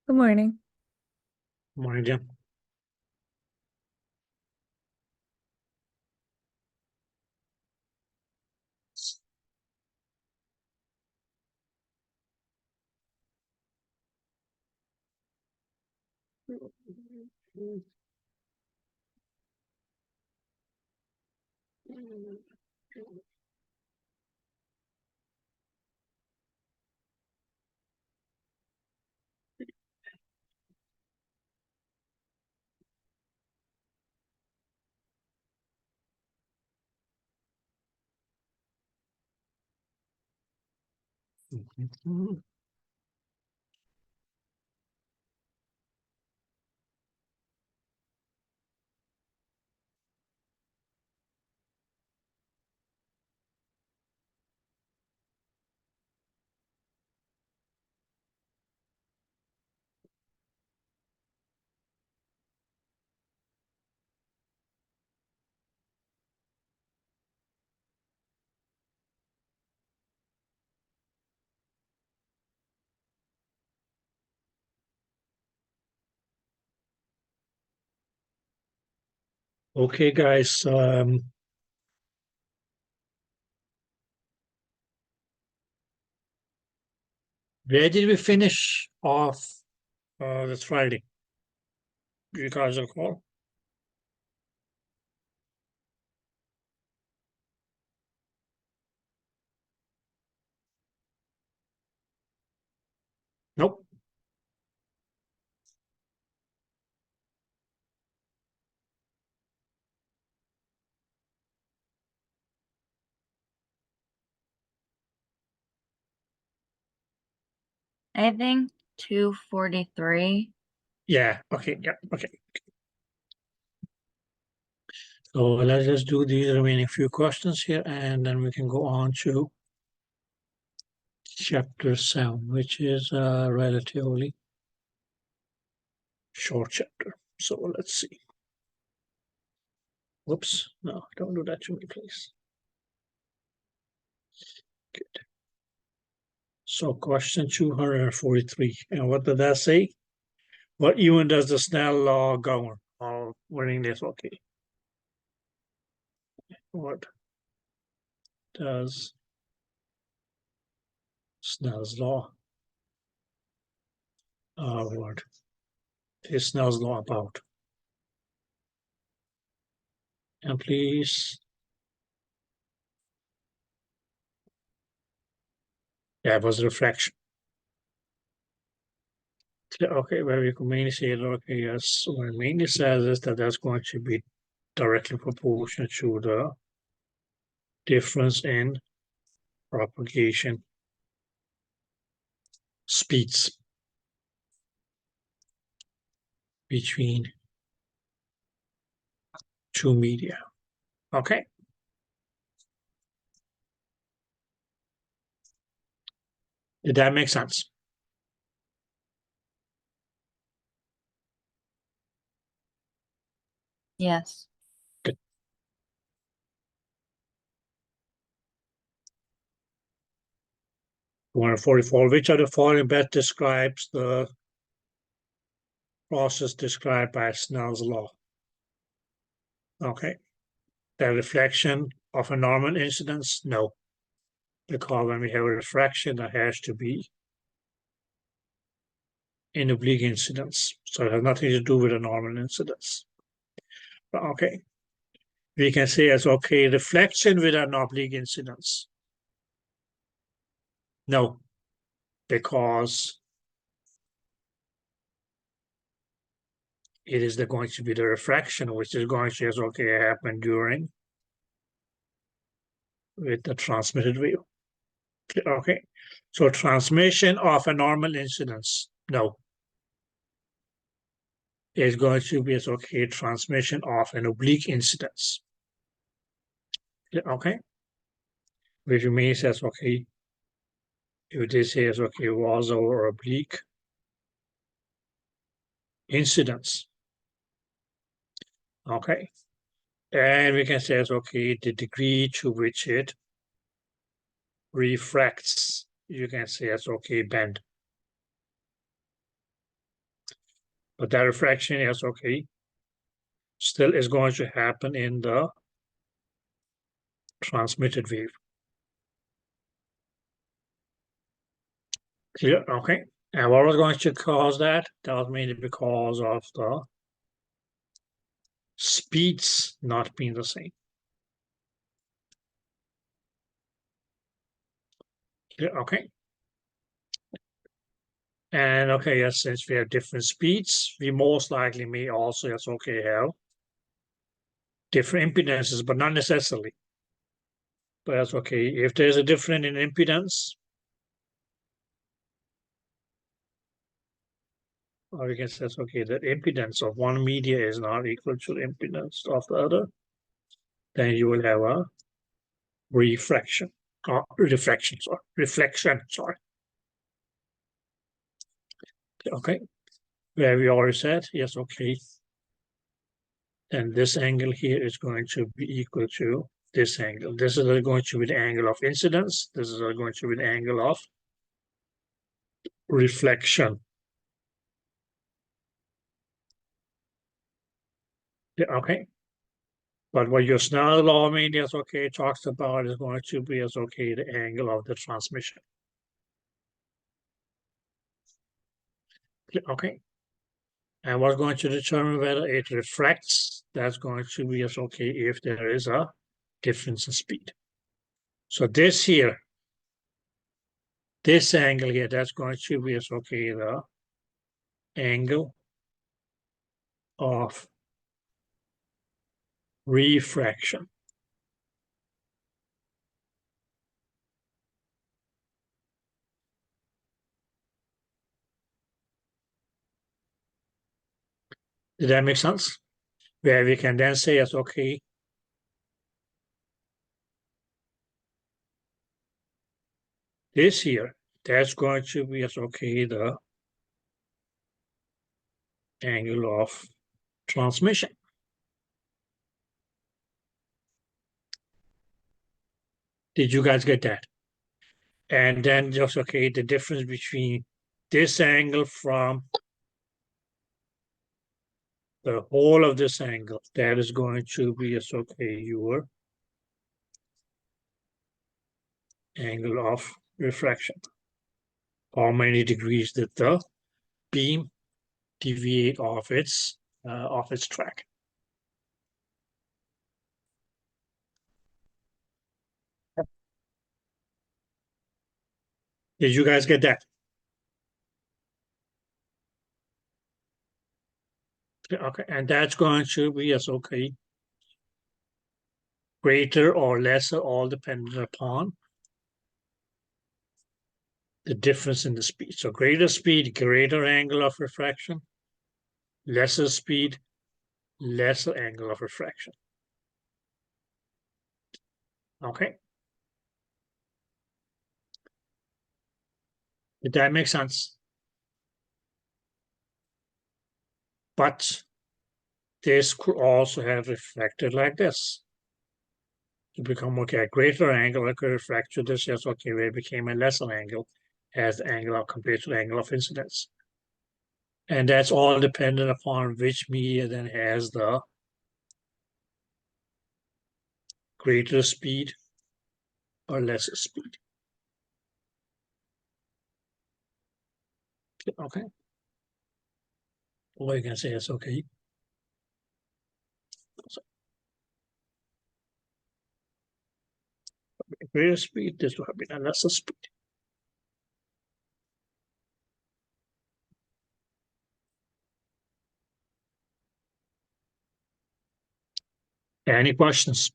Good morning. Morning, Jim. Okay, guys. Where did we finish off this Friday? Do you guys recall? Nope. I think 243. Yeah. Okay. Yeah. Okay. So let's just do the remaining few questions here, and then we can go on to chapter 7, which is a relatively short chapter. So let's see. Whoops. No, don't do that to me, please. Good. So question 243. And what did that say? What even does the Snell law govern? Oh, winning this, okay. What does Snell's law? What is Snell's law about? And please, yeah, it was reflection. Okay, where we can mainly say, okay, yes, what it mainly says is that that's going to be directly proportional to the difference in propagation speeds between two media. Okay. Did that make sense? Yes. Good. 244. Which of the following best describes the process described by Snell's law? Okay. The reflection of a normal incidence? No. Because when we have a refraction, that has to be in oblique incidence. So it has nothing to do with a normal incidence. But okay. We can say as okay, reflection with an oblique incidence. No, because it is going to be the refraction, which is going to okay happen during with the transmitted wave. Okay, so transmission of a normal incidence, no, is going to be okay transmission of an oblique incidence. Okay, which means as okay, if this is okay was or oblique incidence. Okay, and we can say as okay the degree to which it refracts. You can say as okay bend. But that refraction is okay. Still is going to happen in the transmitted wave. Clear? Okay. And what was going to cause that? That was mainly because of the speeds not being the same. Clear? Okay. And okay, yes, since we have different speeds, we most likely may also, yes, okay, have different impedances, but not necessarily. But that's okay. If there's a difference in impedance, or we can say that's okay, the impedance of one media is not equal to the impedance of the other, then you will have a refraction, or reflection, sorry. Okay, where we already said, yes, okay, then this angle here is going to be equal to this angle. This is going to be the angle of incidence. This is going to be the angle of reflection. Yeah, okay. But what your Snell law means, yes, okay, talks about is going to be, yes, okay, the angle of the transmission. Okay. And what's going to determine whether it refracts? That's going to be, yes, okay, if there is a difference in speed. So this here, this angle here, that's going to be, yes, okay, the angle of refraction. Did that make sense? Where we can then say, yes, okay, this here, that's going to be, yes, okay, the angle of transmission. Did you guys get that? And then just, okay, the difference between this angle from the whole of this angle, that is going to be, yes, okay, your angle of refraction. How many degrees did the beam deviate off its track? Did you guys get that? Okay, and that's going to be, yes, okay, greater or lesser, all dependent upon the difference in the speed. So greater speed, greater angle of refraction, lesser speed, lesser angle of refraction. Okay. Did that make sense? But this could also have reflected like this. To become, okay, a greater angle, I could reflect to this, yes, okay, where it became a lesser angle as the angle of compared to the angle of incidence. And that's all dependent upon which media then has the greater speed or lesser speed. Okay. Or you can say it's okay. So, greater speed, this will have been a lesser speed. Any questions?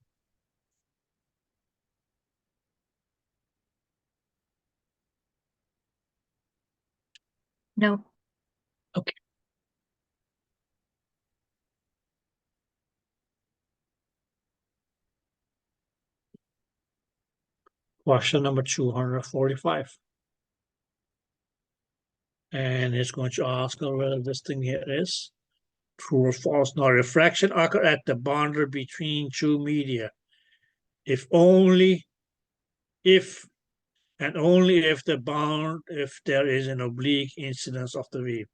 No. Okay. Question number 245. And it's going to ask whether this thing here is true or false. Now, refraction occurs at the boundary between two media. If only if and only if if there is an oblique incidence of the wave.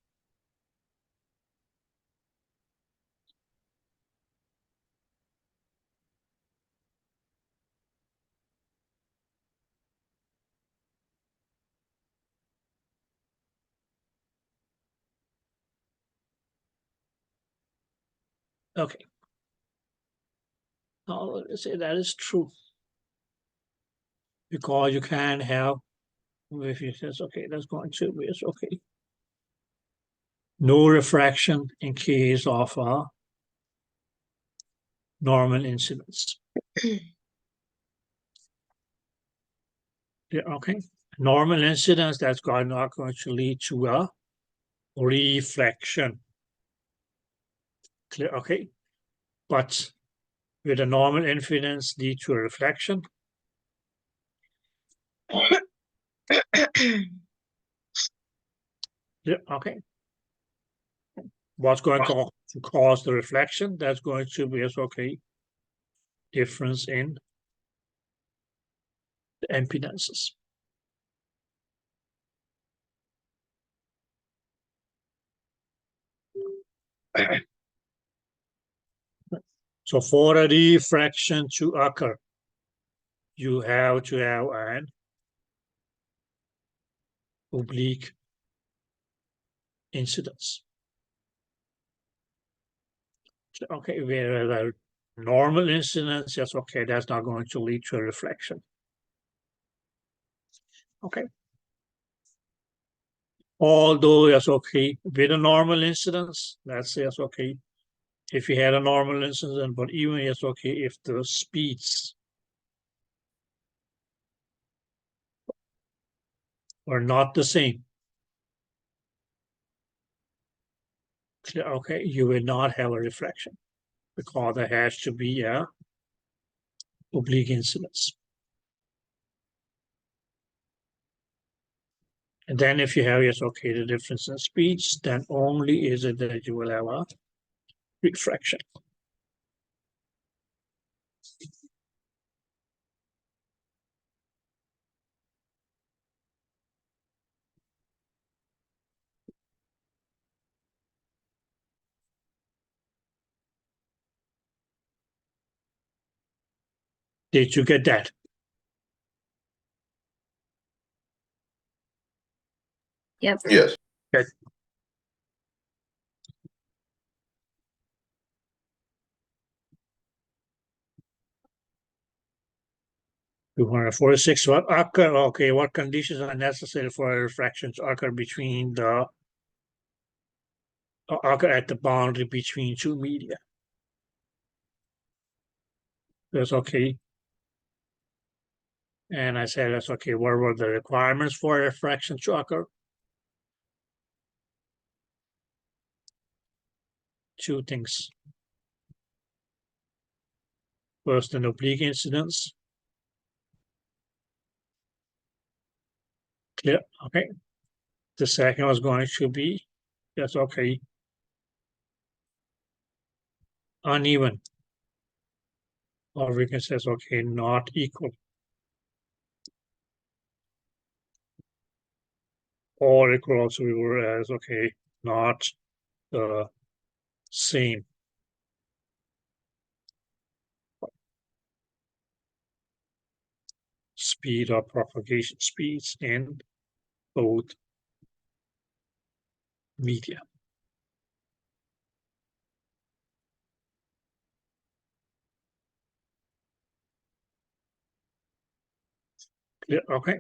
Okay. Now let's say that is true. Because you can have, if you says, okay, that's going to be, it's okay. No refraction in case of normal incidence. Yeah, okay. Normal incidence, that's not going to lead to a reflection. Clear, okay. But with a normal incidence lead to a reflection. Yeah, okay. What's going to cause the reflection? That's going to be, okay, difference in the impedances. So for a refraction to occur, you have to have an oblique incidence. Okay, whereas a normal incidence, yes, okay, that's not going to lead to a reflection. Okay. Although, yes, okay, with a normal incidence, that's yes, okay, if you had a normal incidence, but even yes, okay, if the speeds are not the same, okay, you will not have a reflection because there has to be a oblique incidence. And then if you have, yes, okay, the difference in speeds, then only is it that you will have a refraction. Did you get that? Yep. Yes. Okay. (246) what occur? Okay, what conditions are necessary for a refraction to occur between the occur at the boundary between two media? That's okay. And I said that's okay. What were the requirements for a refraction to occur? Two things. First, an oblique incidence. Clear. Okay. The second was going to be, that's okay, uneven. Or we can say, okay, not equal. Or it could also be worded as, okay, not the same. Speed of propagation speeds in both media. Clear? Okay.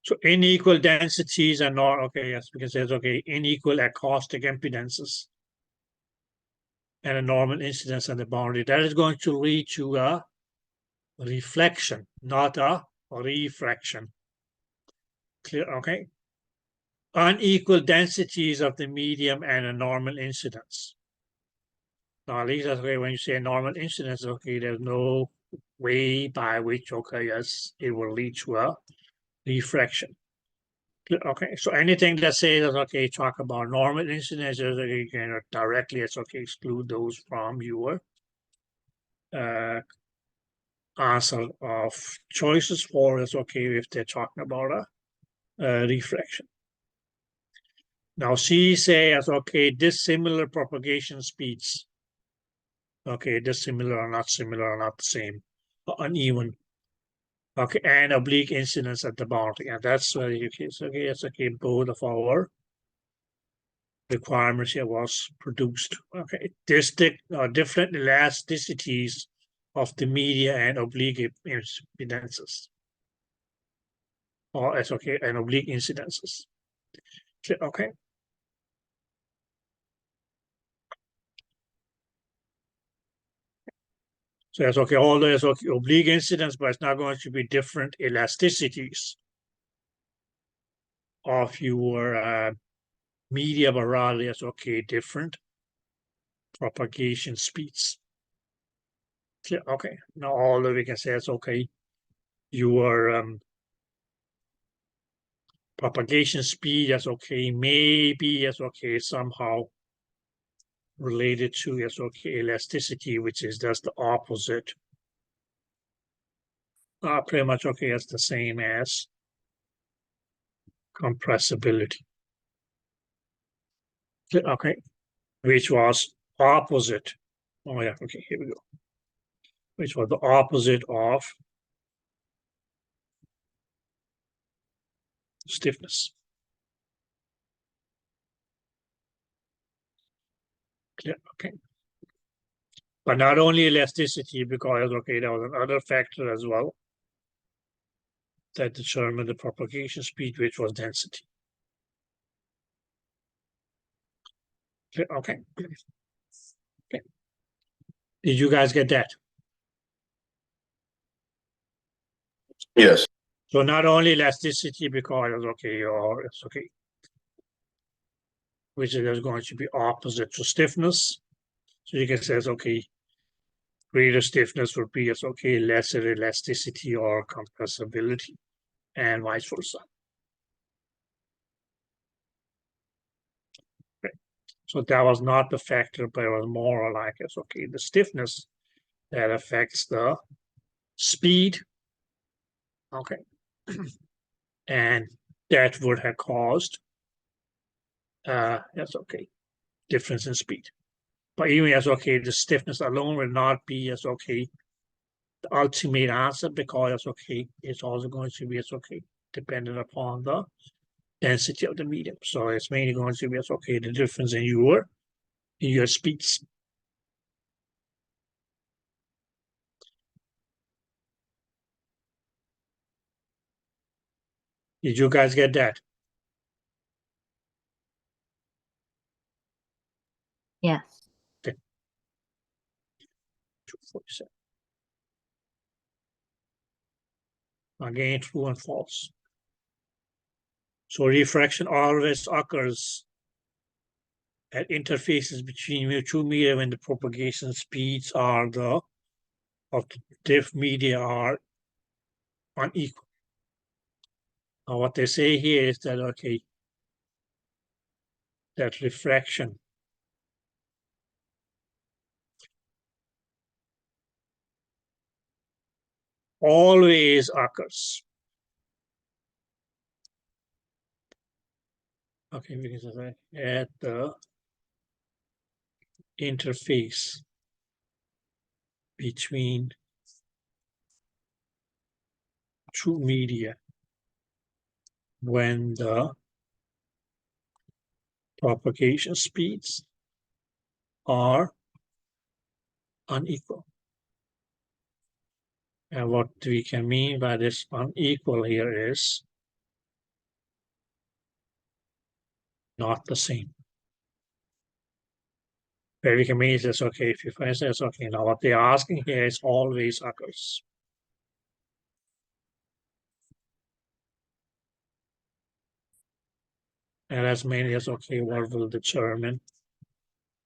So unequal densities are not, okay, yes, because there's, okay, unequal acoustic impedances and a normal incidence on the boundary. That is going to lead to a reflection, not a refraction. Clear? Okay. Unequal densities of the medium and a normal incidence. Now, at least that's okay. When you say a normal incidence, okay, there's no way by which, okay, yes, it will lead to a refraction. Okay, so anything that says, okay, talk about normal incidences, you can directly, it's okay, exclude those from your answer of choices for, it's okay if they're talking about a refraction. Now, C says, okay, dissimilar propagation speeds. Okay, dissimilar or not similar or not the same, uneven. Okay, and oblique incidence at the boundary, and that's where you can, okay, it's okay, both of our requirements here was produced. Okay, different elasticities of the media and oblique impedances, or as okay, and oblique incidences. Okay. So that's okay, all those okay, oblique incidence, but it's not going to be different elasticities of your media, but rather it's okay, different propagation speeds. Okay, now all that we can say is okay, your propagation speed is okay, maybe is okay, somehow related to is okay, elasticity, which is just the opposite. Pretty much okay, it's the same as compressibility. Okay, which was opposite. Oh yeah, okay, here we go. Which was the opposite of stiffness. Clear, okay. But not only elasticity, because okay, there was another factor as well that determined the propagation speed, which was density. Clear, okay. Okay. Did you guys get that? Yes. So not only elasticity, because okay, or it's okay, which is going to be opposite to stiffness. So you can say it's okay, greater stiffness would be as okay, lesser elasticity or compressibility, and vice versa. Okay. So that was not the factor, but it was more like it's okay, the stiffness that affects the speed. Okay. And that would have caused that's okay, difference in speed. But even as okay, the stiffness alone will not be as okay the ultimate answer, because it's okay, it's also going to be as okay dependent upon the density of the medium. So it's mainly going to be as okay the difference in your speeds. Did you guys get that? Yes. Okay. 247. Again, true and false. So refraction always occurs at interfaces between two media when the propagation speeds of the diff media are unequal. Now what they say here is that okay, that refraction always occurs. Okay, we can say at the interface between two media when the propagation speeds are unequal. And what we can mean by this unequal here is not the same. Where we can mean is okay, if you find this, okay, now what they're asking here is always occurs. And that's mainly as okay, what will determine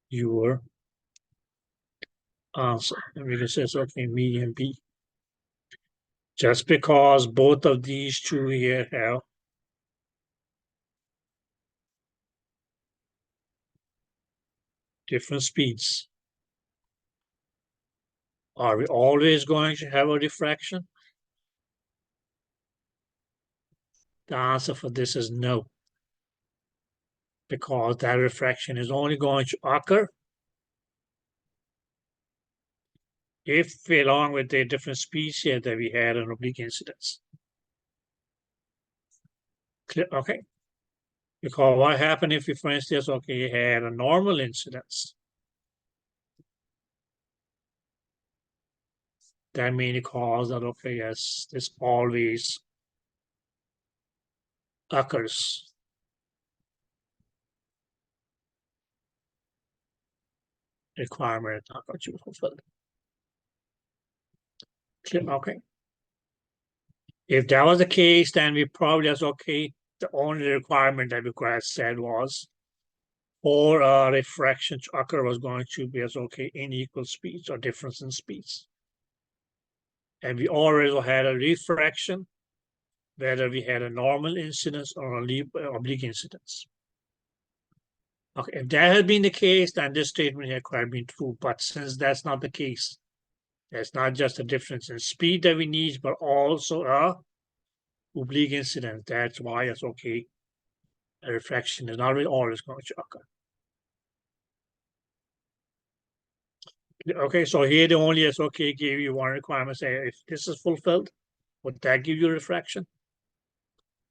your answer. And we can say okay, medium B. Just because both of these two here have different speeds, are we always going to have a diffraction? The answer for this is no, because that refraction is only going to occur if, along with the different speeds here, that we had an oblique incidence. Clear? Okay. Because what happened if you, for instance, okay, had a normal incidence? That means it calls that, okay, yes, this always occurs. Requirement not going to be fulfilled. Okay. If that was the case, then we probably just, okay, the only requirement that we could have said was or a refraction to occur was going to be as okay unequal speeds or difference in speeds. And we already had a refraction, whether we had a normal incidence or an oblique incidence. Okay, if that had been the case, then this statement here could have been true. But since that's not the case, there's not just a difference in speed that we need, but also a oblique incidence. That's why it's okay. A refraction is not really always going to occur. Okay, so here the only is okay, give you one requirement, say if this is fulfilled, would that give you refraction?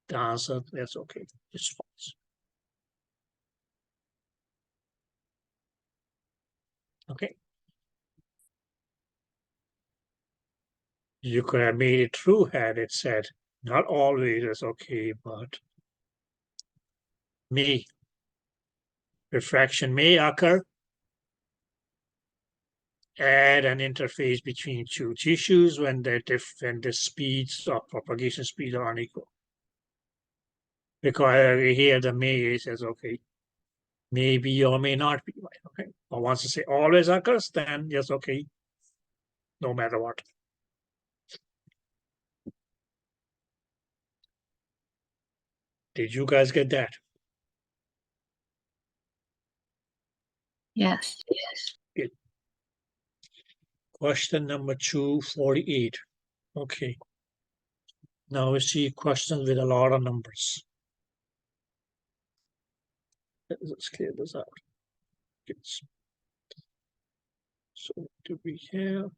The answer is okay, it's false. Okay. You could have made it true had it said, not always is okay, but may. Refraction may occur at an interface between two tissues when the speeds of propagation speed are unequal. Because here the may says okay, may be or may not be, right? Okay. But once you say always occurs, then yes, okay, no matter what. Did you guys get that? Yes. Good. Question number 248. Okay. Now we see questions with a lot of numbers. Let's clear this out. Yes. So what do we have?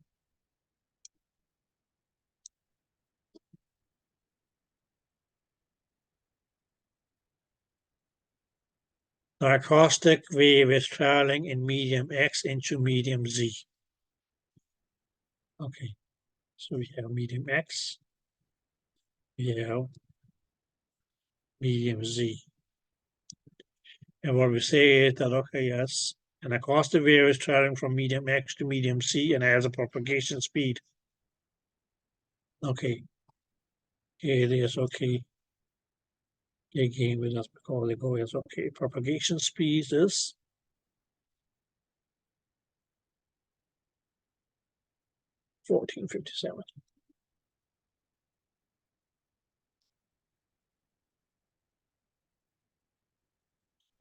The acoustic wave is traveling in medium X into medium Z. Okay, so we have medium X, we have medium Z. And what we say is that, okay, yes, an acoustic wave is traveling from medium X to medium C and has a propagation speed. Okay, here it is, okay. Again, with us because they go as okay. Propagation speed is 1457.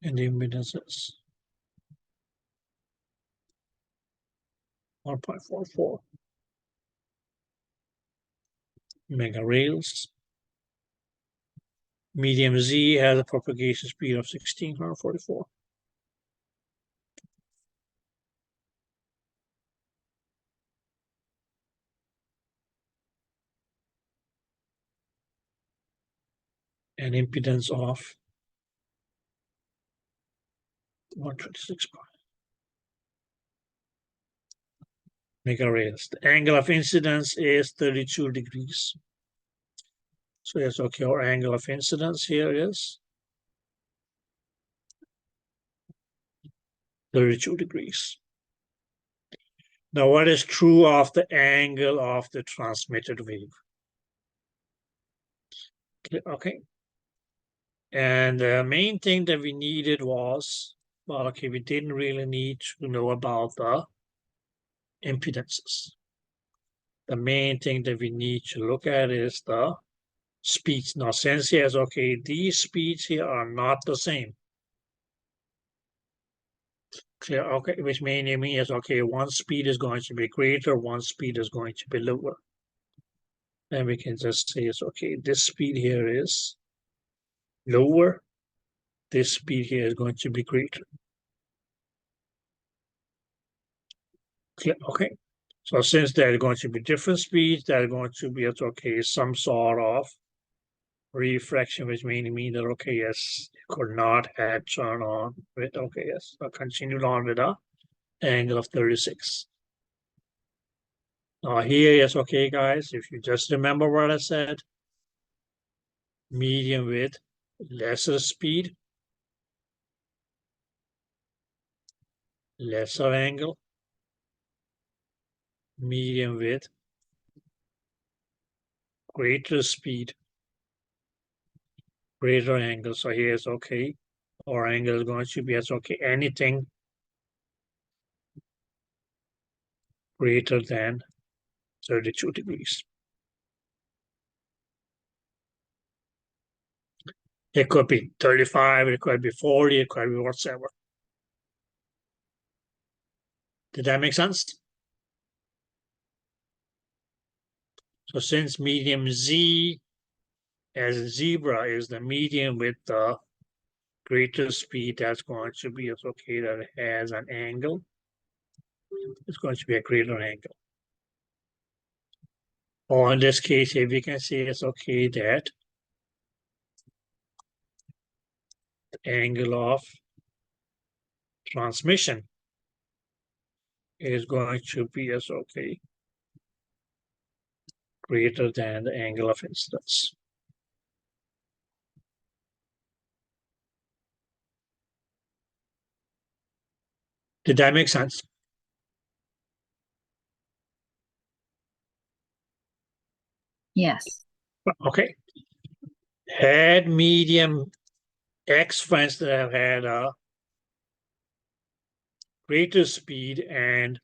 And the impedance is 1.44 megarails. Medium Z has a propagation speed of 1644. And impedance of 126 megarails. The angle of incidence is 32 degrees. So yes, okay, our angle of incidence here is 32 degrees. Now, what is true of the angle of the transmitted wave? Okay. And the main thing that we needed was, well, okay, we didn't really need to know about the impedances. The main thing that we need to look at is the speeds. Now, since here's okay, these speeds here are not the same. Clear, okay, which means okay, one speed is going to be greater, one speed is going to be lower. And we can just say it's okay, this speed here is lower, this speed here is going to be greater. Clear, okay. So since there are going to be different speeds, there are going to be okay some sort of refraction, which mainly means that, okay, yes, it could not have turned on with, okay, yes, continued on with a angle of 36. Now here, yes, okay, guys, if you just remember what I said, medium with lesser speed, lesser angle, medium with greater speed, greater angle. So here's okay. Our angle is going to be as okay, anything greater than 32 degrees. It could be 35, it could be 40, it could be whatever. Did that make sense? So since medium Z as a zebra is the medium with the greater speed, that's going to be okay, that it has an angle. It's going to be a greater angle. Or in this case, here we can say it's okay that the angle of transmission is going to be as okay, greater than the angle of incidence. Did that make sense? Yes. Okay. Had medium X, for instance, have had a greater speed and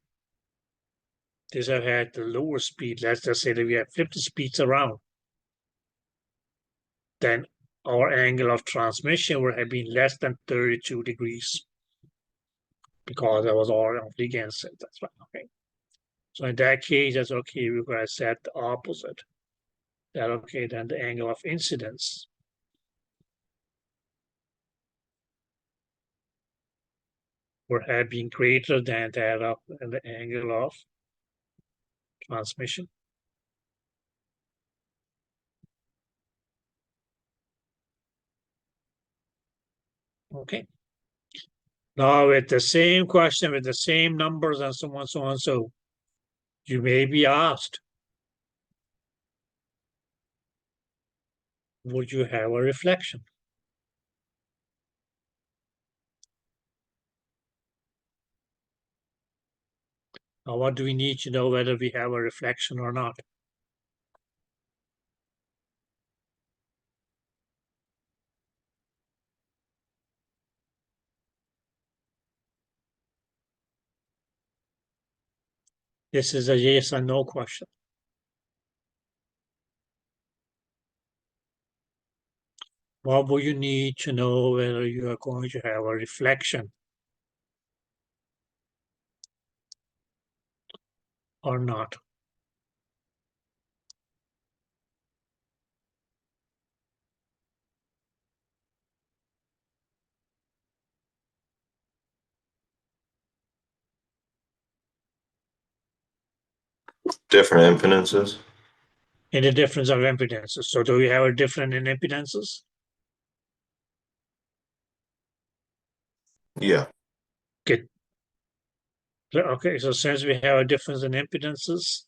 this have had the lower speed, let's just say that we have flipped the speeds around, then our angle of transmission would have been less than 32 degrees because that was all against it. That's right. Okay. So in that case, that's okay. We're going to set the opposite. That okay, then the angle of incidence would have been greater than that of the angle of transmission. Okay. Now with the same question, with the same numbers and so on, so you may be asked, would you have a reflection? Now, what do we need to know whether we have a reflection or not? This is a yes or no question. What will you need to know whether you are going to have a reflection or not? Different impedances. In the difference of impedances. So do we have a difference in impedances? Yeah. Good. Okay, so since we have a difference in impedances,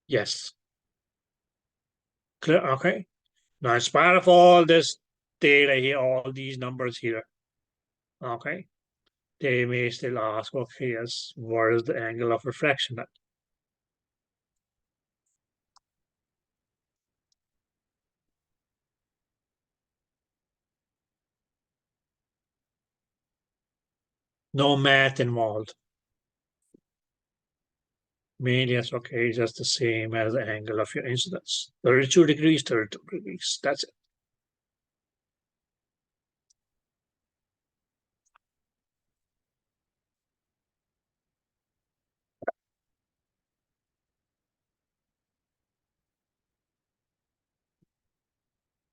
yes. Clear, okay. Now, in spite of all this data here, all these numbers here, okay, they may still ask, okay, yes, what is the angle of refraction at? No math involved. Mainly, it's okay, just the same as the angle of your incidence. 32 degrees, 32 degrees, that's it.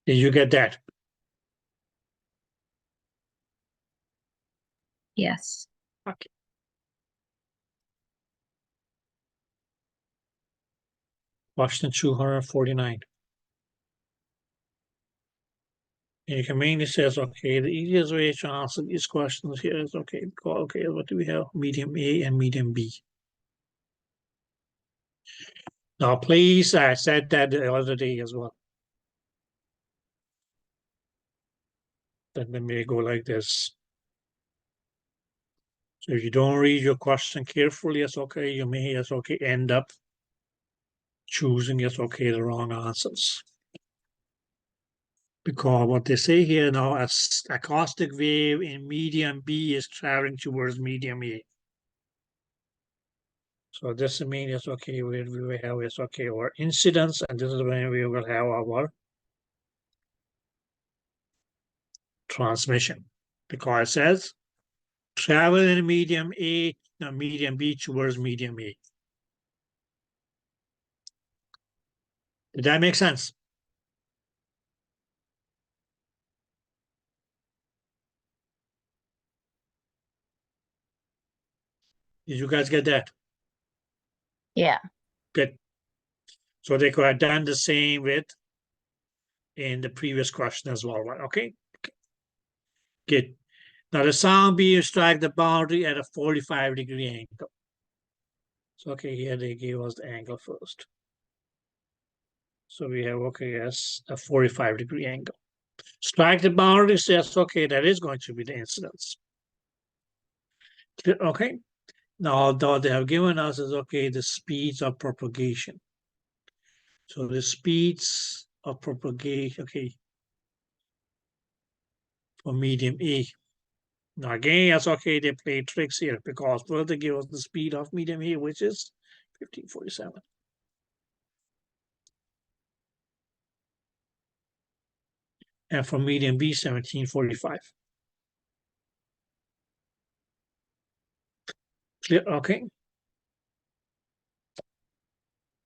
Did you get that? Yes. Okay. Question 249. And you can mainly say, okay, the easiest way to answer these questions here is, okay, what do we have? Medium A and medium B. Now, please, I said that the other day as well. Then they may go like this. So if you don't read your question carefully, it's okay. You may, it's okay, end up choosing, it's okay, the wrong answers. Because what they say here now, a acoustic wave in medium B is traveling towards medium A. So this means it's okay, we will have, it's okay, our incidence, and this is when we will have our transmission. Because it says travel in medium A, now medium B towards medium A. Did that make sense? Did you guys get that? Yeah. Good. So they could have done the same with in the previous question as well, right? Okay. Good. Now the sound beam strike the boundary at a 45-degree angle. So okay, here they gave us the angle first. So we have, okay, yes, a 45-degree angle. Strike the boundary, says, okay, that is going to be the incidence. Okay. Now, though they have given us is, okay, the speeds of propagation. So the speeds of propagation, okay, for medium A. Now again, that's okay, they play tricks here because first they give us the speed of medium A, which is 1547. And for medium B, 1745. Clear? Okay.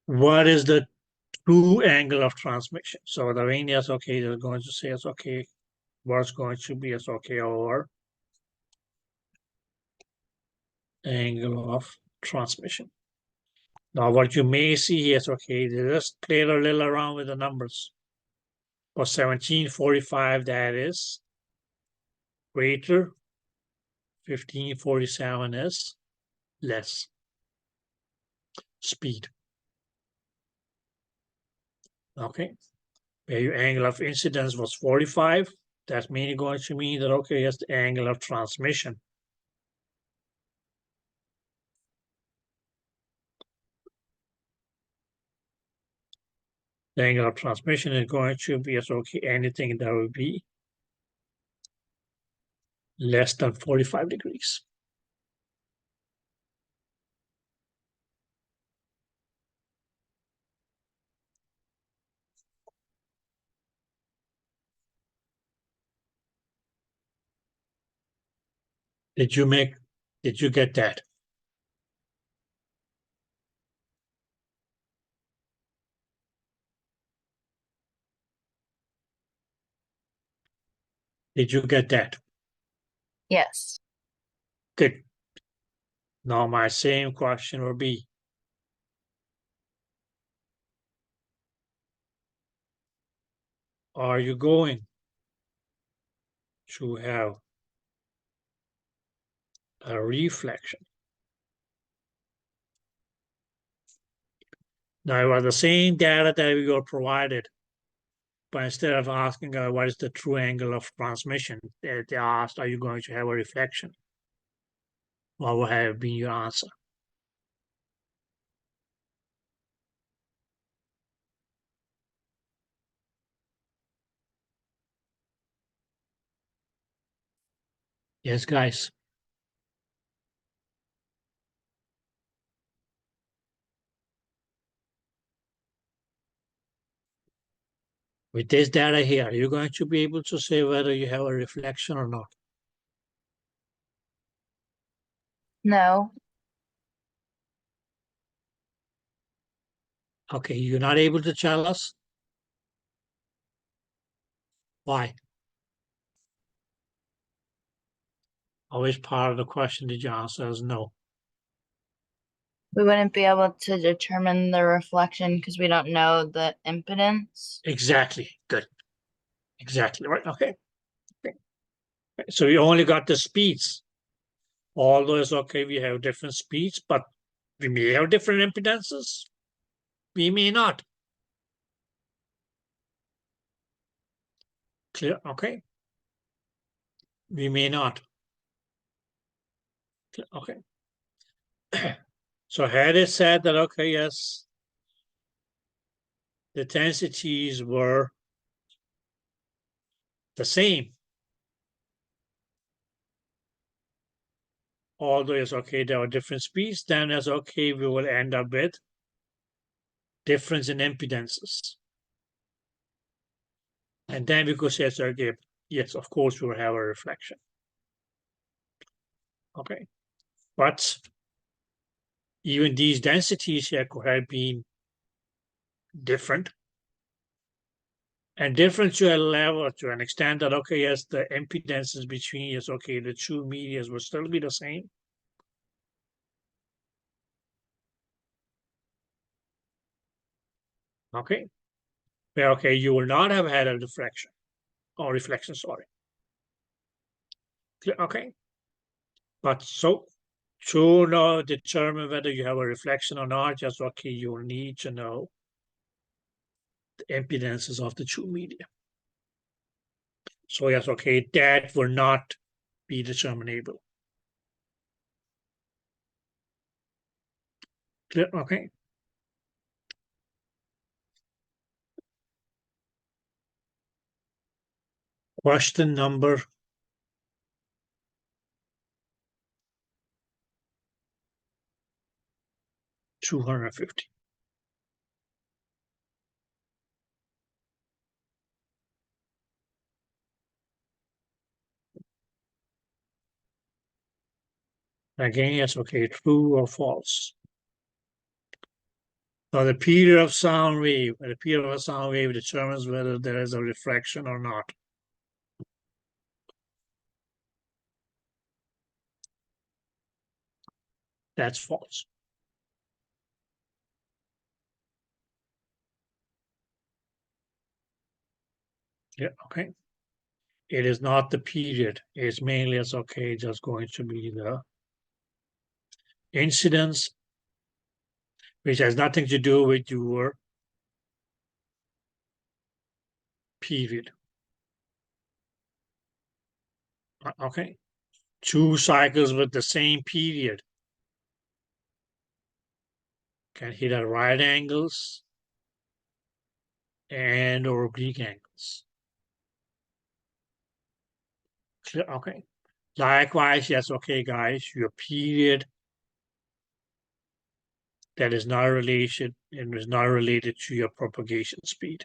What is the true angle of transmission? So the range is okay, they're going to say it's okay. What's going to be is okay over angle of transmission. Now what you may see here is okay, just play a little around with the numbers. For 1745, that is greater. 1547 is less. Speed. Okay. Where your angle of incidence was 45, that's mainly going to mean that, okay, here's the angle of transmission. The angle of transmission is going to be, okay, anything that will be less than 45 degrees. Did you get that? Did you get that? Yes. Good. Now my same question will be, are you going to have a reflection? Now it was the same data that we were provided, but instead of asking what is the true angle of transmission, they asked, are you going to have a reflection? What would have been your answer? Yes, guys. With this data here, you're going to be able to say whether you have a reflection or not. No. Okay, you're not able to tell us? Why? Always part of the question did you answer as no? We wouldn't be able to determine the reflection because we don't know the impedance. Exactly. Good. Exactly right. Okay. So we only got the speeds. Although it's okay, we have different speeds, but we may have different impedances. We may not. Clear? Okay. We may not. Clear? Okay. So had it said that, okay, yes, the densities were the same, although it's okay, there are different speeds, then it's okay, we will end up with difference in impedances. And then we could say, okay, yes, of course, we will have a reflection. Okay. But even these densities here could have been different. And different to a level, to an extent that, okay, yes, the impedances between, yes, okay, the two medias will still be the same. Okay. But okay, you will not have had a diffraction or reflection, sorry. Okay. But so to know, determine whether you have a reflection or not, just okay, you will need to know the impedances of the two media. So yes, okay, that will not be determinable. Clear? Okay. Question number 250. Again, yes, okay, true or false. Now the period of sound wave, the period of a sound wave determines whether there is a reflection or not. That's false. Yeah, okay. It is not the period. It's mainly as okay, just going to be the incidence, which has nothing to do with your period. Okay. Two cycles with the same period can hit at right angles and or oblique angles. Clear? Okay. Likewise, yes, okay, guys, your period that is not related and is not related to your propagation speed.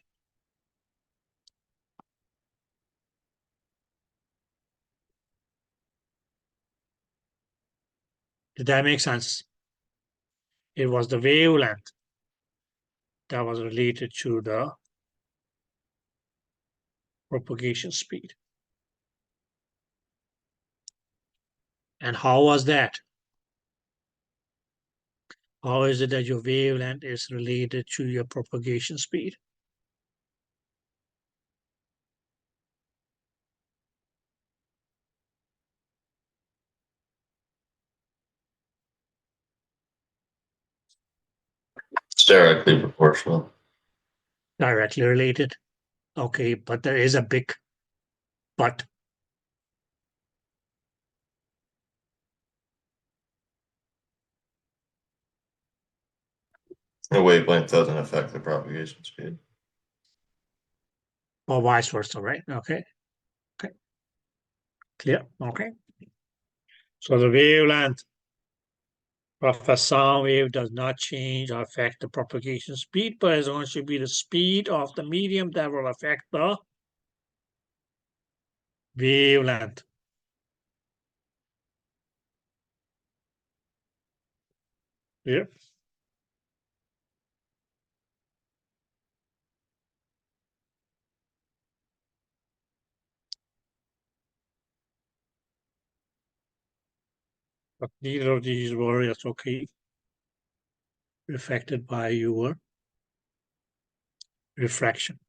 Did that make sense? It was the wavelength that was related to the propagation speed. And how was that? How is it that your wavelength is related to your propagation speed? It's directly proportional. Directly related. Okay, but there is a big but. The wavelength doesn't affect the propagation speed. Or vice versa, right? Okay. Okay. Clear? Okay. So the wavelength of a sound wave does not change or affect the propagation speed, but it's going to be the speed of the medium that will affect the wavelength. Yeah. But neither of these were, it's okay, affected by your refraction.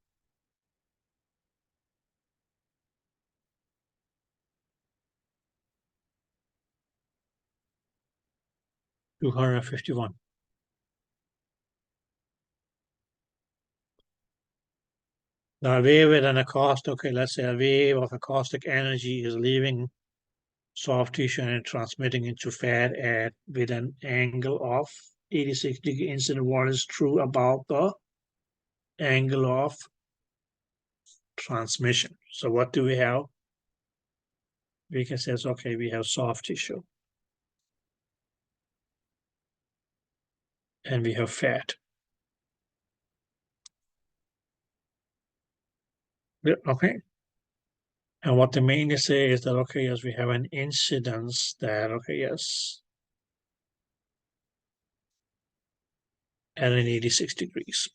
251. Now, a wave with an acoustic, okay, let's say a wave of acoustic energy is leaving soft tissue and transmitting into fat with an angle of 86-degree incident. What is true about the angle of transmission? So what do we have? We can say, okay, we have soft tissue and we have fat. Okay. And what they mainly say is that, okay, yes, we have an incidence that, okay, yes, at an 86 degrees.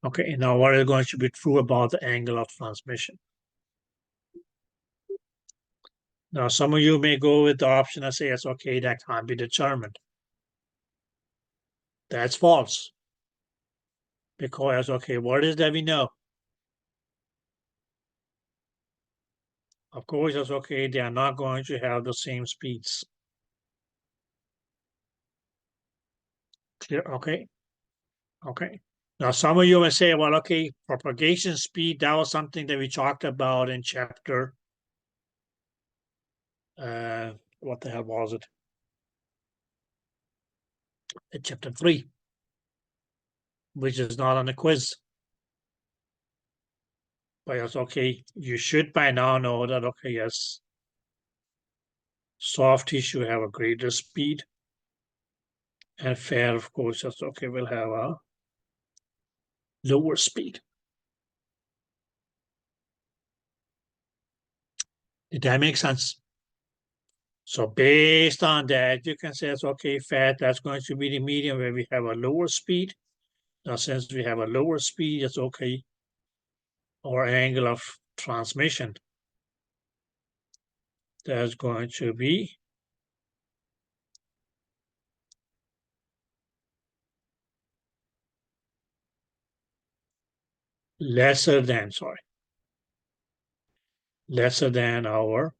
Okay, now what is going to be true about the angle of transmission? Now, some of you may go with the option that says, okay, that can't be determined. That's false. Because, okay, what is that we know? Of course, it's okay, they are not going to have the same speeds. Clear? Okay. Okay. Now, some of you may say, well, okay, propagation speed, that was something that we talked about in chapter, what the hell was it? In chapter 3, which is not on the quiz. But it's okay, you should by now know that, okay, yes, soft tissue have a greater speed, and fat, of course, that's okay, will have a lower speed. Did that make sense? So based on that, you can say it's okay, fat, that's going to be the medium where we have a lower speed. Now, since we have a lower speed, it's okay. Our angle of transmission, that's going to be lesser than our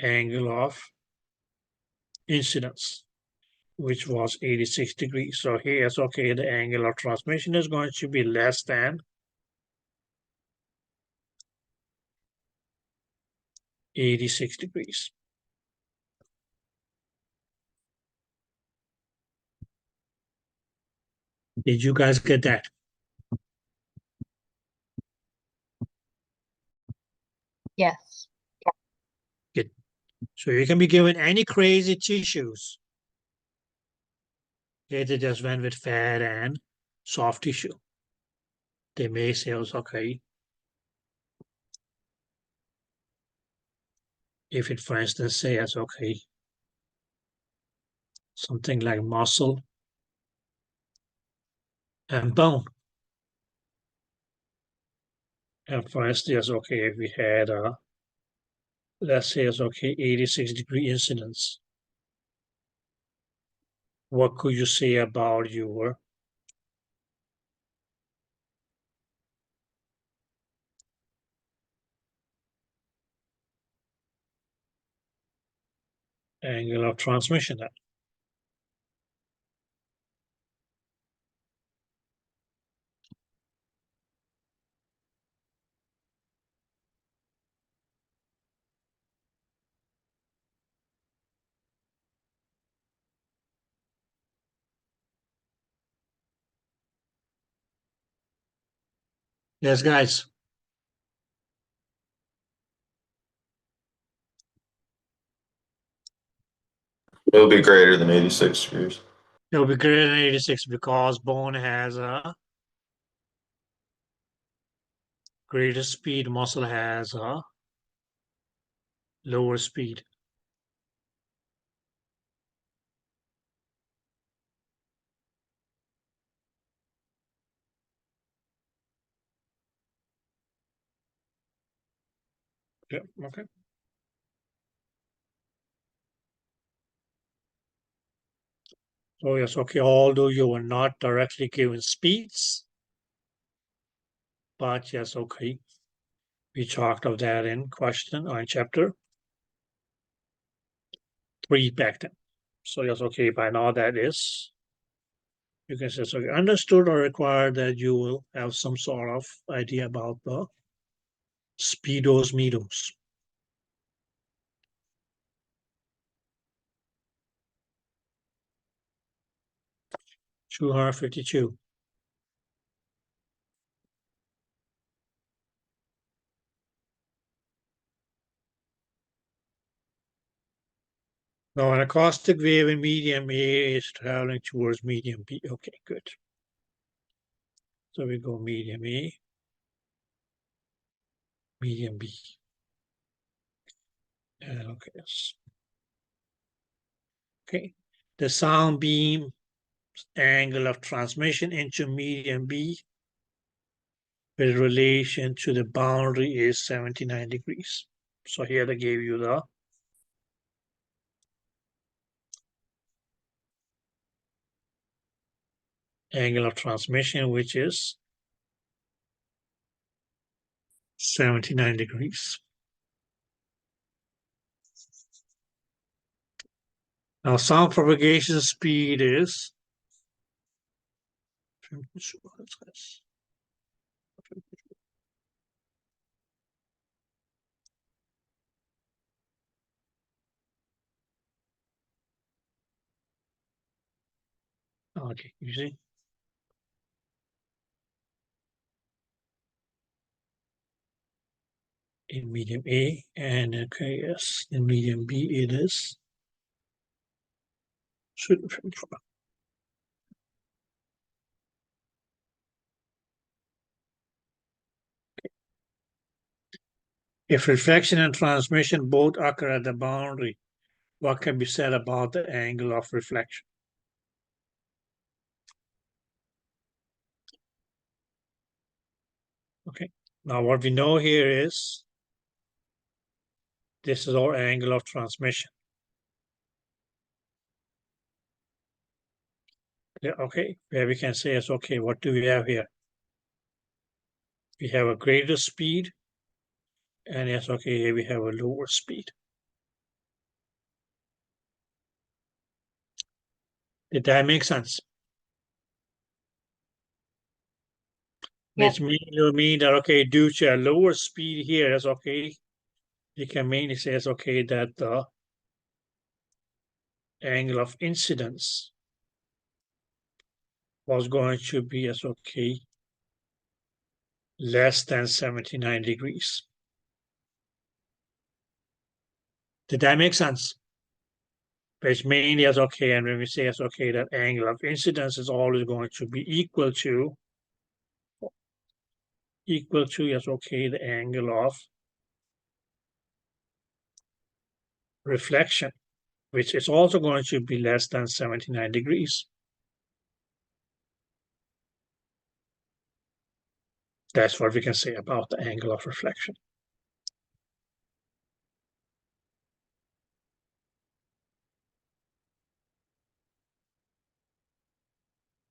angle of incidence, which was 86 degrees. So here it's okay, the angle of transmission is going to be less than 86 degrees. Did you guys get that? Yes. Good. So you can be given any crazy tissues. Okay, they just went with fat and soft tissue. They may say, okay, if it, for instance, says, okay, something like muscle and bone. And for instance, okay, if we had, let's say it's okay, 86-degree incidence. What could you say about your angle of transmission then? Yes, guys. It'll be greater than 86 degrees. It'll be greater than 86 because bone has a greater speed, muscle has a lower speed. Yeah, okay. So yes, okay, although you were not directly given speeds, but yes, okay. We talked of that in question or in chapter 3 back then. So yes, okay, by now that is, you can say, so understood or required that you will have some sort of idea about the speedos, medos. $252. Now, an acoustic wave in medium A is traveling towards medium B. Okay, good. So we go medium A, medium B. Okay, yes. Okay. The sound beam angle of transmission into medium B with relation to the boundary is 79 degrees. So here they gave you the angle of transmission, which is 79 degrees. Now sound propagation speed is okay, you see? In medium A, and okay, yes, in medium B it is. If reflection and transmission both occur at the boundary, what can be said about the angle of reflection? Okay, now what we know here is this is our angle of transmission. Yeah, okay, where we can say is, okay, what do we have here? We have a greater speed, and yes, okay, here we have a lower speed. Did that make sense? Yep. Which mean that, okay, due to a lower speed here, that's okay. You can mainly say it's okay that the angle of incidence was going to be as okay less than 79 degrees. Did that make sense? Which mainly as okay, and when we say as okay, that angle of incidence is always going to be equal to yes, okay, the angle of reflection, which is also going to be less than 79 degrees. That's what we can say about the angle of reflection.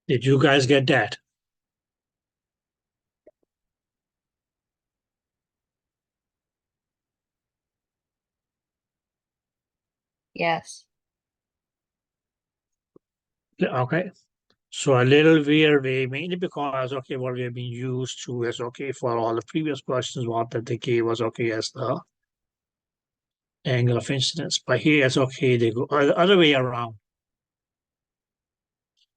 Did you guys get that? Yes. Okay. So a little weird way, mainly because, okay, what we have been used to is, okay, for all the previous questions, what that they gave was, okay, as the angle of incidence. But here it's okay, they go the other way around.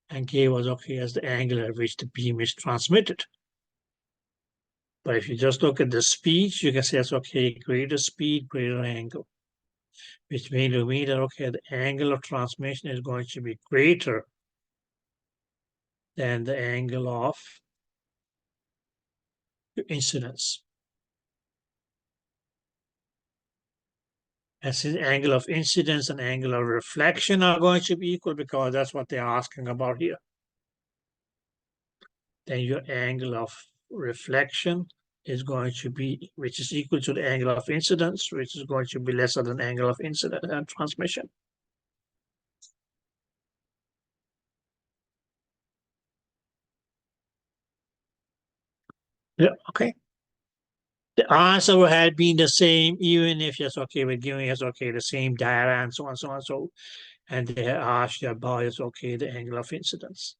And gave us, okay, as the angle at which the beam is transmitted. But if you just look at the speed, you can say it's okay, greater speed, greater angle. Which means that, okay, the angle of transmission is going to be greater than the angle of incidence. And since angle of incidence and angle of reflection are going to be equal because that's what they're asking about here, then your angle of reflection is going to be, which is equal to the angle of incidence, which is going to be lesser than angle of incidence and transmission. Yeah, okay. the answer had been the same, even if it's okay with giving us okay the same data and so on, so on, so, and they asked you about it's okay the angle of incidence.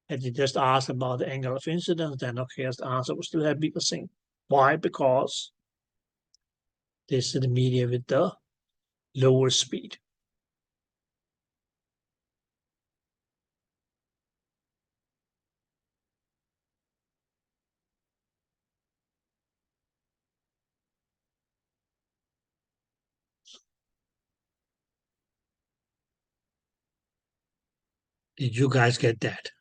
Had you just asked about the angle of incidence, then okay, the answer would still have been the same. Why? Because this is the medium with the lower speed. Did you guys get that?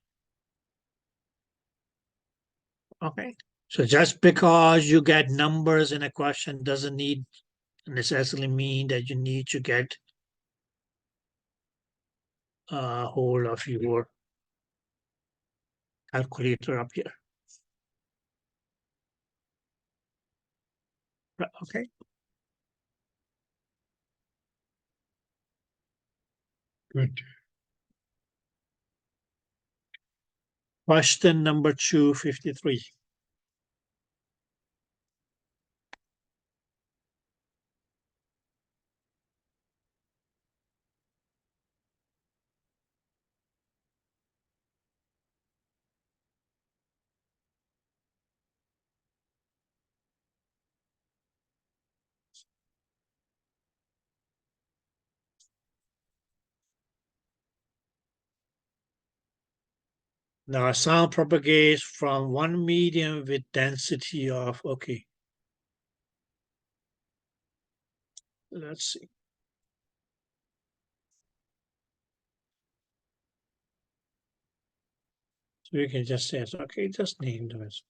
Okay. So just because you get numbers in a question doesn't necessarily mean that you need to get a hold of your calculator up here. Okay. Good. Question number 253. Now sound propagates from one medium with density of, okay. Let's see. So you can just say, okay, just name them as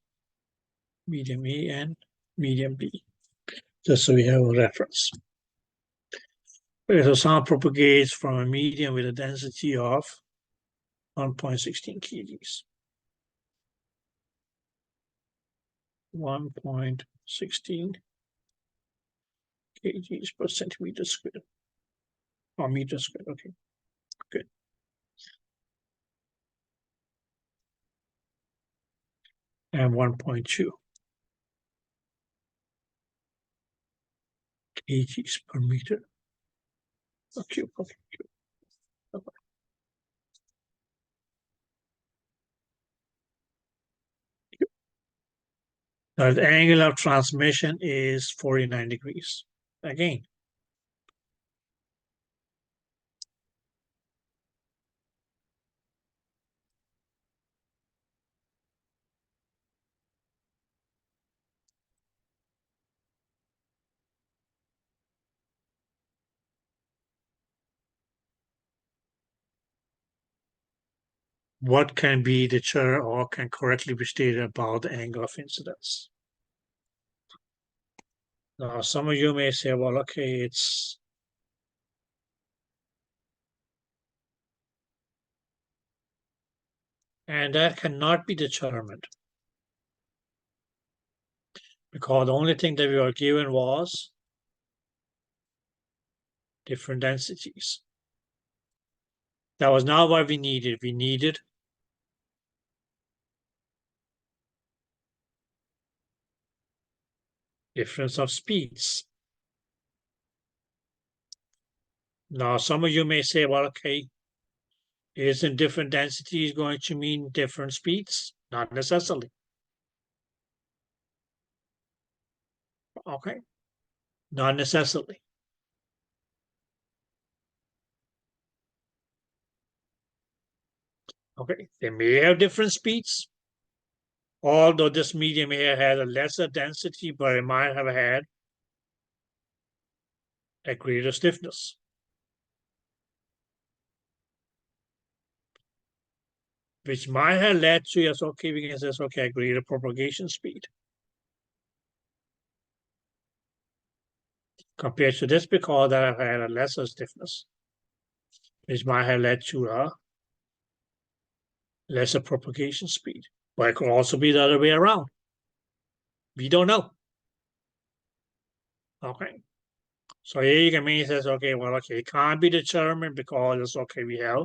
medium A and medium B, just so we have a reference. Okay, so sound propagates from a medium with a density of 1.16 kgs. 1.16 kgs per centimeter squared, or meter squared, okay, good. And 1.2 kgs per meter cube, okay. Now the angle of transmission is 49 degrees. Again, what can be determined or can correctly be stated about the angle of incidence? Now, some of you may say, well, okay, it's and that cannot be determined because the only thing that we were given was different densities. That was not what we needed. We needed difference of speeds. Now, some of you may say, well, okay, isn't different densities going to mean different speeds? Not necessarily. Okay, not necessarily. Okay, they may have different speeds, although this medium here had a lesser density, but it might have had a greater stiffness. Which might have led to, yes, okay, we can say, okay, a greater propagation speed. Compared to this, because that have had a lesser stiffness, which might have led to a lesser propagation speed. But it could also be the other way around. We don't know. Okay. So here you can mean says, okay, well, okay, it can't be determined because it's okay, we have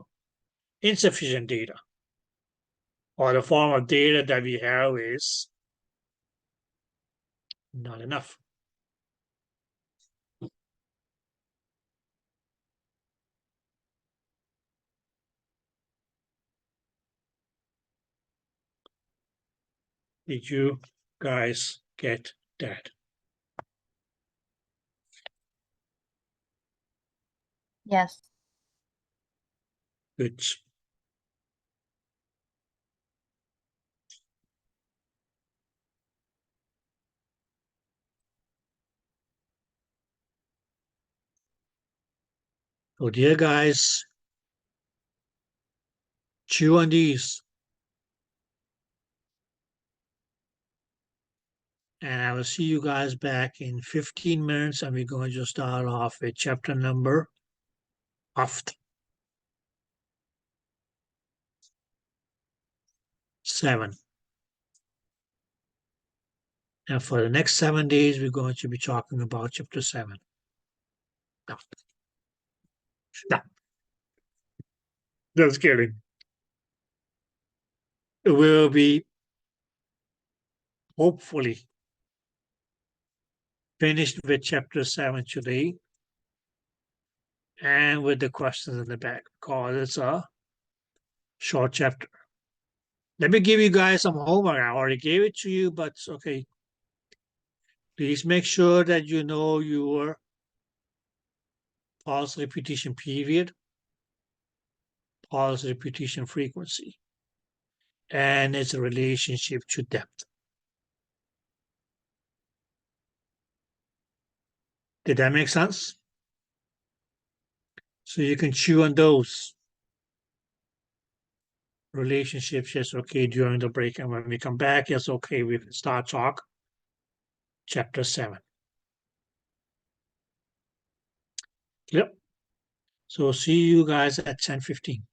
insufficient data. Or the form of data that we have is Not enough. Did you guys get that? Yes. Good. So dear guys, chew on these. And I will see you guys back in 15 minutes, and we're going to start off with chapter number 7. And for the next 7 days, we're going to be talking about chapter 7. No. No. Just kidding. It will be hopefully finished with chapter 7 today and with the questions in the back, because it's a short chapter. Let me give you guys some homework. I already gave it to you, but okay. Please make sure that you know your pulse repetition period, pulse repetition frequency, and its relationship to depth. Did that make sense? So you can chew on those relationships. Yes, okay, during the break. And when we come back, yes, okay, we can start talk chapter 7. Yep. So see you guys at 10:15.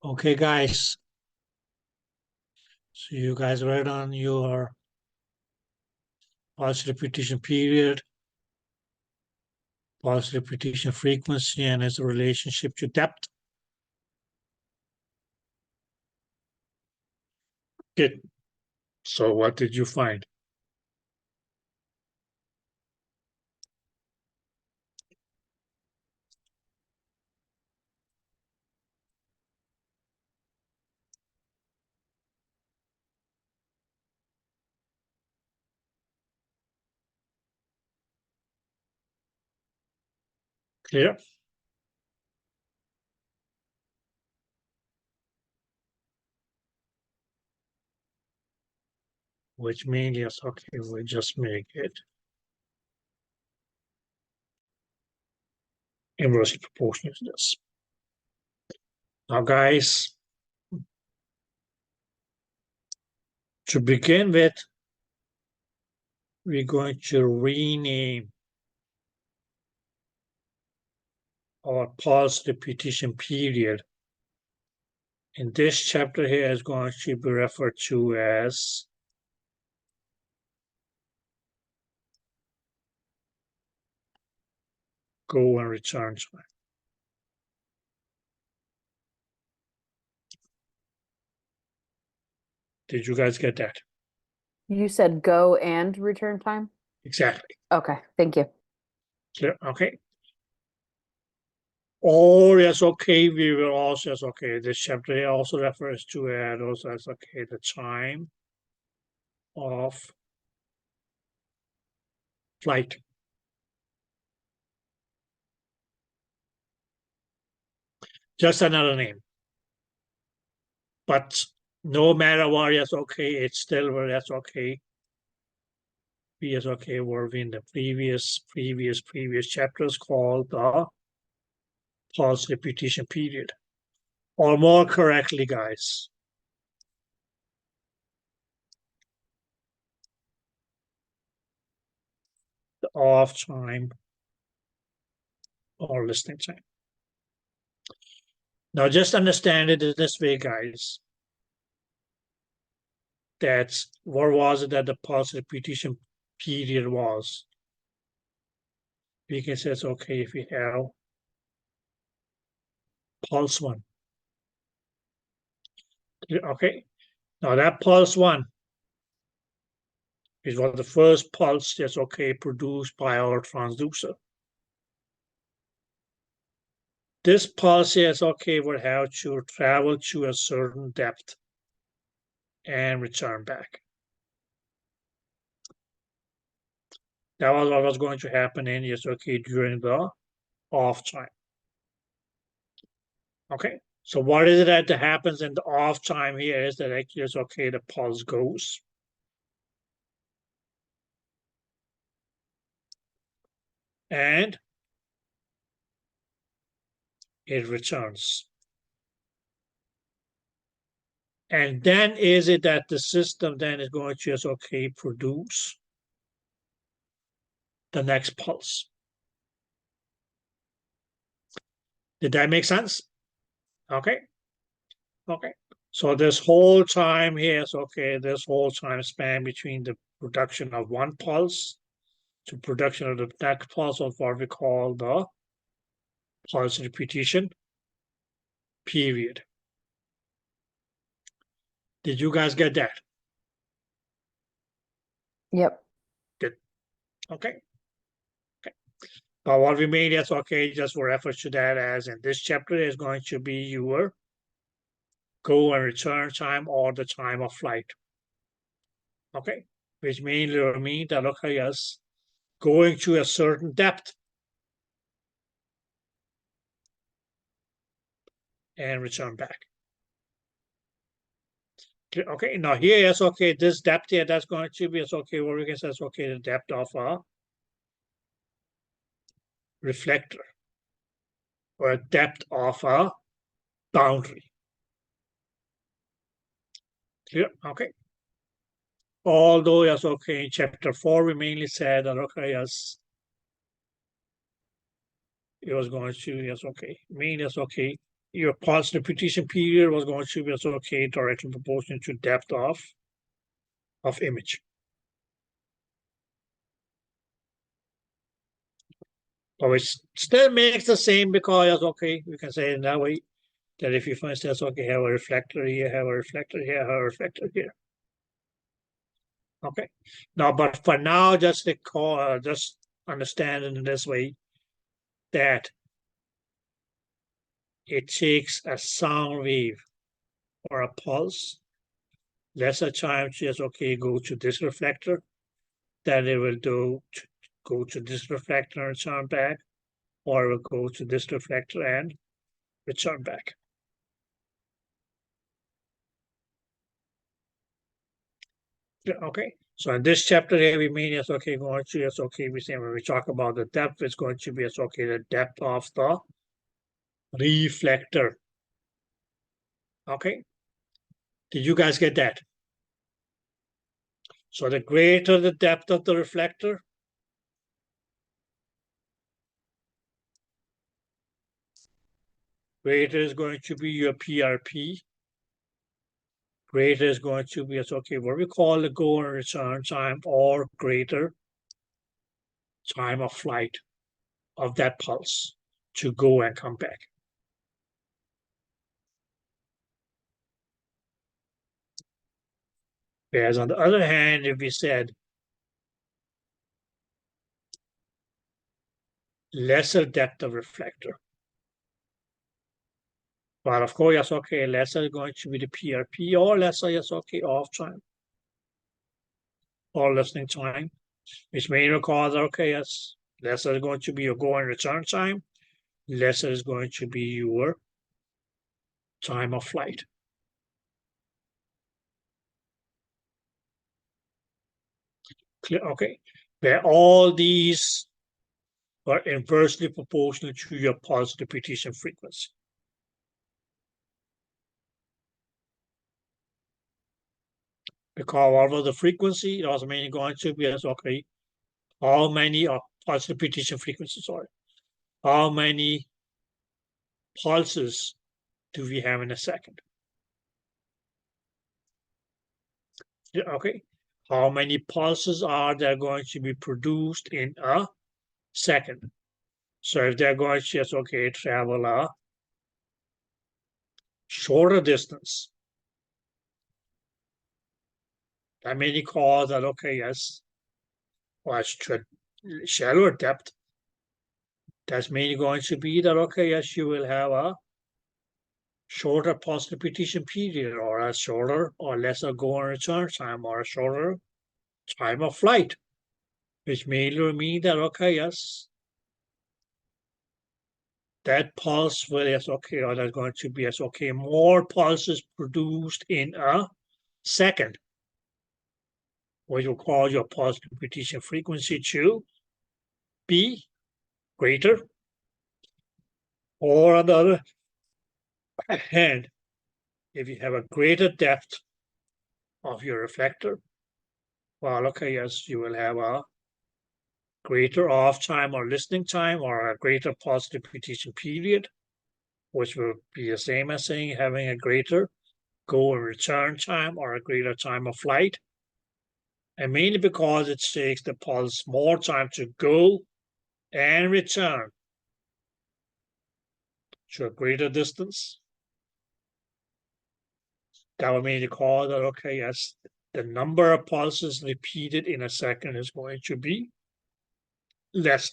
Okay, guys. So you guys read on your pulse repetition period, pulse repetition frequency, and its relationship to depth. Good. So what did you find? Clear? Which means, yes, okay, we just make it inversely proportional to this. Now, guys, to begin with, we're going to rename our pulse repetition period. In this chapter here is going to be referred to as go and return time. Did you guys get that? You said go and return time? Exactly. Okay, thank you. Clear? Okay. Or yes, okay, we will also, yes, okay, this chapter here also refers to also as okay, the time of flight. Just another name. But no matter what, yes, okay, it's still where that's okay. Yes, okay, were in the previous chapters called the pulse repetition period. Or more correctly, guys, the off time or listening time. Now, just understand it this way, guys. That's what was it that the pulse repetition period was? We can say it's okay if we have pulse 1. Okay, now that pulse 1 is what the first pulse that's okay produced by our transducer. This pulse is okay would have to travel to a certain depth and return back. That was what was going to happen in okay during the off time. Okay, so what is it that happens in the off time here is that actually it's okay, the pulse goes. And it returns. And then is it that the system then is going to just okay produce the next pulse. Did that make sense? Okay. Okay. So this whole time here is okay, this whole time span between the production of one pulse to production of the next pulse of what we call the pulse repetition period. Did you guys get that? Yep. Good. Okay. Okay. But what we made is okay, just for reference to that as in this chapter is going to be your go and return time or the time of flight. Okay, which mainly means that okay, yes, going to a certain depth and return back. Okay, now here is okay, this depth here, that's going to be okay, what we can say is okay, the depth of a reflector or a depth of a boundary. Clear? Okay. Although yes, okay, in chapter 4 we mainly said that okay, yes, it was going to yes, okay, mean yes, okay, your pulse repetition period was going to be yes, okay, directly proportional to depth of image. But it still makes the same because okay, we can say in that way that if you for instance okay, have a reflector here, have a reflector here, have a reflector here. Okay. Now, but for now, just just understand in this way that it takes a sound wave or a pulse, lesser time just okay, go to this reflector, then it will go to this reflector and return back, or it will go to this reflector and return back. Okay, so in this chapter here, we mean it's okay, going to it's okay, we say when we talk about the depth, it's going to be it's okay, the depth of the reflector. Okay, did you guys get that? So the greater the depth of the reflector, greater is going to be your PRP. Greater is going to be, it's okay, what we call the go and return time or greater time of flight of that pulse to go and come back. Whereas on the other hand, if we said lesser depth of reflector, but of course, yes, okay, lesser is going to be the PRP or lesser, yes, okay, off time or listening time, which may require, okay, yes, lesser is going to be your go and return time, lesser is going to be your time of flight. Clear? Okay, where all these are inversely proportional to your pulse repetition frequency. Because what was the frequency? It was mainly going to be as okay, how many pulse repetition frequency, sorry. How many pulses do we have in a second? Yeah, okay. How many pulses are there going to be produced in a second? So if they're going to just okay travel a shorter distance, that may cause that okay, yes, or shallower depth. That's mainly going to be that okay, yes, you will have a shorter pulse repetition period, or a shorter or lesser go and return time, or a shorter time of flight, which mainly mean that okay, yes, that pulse will yes okay, or there's going to be yes okay, more pulses produced in a second, which will cause your pulse repetition frequency to be greater. Or on the other hand, if you have a greater depth of your reflector, well, okay, yes, you will have a greater off time or listening time, or a greater pulse repetition period, which will be the same as saying having a greater go and return time, or a greater time of flight. And mainly because it takes the pulse more time to go and return to a greater distance. That would mainly cause that, okay, yes, the number of pulses repeated in a second is going to be less.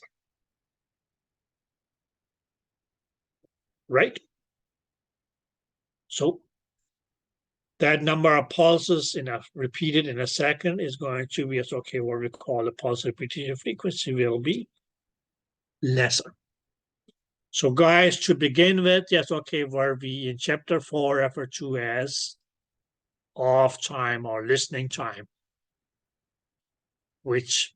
Right? So that number of pulses repeated in a second is going to be, okay, what we call the pulse repetition frequency will be lesser. So guys, to begin with, yes, okay, where we in chapter 4 refer to as off time or listening time, which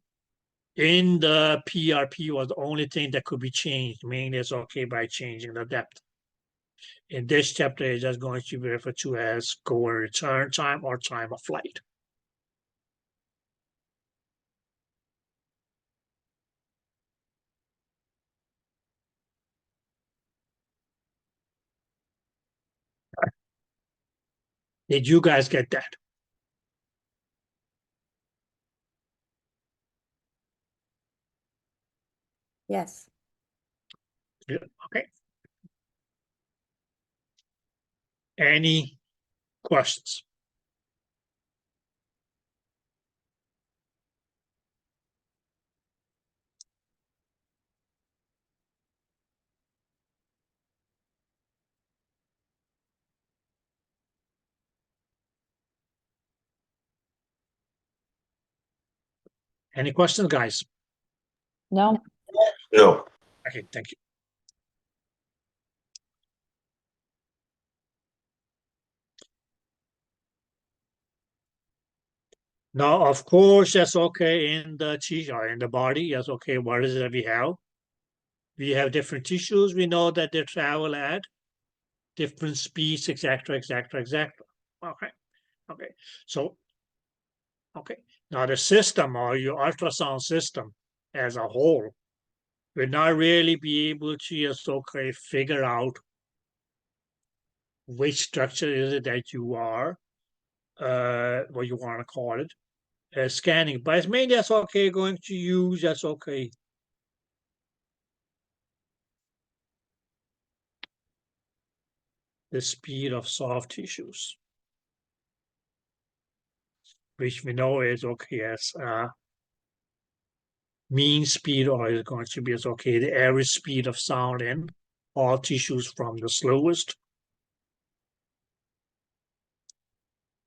in the PRP was the only thing that could be changed, mainly it's okay by changing the depth. In this chapter, it's just going to be referred to as go and return time or time of flight. Did you guys get that? Yes. Yeah, okay. Any questions? Any questions, guys? No. No. Okay, thank you. Now, of course, that's okay in the tissue or in the body. Yes, okay, what is it that we have? We have different tissues. We know that they travel at different speeds, etc., etc., etc. Okay, okay. So, okay. Now the system or your ultrasound system as a whole will not really be able to just okay figure out which structure is it that you are, what you want to call it, scanning. But it's mainly that's okay going to use that's okay the speed of soft tissues, which we know is okay as mean speed, or is going to be as okay the average speed of sound in all tissues from the slowest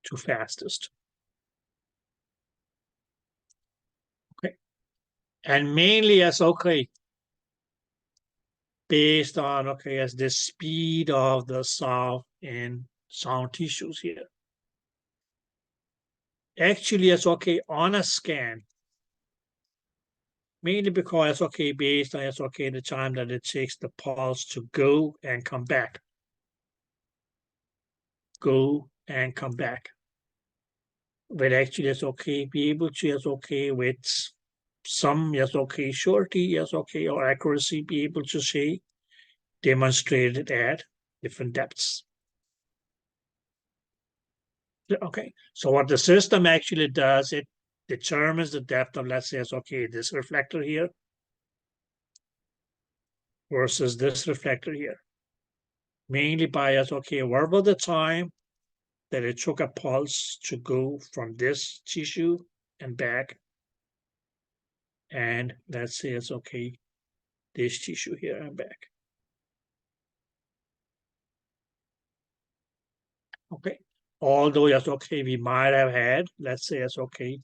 to fastest. Okay, and mainly as okay based on okay as the speed of the sound in sound tissues here. Actually, it's okay on a scan, mainly because it's okay based on it's okay the time that it takes the pulse to go and come back. Go and come back. will actually, yes, okay, be able to, yes, okay, with some, yes, okay, surety, yes, okay, or accuracy, be able to say, demonstrated at different depths. Okay, so what the system actually does, it determines the depth of, let's say, yes, okay, this reflector here versus this reflector here. Mainly by, yes, okay, what about the time that it took a pulse to go from this tissue and back, and let's say it's okay, this tissue here and back. Okay, although yes, okay, we might have had, let's say it's okay,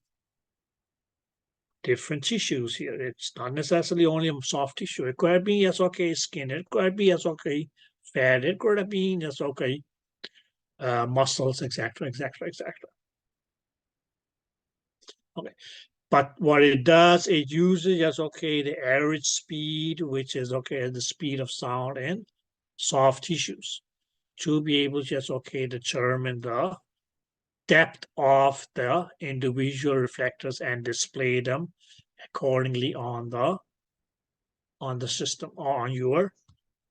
different tissues here. It's not necessarily only soft tissue. It could have been, yes, okay, skin. It could have been, yes, okay, fat. It could have been, yes, okay, muscles, etc., etc., etc. Okay, but what it does, it uses, yes, okay, the average speed, which is okay, the speed of sound in soft tissues, to be able to, yes, okay, determine the depth of the individual reflectors and display them accordingly on the system or on your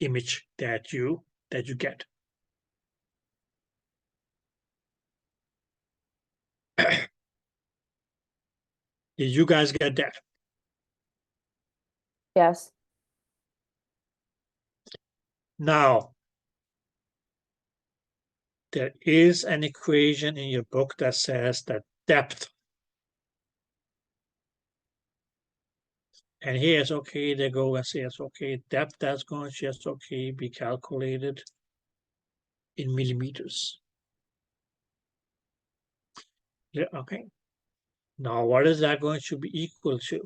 image that you get. Did you guys get that? Yes. Now, there is an equation in your book that says that depth, and here it's okay, they go and say it's okay, depth that's going to just okay be calculated in millimeters. Yeah, okay. Now, what is that going to be equal to?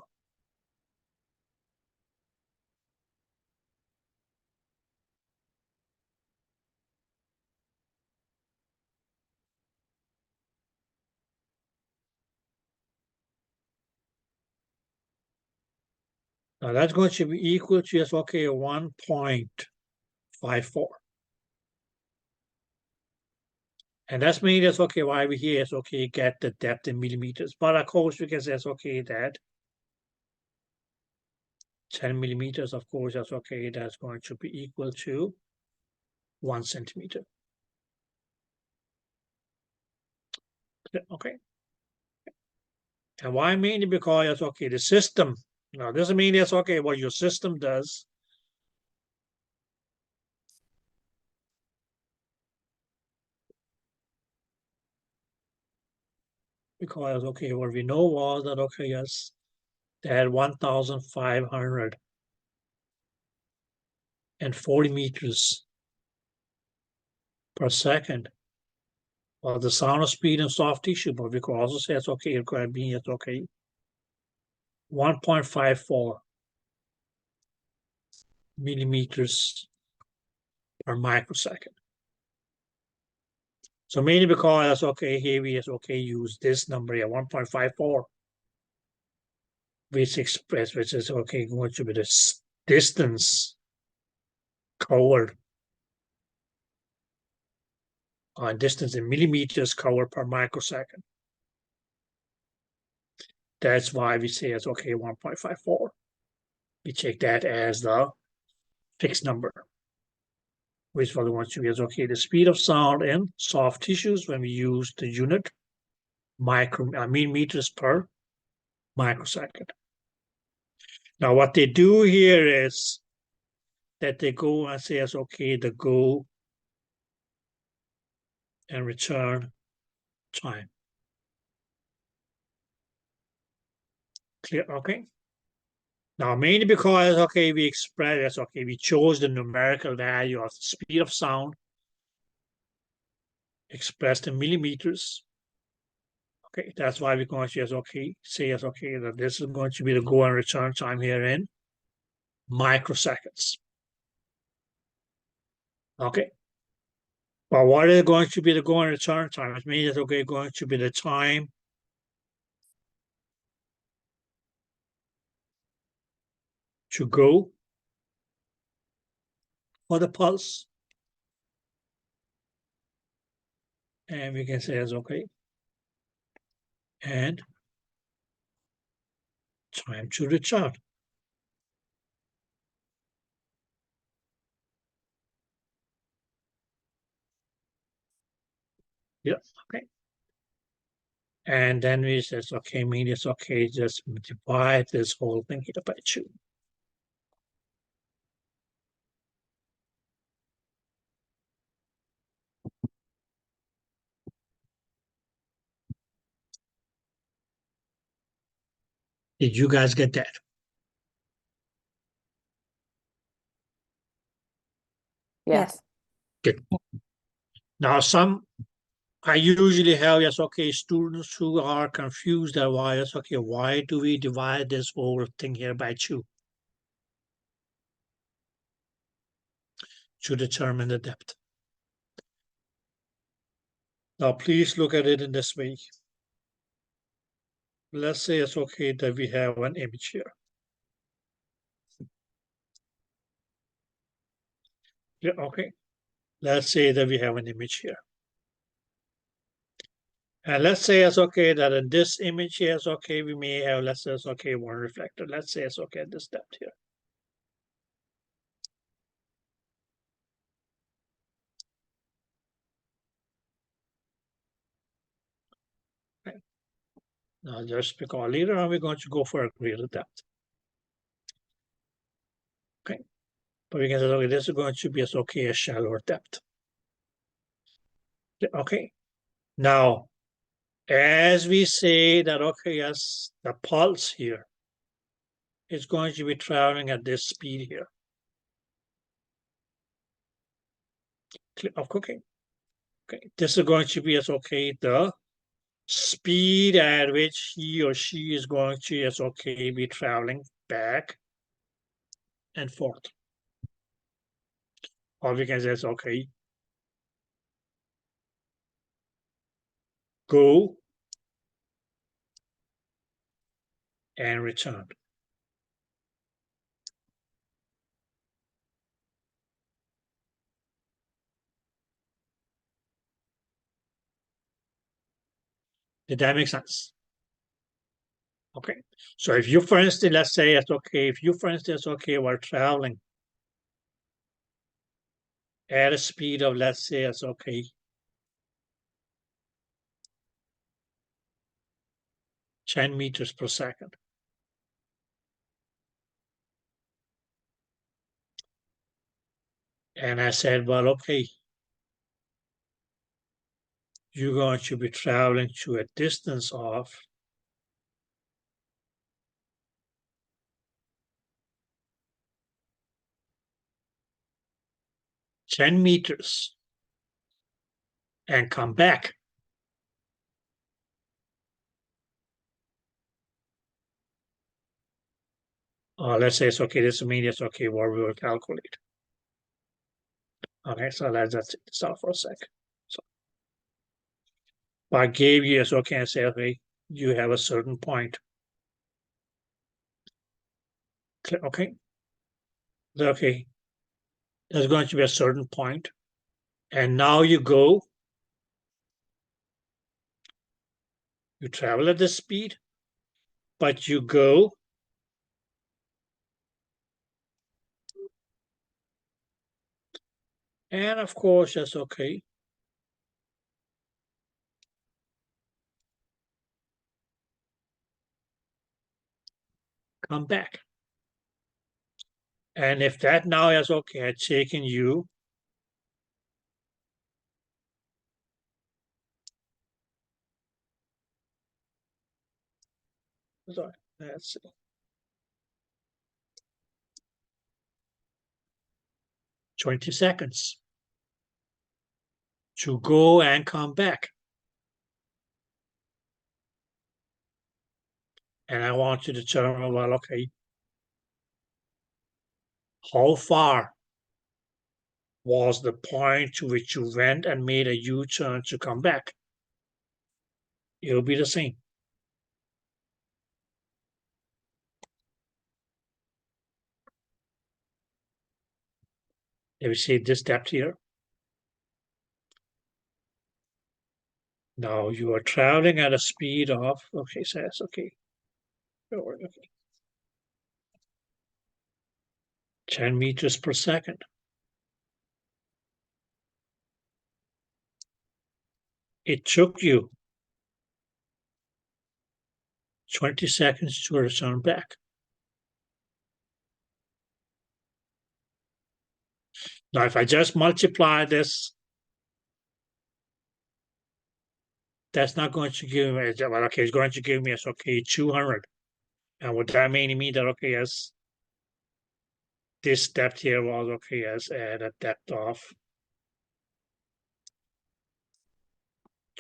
Now, that's going to be equal to just okay 1.54. And that's mean that's okay, why we here is okay, get the depth in millimeters. But of course, we can say it's okay that 10 millimeters, of course, that's okay, that's going to be equal to 1 centimeter. Okay. And why? Mainly because it's okay, the system. Now, doesn't mean it's okay what your system does. Because okay, what we know was that okay, yes, they had 1,540 meters per second. Well, the sound speed in soft tissue, but we could also say it's okay, it could be it's okay 1.54 millimeters per microsecond. So mainly because that's okay, here we is okay, use this number here, 1.54, which is okay, going to be the distance covered, distance in millimeters covered per microsecond. That's why we say it's okay, 1.54. We take that as the fixed number, which for the one to be is okay, the speed of sound in soft tissues when we use the unit meters per microsecond. Now, what they do here is that they go and say, it's okay, the go and return time. Clear? Okay. Now, mainly because, okay, we express, okay, we chose the numerical value of the speed of sound expressed in millimeters. Okay, that's why we're going to say, okay, that this is going to be the go and return time here in microseconds. Okay. But what is going to be the go and return time? It means it's okay, going to be the time to go for the pulse. And we can say it's okay. and time to the chart. Yeah, okay. And then we says, okay, it's okay, just divide this whole thing here by 2. Did you guys get that? Yes. Good. Now, I usually have, yes, okay, students who are confused that why, yes, okay, why do we divide this whole thing here by 2? To determine the depth. Now, please look at it in this way. Let's say it's okay that we have an image here. Yeah, okay. Let's say that we have an image here. And let's say it's okay that in this image here, it's okay, we may have, let's say it's okay, one reflector. Let's say it's okay at this depth here. Okay. Now, just because later on we're going to go for a greater depth. Okay. But we can say, okay, this is going to be as okay a shallower depth. Okay. Now, as we say that, okay, yes, the pulse here is going to be traveling at this speed here. Of cooking. Okay, this is going to be as okay the speed at which he or she is going to as okay be traveling back and forth. Or we can say it's okay. Go and return. Did that make sense? Okay. So if you, for instance, let's say it's okay, if you, for instance, okay, were traveling at a speed of, let's say it's okay, 10 meters per second. And I said, well, okay, you're going to be traveling to a distance of 10 meters and come back. Let's say it's okay, this means it's okay, what we will calculate. Okay, so let's just stop for a sec. So I gave you, so okay, I say, okay, you have a certain point. Okay, okay, there's going to be a certain point, and now you go, you travel at this speed, but you go and of course that's okay. Come back. And if that now is okay, had taken you sorry, let's see, 20 seconds to go and come back. And I want to determine, well, okay, how far was the point to which you went and made a U-turn to come back? It'll be the same. If you see this depth here, Now you are traveling at a speed of, okay, says, okay, 10 meters per second. It took you 20 seconds to return back. Now, if I just multiply this, that's not going to give me, well, okay, it's going to give me, okay, 200. And what that mean that, okay, yes, this depth here was, okay, yes, at a depth of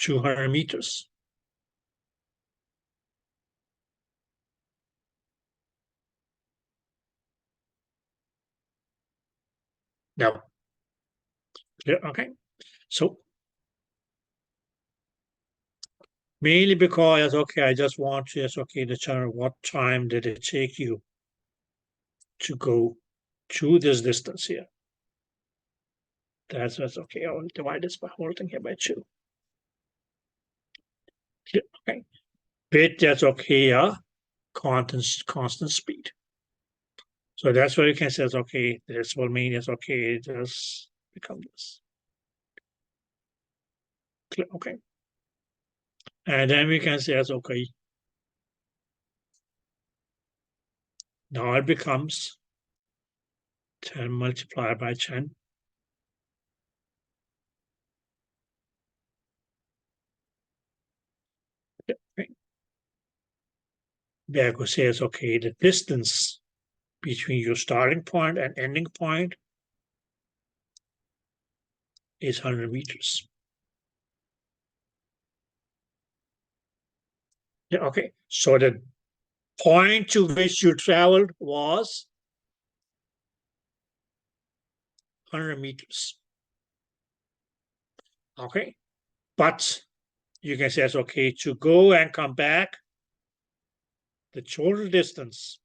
200 meters. Now, okay, so mainly because, okay, I just want to, okay, determine what time did it take you to go to this distance here. That's okay. I'll divide this by whole thing here by 2. Okay, bit that's okay. Constant speed. So that's where you can say, okay, this will mean it's okay. It just become this. Okay, and then we can say it's okay. Now it becomes 10 multiplied by 10. Okay. There we say it's okay. The distance between your starting point and ending point is 100 meters. Yeah, okay. So the point to which you traveled was 100 meters. Okay. But you can say it's okay to go and come back. The total distance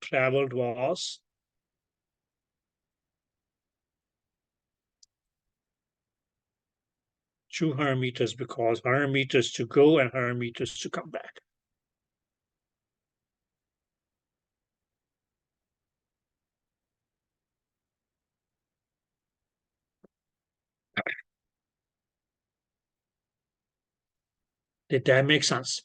traveled was 200 meters because 100 meters to go and 100 meters to come back. Did that make sense?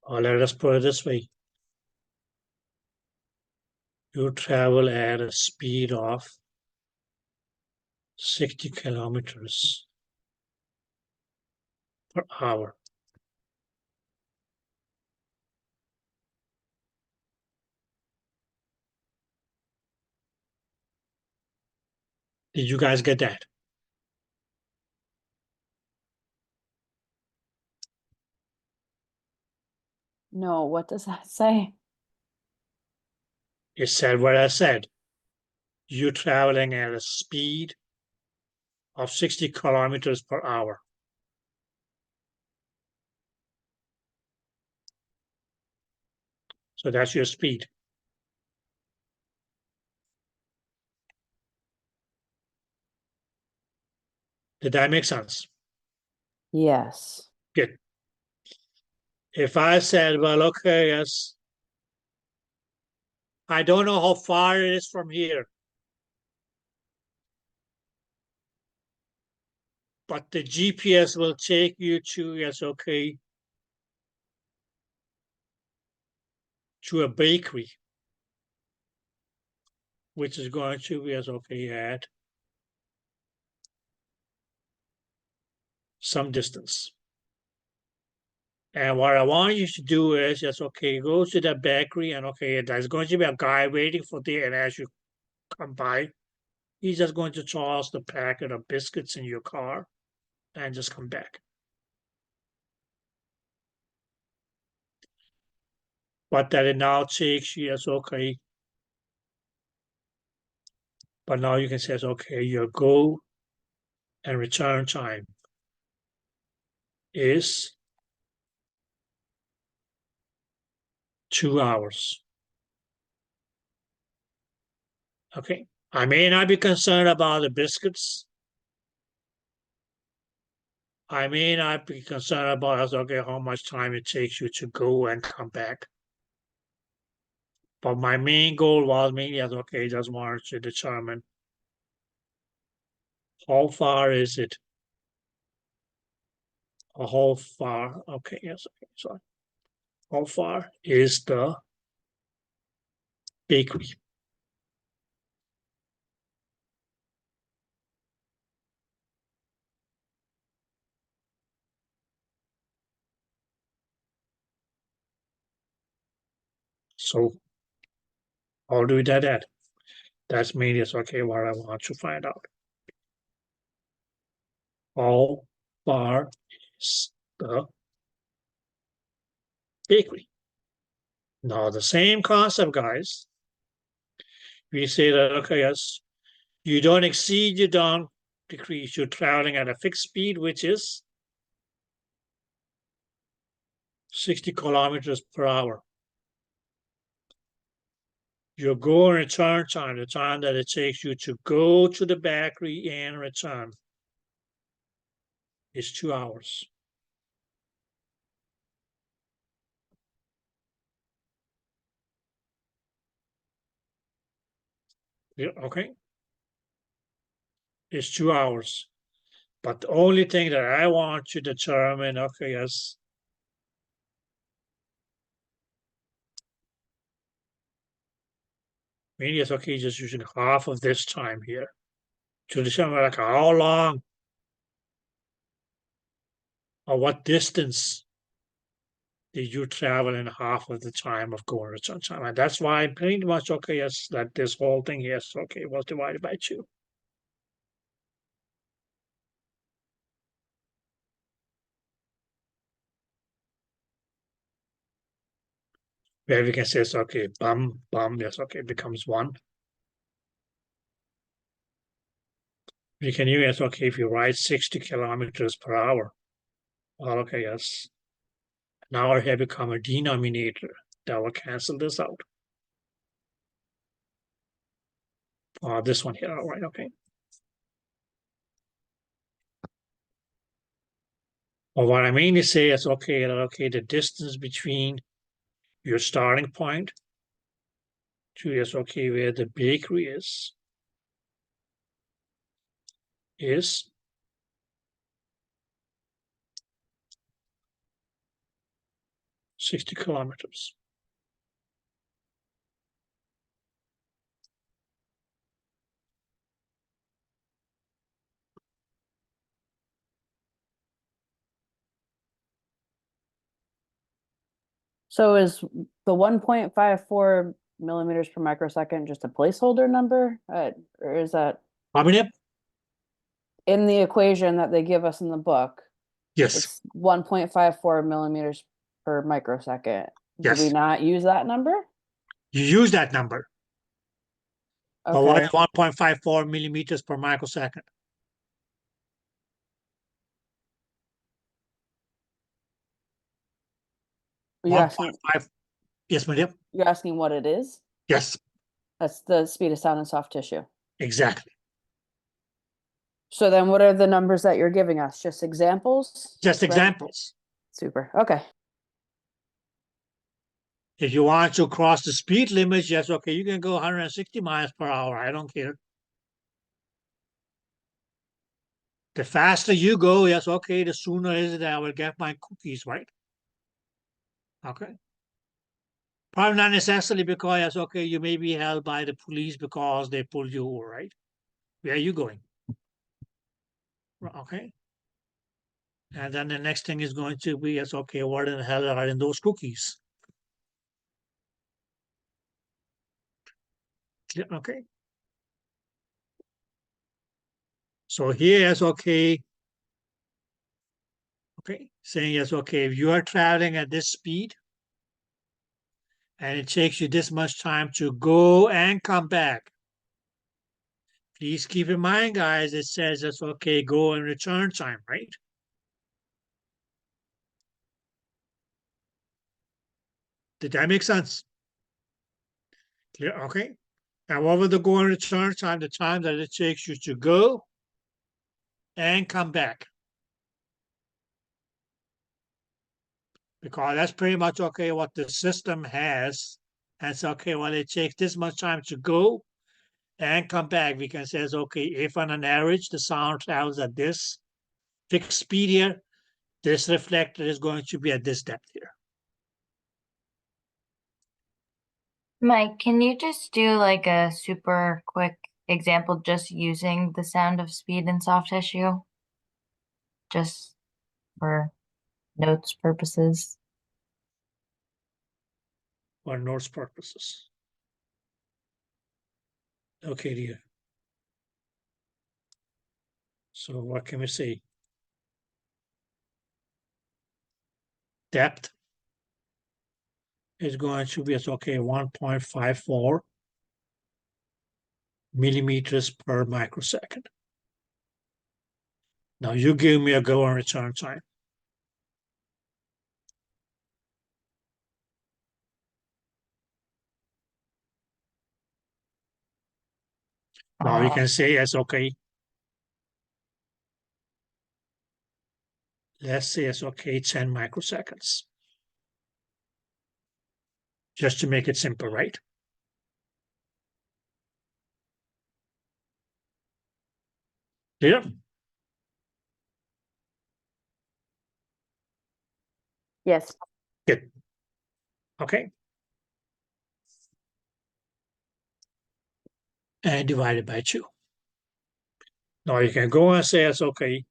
Or let us put it this way. You travel at a speed of 60 kilometers per hour. Did you guys get that? No, what does that say? It said what I said. You're traveling at a speed of 60 kilometers per hour. So that's your speed. Did that make sense? Yes. Good. If I said, well, okay, yes, I don't know how far it is from here, but the GPS will take you to, yes, okay, to a bakery, which is going to be, yes, okay, at some distance. And what I want you to do is, yes, okay, go to that bakery and, okay, there's going to be a guy waiting for there, and as you come by, he's just going to toss the packet of biscuits in your car and just come back. But that it now takes you, yes, okay, But now you can say, okay, your go and return time is 2 hours. Okay, I may not be concerned about the biscuits. I may not be concerned about, okay, how much time it takes you to go and come back. But my main goal was mainly as, okay, just wanted to determine how far is it? Or how far, okay, yes, okay, sorry. How far is the bakery? So how do we do that? That's mainly, okay, what I want to find out. How far is the bakery? Now the same concept, guys. We say that, okay, yes, you don't exceed, you don't decrease. You're traveling at a fixed speed, which is 60 kilometers per hour. Your go and return time, the time that it takes you to go to the bakery and return, is 2 hours. Yeah, okay. It's 2 hours. But the only thing that I want to determine, okay, yes, maybe it's okay just using half of this time here to determine like how long or what distance did you travel in half of the time of going return time. And that's why pretty much, okay, yes, that this whole thing here, okay, was divided by 2. Where we can say, it's okay, bum, yes, okay, becomes 1. We can use, okay, if you ride 60 kilometers per hour, well, okay, yes. Now I have become a denominator that will cancel this out. This one here, all right, okay. Well, what I mean to say is, okay, the distance between your starting point to is okay, where the bakery is 60 kilometers. So is the 1.54 millimeters per microsecond just a placeholder number? Or is that I mean, in the equation that they give us in the book? yes, It's 1.54 millimeters per microsecond. Do we yes. not use that number? You use that number. But why Okay. 1.54 millimeters per microsecond? You're asking, 1.5, yes, madam. you're asking what it is? Yes, That's the speed of sound in soft tissue. exactly. So then what are the numbers that you're giving us? Just examples? Just Right. examples. Super. Okay. If you want to cross the speed limit, yes, okay, you can go 160 miles per hour. I don't care. The faster you go, yes, okay, the sooner is it that I will get my cookies, right? Okay. Probably not necessarily because, yes, okay, you may be held by the police because they pulled you over, right? Where are you going? Okay. And then the next thing is going to be, yes, okay, what in the hell are in those cookies? Okay. So here, yes, okay, saying, yes, okay, if you are traveling at this speed and it takes you this much time to go and come back, please keep in mind, guys, it says it's okay, go and return time, right? Did that make sense? Clear? Okay. Now, what was the go and return time? The time that it takes you to go and come back. Because that's pretty much okay what the system has. And it's okay, well, it takes this much time to go and come back. We can say it's okay, if on an average the sound travels at this fixed speed here, this reflector is going to be at this depth here. Mike, can you just do like a super quick example just using the sound of speed in soft tissue? Just for notes purposes. For notes purposes. Okay, dear. So what can we say? Depth is going to be, it's okay, 1.54 millimeters per microsecond. Now you give me a go and return time. Now you can say it's okay. Let's say it's okay, 10 microseconds. Just to make it simple, right? Yeah. Yes. Good. Okay. And divided by 2. Now you can go and say it's okay.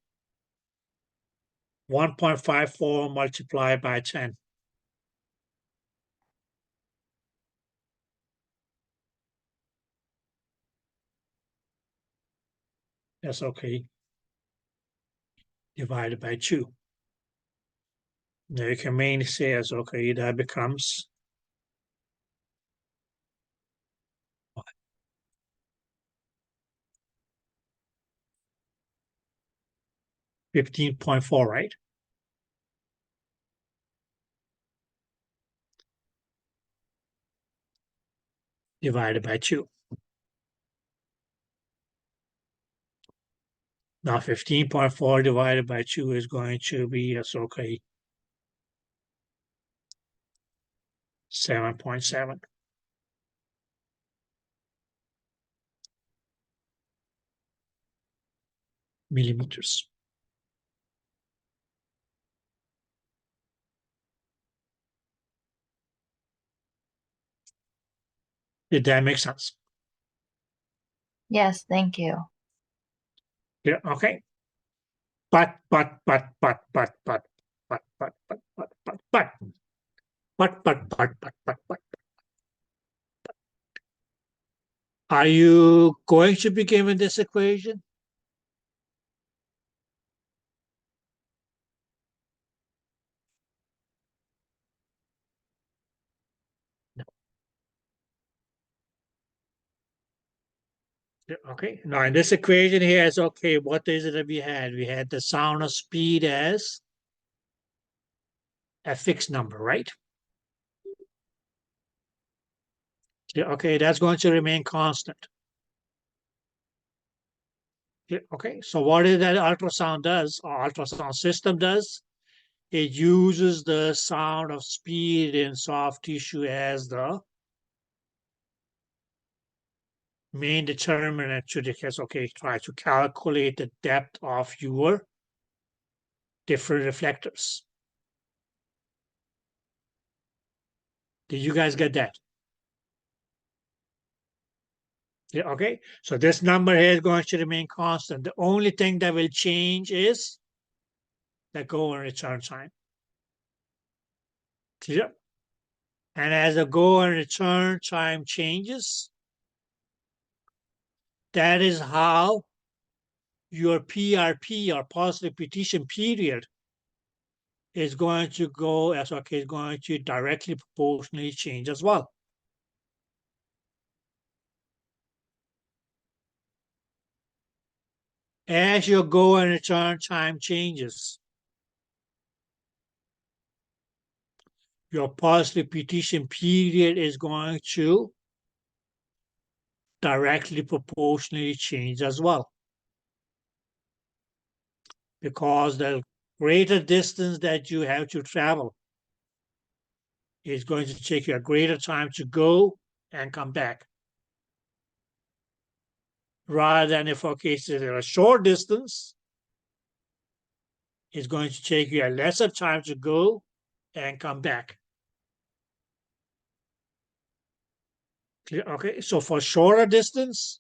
1.54 multiplied by 10. That's okay. Divided by 2. Now you can mainly say it's okay, that becomes 15.4, right? Divided by 2. Now 15.4 divided by 2 is going to be, it's okay, 7.7. millimeters. Did that make sense? Yes, thank you. Yeah, okay. But. Are you going to be given this equation? No. Yeah, okay. Now in this equation here is okay. What is it that we had? We had the sound of speed as a fixed number, right? Yeah, okay, that's going to remain constant. Yeah, okay, so what is that ultrasound does, or ultrasound system does? It uses the sound of speed in soft tissue as the main determinant to the okay, try to calculate the depth of your different reflectors. Did you guys get that? Yeah, okay, so this number here is going to remain constant. The only thing that will change is the go and return time. Clear? And as the go and return time changes, that is how your PRP, or pulse repetition period, is going to go as okay, is going to directly proportionally change as well. as your go and return time changes, your pulse repetition period is going to directly proportionally change as well. Because the greater distance that you have to travel is going to take you a greater time to go and come back. Rather than if, okay, so a short distance, it's going to take you a lesser time to go and come back. Clear? Okay, so for shorter distance,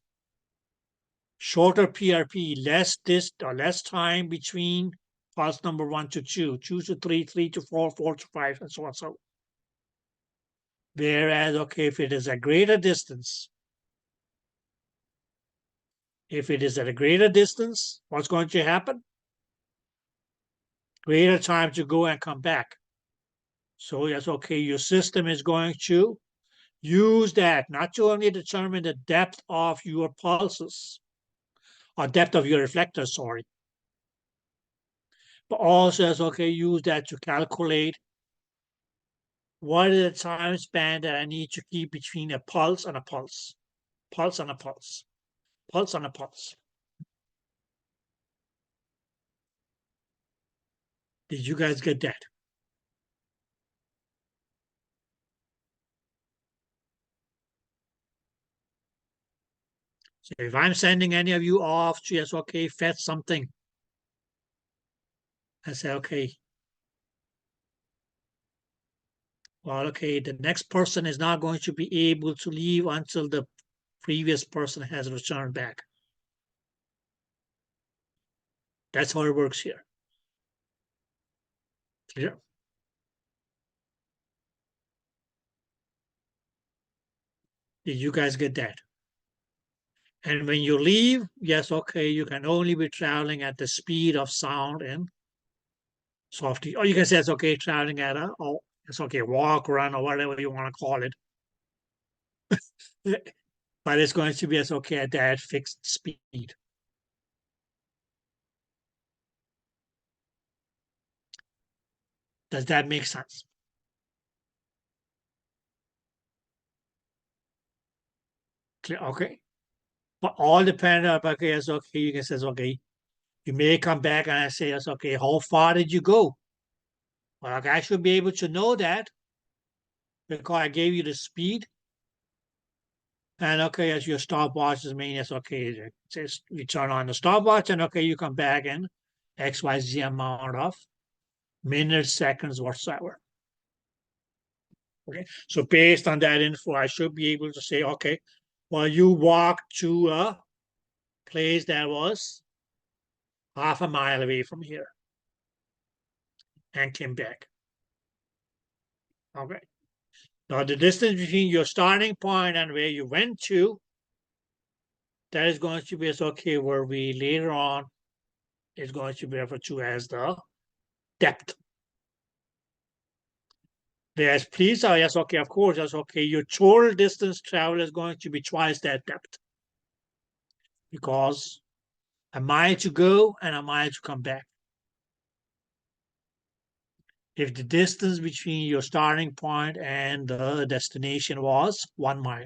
shorter PRP, less time between pulse number 1 to 2, 2 to 3, 3 to 4, 4 to 5, and so on. So, whereas, okay, if it is a greater distance, at a greater distance, what's going to happen? Greater time to go and come back. So yes, okay, your system is going to use that not to only determine the depth of your pulses, or depth of your reflector, sorry, but also as okay, use that to calculate what is the time span that I need to keep between a pulse and a pulse, pulse and a pulse, pulse and a pulse. Did you guys get that? So if I'm sending any of you off to just okay, fetch something, I say, okay, well, okay, the next person is not going to be able to leave until the previous person has returned back. That's how it works here. Clear? Did you guys get that? And when you leave, yes, okay, you can only be traveling at the speed of sound and softy. Or you can say it's okay traveling at a, oh, it's okay, walk, run, or whatever you want to call it. But it's going to be as okay at that fixed speed. Does that make sense? Clear? Okay. But all dependent on, okay, it's okay, you can say, okay, you may come back and I say, it's okay, how far did you go? Well, okay, I should be able to know that because I gave you the speed. And okay, as your stopwatch is mean, it's okay, it says you turn on the stopwatch and okay, you come back in XYZ amount of minutes, seconds, whatsoever. Okay, so based on that info, I should be able to say, okay, well, you walked to a place that was half a mile away from here and came back. Okay. Now the distance between your starting point and where you went to, that is going to be as okay, where we later on is going to be referred to as the depth. Whereas please, yes, okay, of course, that's okay. Your total distance travel is going to be twice that depth. Because a mile to go and a mile to come back. If the distance between your starting point and the destination was 1 mile.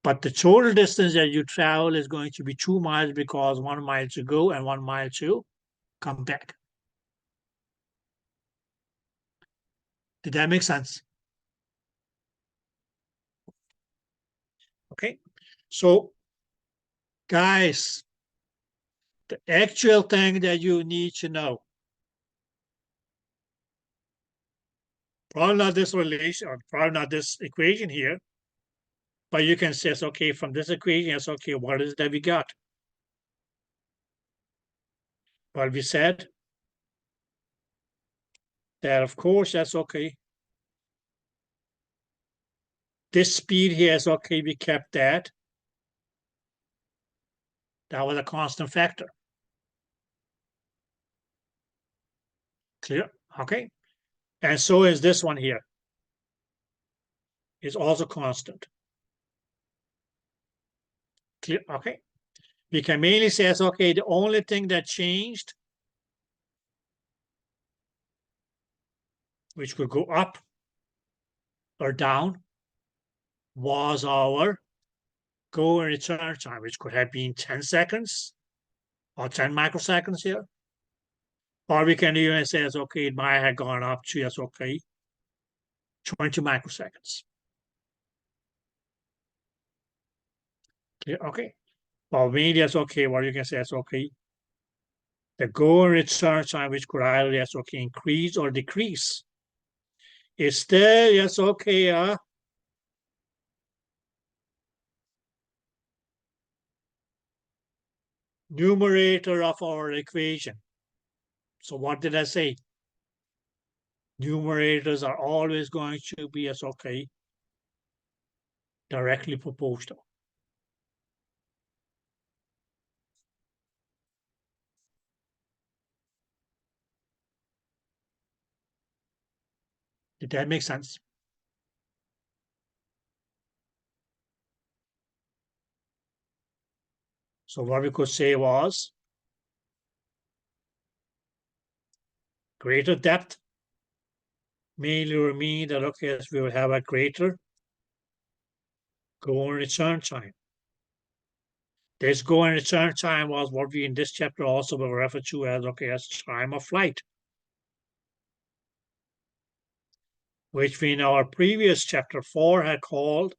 But the total distance that you travel is going to be 2 miles because 1 mile to go and 1 mile to come back. Did that make sense? Okay, so guys, the actual thing that you need to know, probably not this relation, or probably not this equation here, but you can say, it's okay, from this equation, it's okay, what is it that we got? Well, we said that, of course, that's okay. This speed here is okay, we kept that. That was a constant factor. Clear? Okay. And so is this one here. It's also constant. Clear? Okay. we can mainly say, as okay, the only thing that changed, which could go up or down, was our go and return time, which could have been 10 seconds or 10 microseconds here. Or we can even say, as okay, it might have gone up to, as okay, 20 microseconds. Okay. Well, maybe that's okay. What you can say is okay. The go and return time, which could either yes, okay, increase or decrease, is still yes, okay. Numerator of our equation. So what did I say? Numerators are always going to be yes, okay, directly proportional. Did that make sense? So what we could say was greater depth mainly will mean that okay, we will have a greater go and return time. This go and return time was what we in this chapter also will refer to as okay as time of flight, which we in our previous chapter 4 had called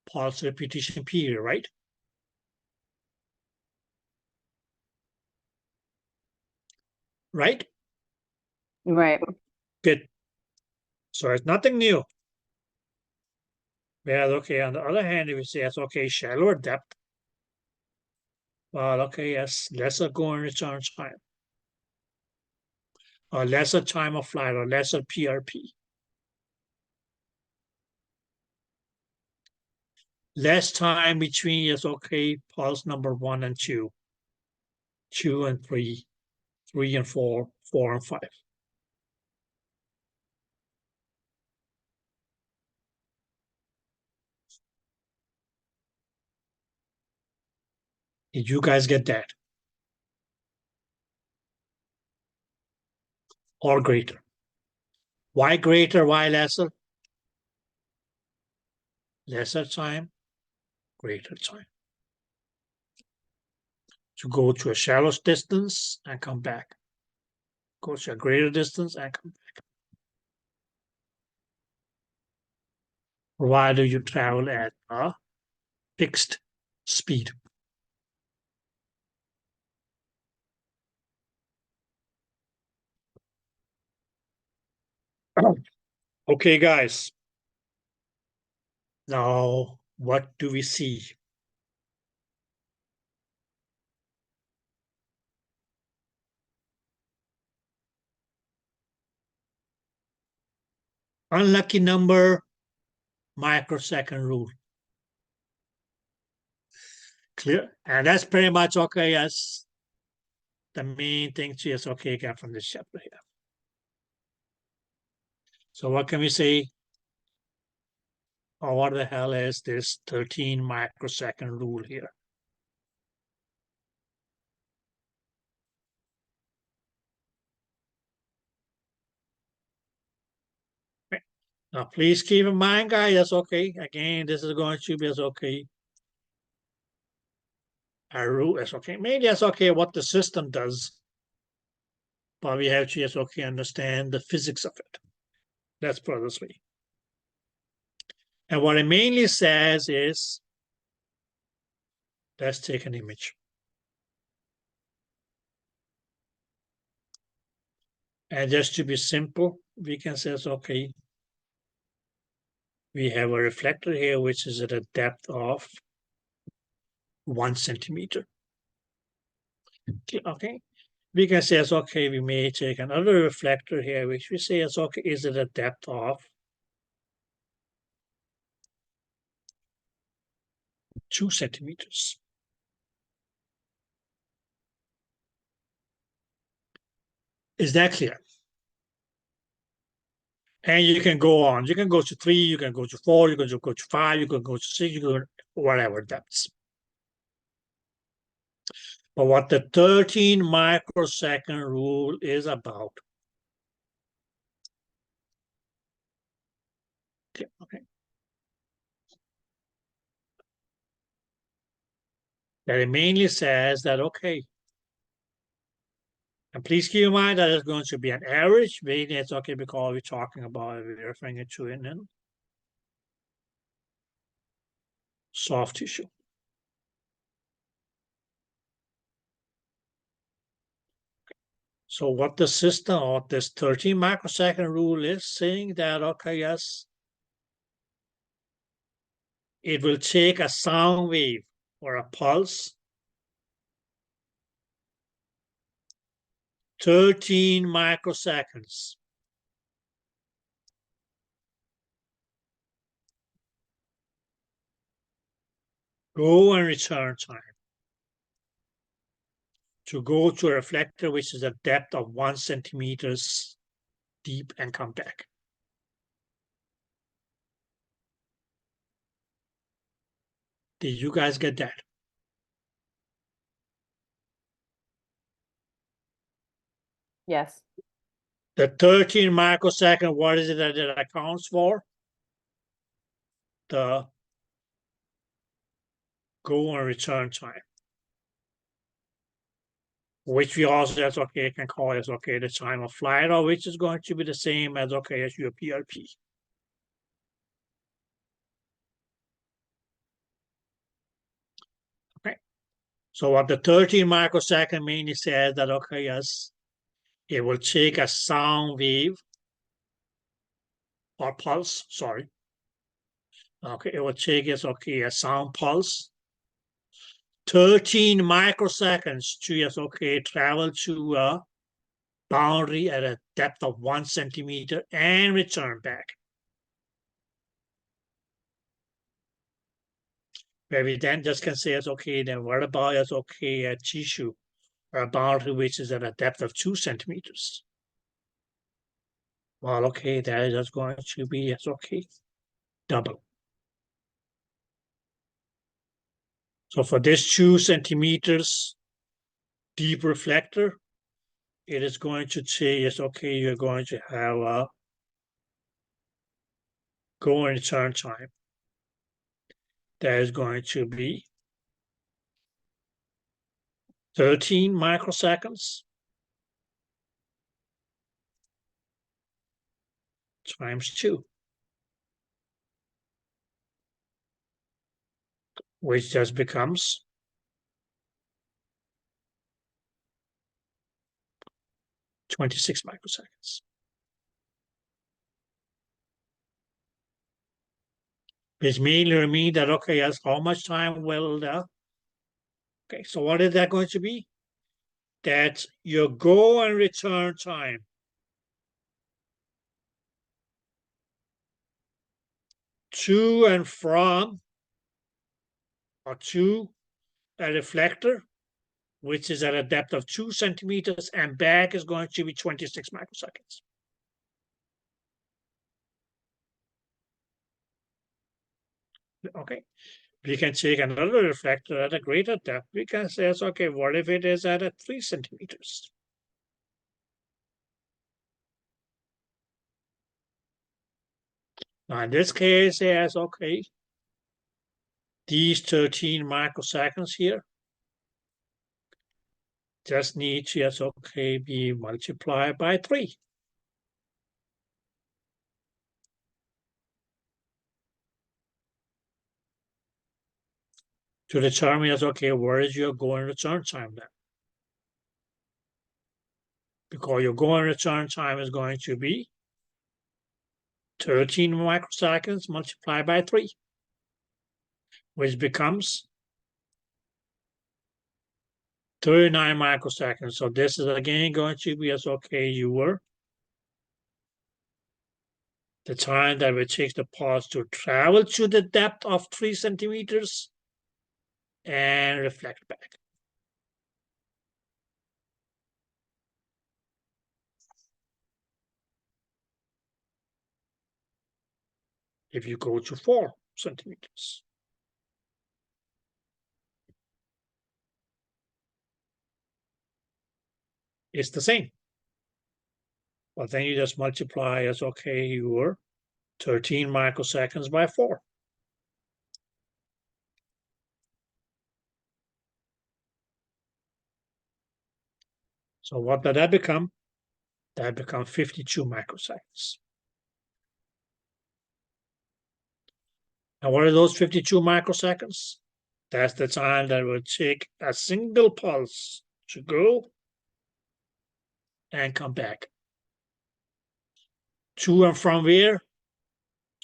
pulse repetition period, right? Right? Right. Good. So it's nothing new. Well, okay, on the other hand, if we say it's okay, shallower depth, well, okay, yes, lesser go and return time, or lesser time of flight, or lesser PRP. Less time between, yes, okay, pulse number 1 and 2, 2 and 3, 3 and 4, 4 and 5. Did you guys get that? Or greater? Why greater? Why lesser? Lesser time, greater time. To go to a shallow distance and come back. Go to a greater distance and come back. Provided you travel at a fixed speed. Okay, guys. Now, what do we see? Unlucky number, microsecond rule. Clear? And that's pretty much okay as the main thing to is okay again from this chapter here. So what can we say? Or what the hell is this 13 microsecond rule here? Now, please keep in mind, guys, that's okay. Again, this is going to be as okay. A rule is okay. Maybe that's okay what the system does, but we have to just okay understand the physics of it. Let's put it this way. And what it mainly says is, let's take an image. And just to be simple, we can say, okay, we have a reflector here, which is at a depth of 1 centimeter. Okay, we can say, okay, we may take another reflector here, which we say, okay, is at a depth of 2 centimeters. Is that clear? And you can go on. You can go to 3, you can go to 4, you can go to 5, you can go to 6, you can go whatever depths. But what the 13 microsecond rule is about. Okay. That it mainly says that, okay, and please keep in mind that it's going to be an average, meaning it's okay because we're talking about verifying it to in soft tissue. So what the system or this 13 microsecond rule is saying that, okay, yes, it will take a sound wave or a pulse 13 microseconds go and return time to go to a reflector which is a depth of 1 centimeters deep and come back. Did you guys get that? Yes. The 13 microsecond, what is it that it accounts for? The go and return time, which we also as okay can call as okay the time of flight, or which is going to be the same as okay as your PLP. Okay, so what the 13 microsecond mainly says that okay, yes, it will take a sound wave or pulse, sorry. Okay, it will take us okay a sound pulse 13 microseconds to yes okay travel to a boundary at a depth of 1 centimeter and return back. Where we then just can say it's okay, then what about it's okay a tissue or a boundary which is at a depth of 2 centimeters? Well, okay, that is just going to be it's okay, double. So for this 2 centimeters deep reflector, it is going to say it's okay, you're going to have a go and return time. That is going to be 13 microseconds times 2, which just becomes 26 microseconds. Which mainly mean that, okay, yes, how much time will the, okay, so what is that going to be? That's your go and return time. To and from, or to a reflector, which is at a depth of 2 centimeters, and back is going to be 26 microseconds. Okay, we can take another reflector at a greater depth. We can say, okay, what if it is at a 3 centimeters? Now in this case, yes, okay, these 13 microseconds here just need to, yes, okay, be multiplied by 3. To determine, yes, okay, where is your go and return time then? Because your go and return time is going to be 13 microseconds multiplied by 3, which becomes 39 microseconds. So this is again going to be as okay, you were the time that it takes the pulse to travel to the depth of 3 centimeters and reflect back. If you go to 4 centimeters. is the same. But then you just multiply as okay your 13 microseconds by 4. So what did that become? That becomes 52 microseconds. And what are those 52 microseconds? That's the time that will take a single pulse to go and come back. To and from where?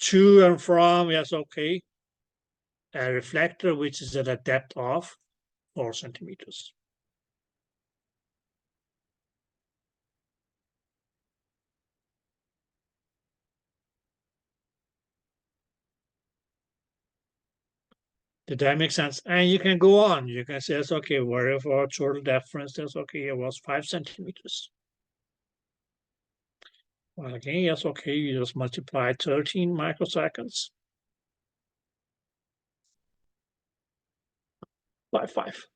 To and from, yes, okay, a reflector which is at a depth of 4 centimeters. Did that make sense? And you can go on. You can say, it's okay, wherever our total depth, for instance, okay, it was 5 centimeters. Well, again, yes, okay, you just multiply 13 microseconds by 5.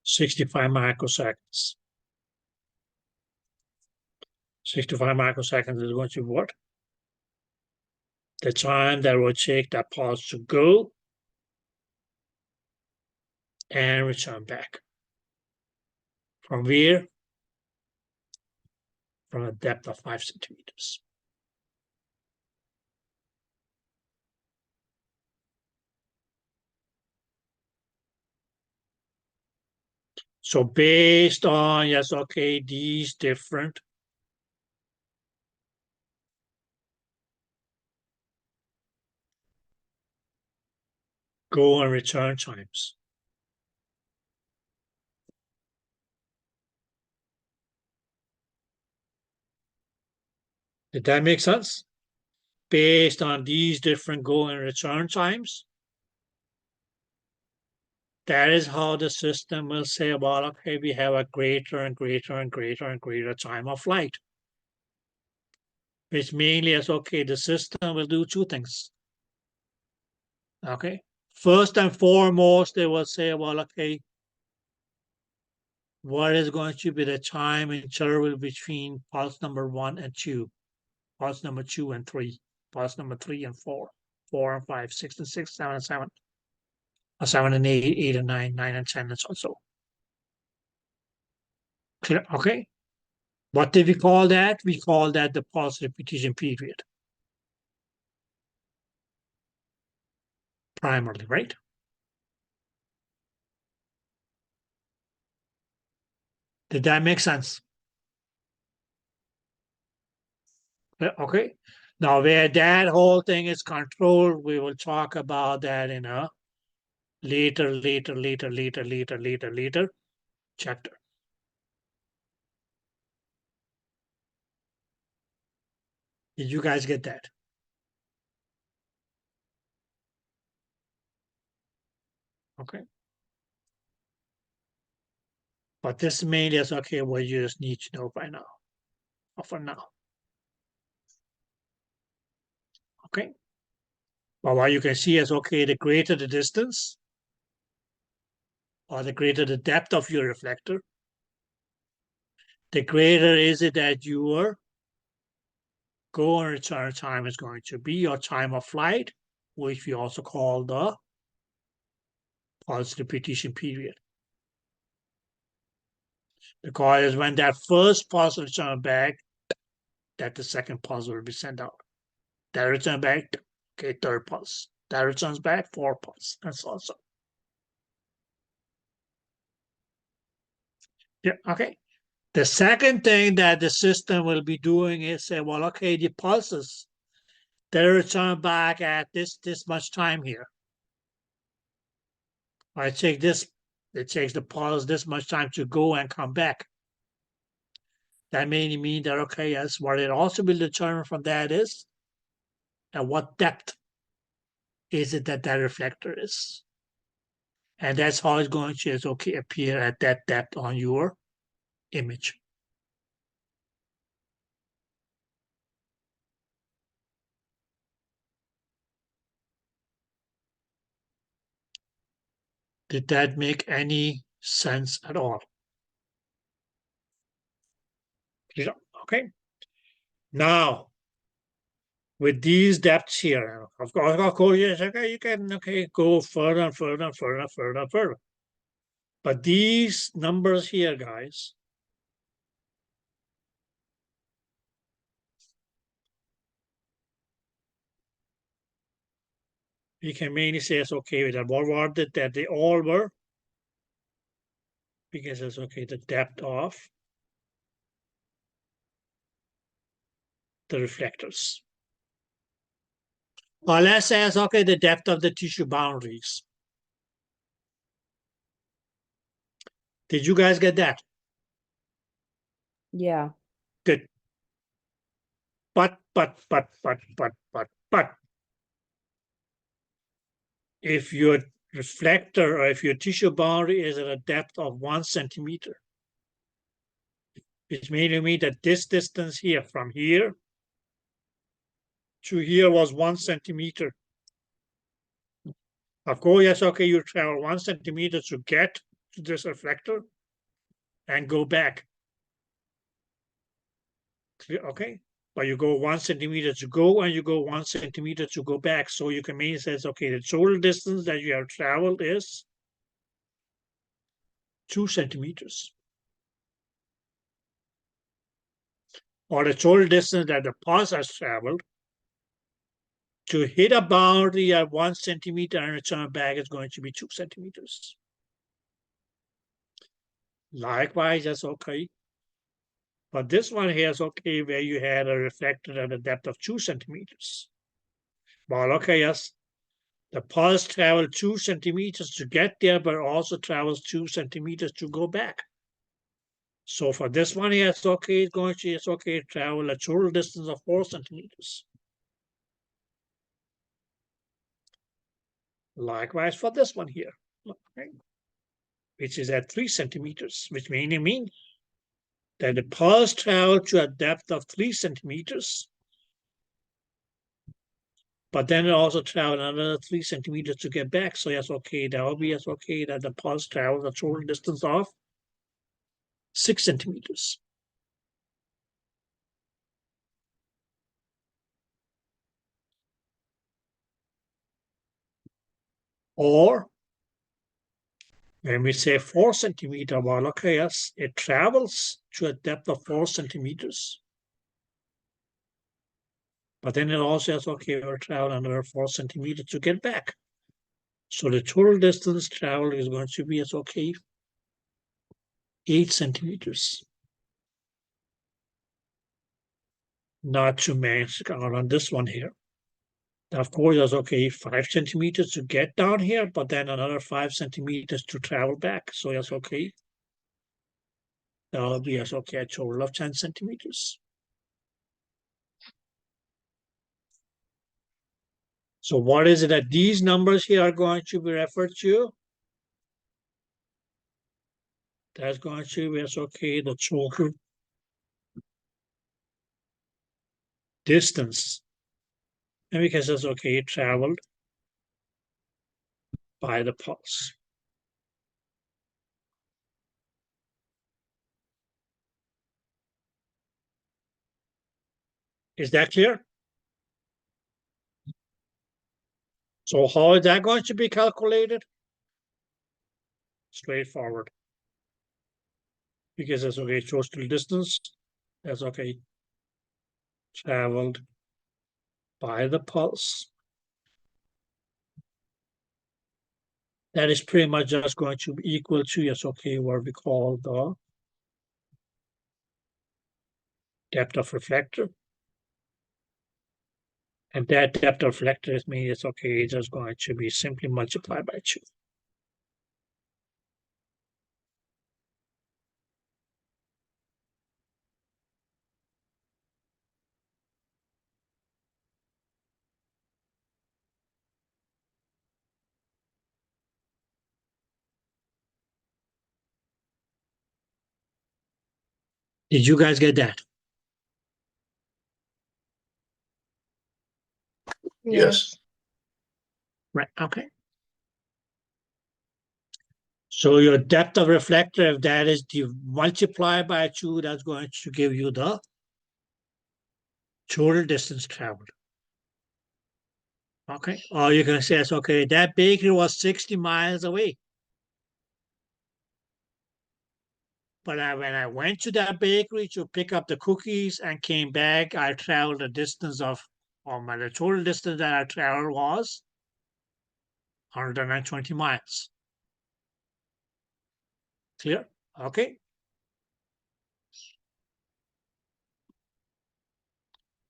$65 microseconds. 65 microseconds is going to be what? The time that will take that pulse to go and return back. From where? From a depth of 5 centimeters. So based on, yes, okay, these different go and return times. Did that make sense? Based on these different go and return times, that is how the system will say about, okay, we have a greater and greater and greater and greater time of flight. Which mainly is, okay, the system will do 2 things. Okay, first and foremost, they will say, well, okay, what is going to be the time interval between pulse number 1 and 2, pulse number 2 and 3, pulse number 3 and 4, 4 and 5, 6 and 6, 7 and 7, 7 and 8, 8 and 9, 9 and 10, and so on. So clear? Okay. What did we call that? We call that the pulse repetition period. Primarily, right? Did that make sense? Okay. Now, where that whole thing is controlled, we will talk about that in a later chapter. Did you guys get that? Okay. But this mainly is, okay, what you just need to know by now, or for now. Okay. But what you can see is, okay, the greater the distance, or the greater the depth of your reflector, the greater is it that your go and return time is going to be, your time of flight, which we also call the pulse repetition period. Because when that first pulse returns back, that the second pulse will be sent out. That returns back, okay, third pulse. That returns back, fourth pulse, and so on. So. Yeah, okay. The second thing that the system will be doing is say, well, okay, the pulses, they return back at this much time here. I take this, it takes the pulse this much time to go and come back. That may mean that, okay, yes, what it also will determine from that is at what depth is it that that reflector is. And that's how it's going to appear at that depth on your image. Did that make any sense at all? Okay. Now, with these depths here, of course, yes, okay, you can go further and further and further and further and further. But these numbers here, guys, we can mainly say it's okay with that. What were that they all were? Because it's okay, the depth of the reflectors. Or let's say it's okay, the depth of the tissue boundaries. Did you guys get that? Yeah. Good. But, if your reflector or if your tissue boundary is at a depth of 1 centimeter, which may mean that this distance here from here to here was 1 centimeter. Of course, yes, okay, you travel 1 centimeter to get to this reflector and go back. Okay, but you go 1 centimeter to go and you go 1 centimeter to go back. So you can mean says, okay, the total distance that you have traveled is 2 centimeters. Or the total distance that the pulse has traveled to hit a boundary at 1 centimeter and return back is going to be 2 centimeters. Likewise, that's okay. But this one here is okay where you had a reflector at a depth of 2 centimeters. Well, okay, yes, the pulse traveled 2 centimeters to get there, but also travels 2 centimeters to go back. So for this one here, it's okay, it's okay to travel a total distance of 4 centimeters. Likewise for this one here, okay, which is at 3 centimeters, which means that the pulse traveled to a depth of 3 centimeters, but then it also traveled another 3 centimeters to get back. So yes, okay, that will be yes, okay, that the pulse travels a total distance of 6 centimeters. Or when we say 4 centimeter, well, okay, yes, it travels to a depth of 4 centimeters. But then it also has, okay, we'll travel another 4 centimeters to get back. So the total distance traveled is going to be, okay, 8 centimeters. Not to mention on this one here. Of course, that's okay, 5 centimeters to get down here, but then another 5 centimeters to travel back. So that's okay. That'll be yes, okay, a total of 10 centimeters. So what is it that these numbers here are going to be referred to? That's going to be yes, okay, the total distance. And because that's okay, traveled by the pulse. Is that clear? So how is that going to be calculated? Straightforward. Because that's okay, total distance. That's okay, traveled by the pulse. That is pretty much just going to be equal to, yes, okay, what we call the depth of reflector. And that depth of reflector means it's okay, it's just going to be simply multiplied by 2. Did you guys get that? Yes. Right, okay. So your depth of reflector, if that is multiplied by 2, that's going to give you the total distance traveled. Okay, or you can say, okay, that bakery was 60 miles away. But when I went to that bakery to pick up the cookies and came back, I traveled a distance of, the total distance that I traveled was 120 miles. Clear? Okay.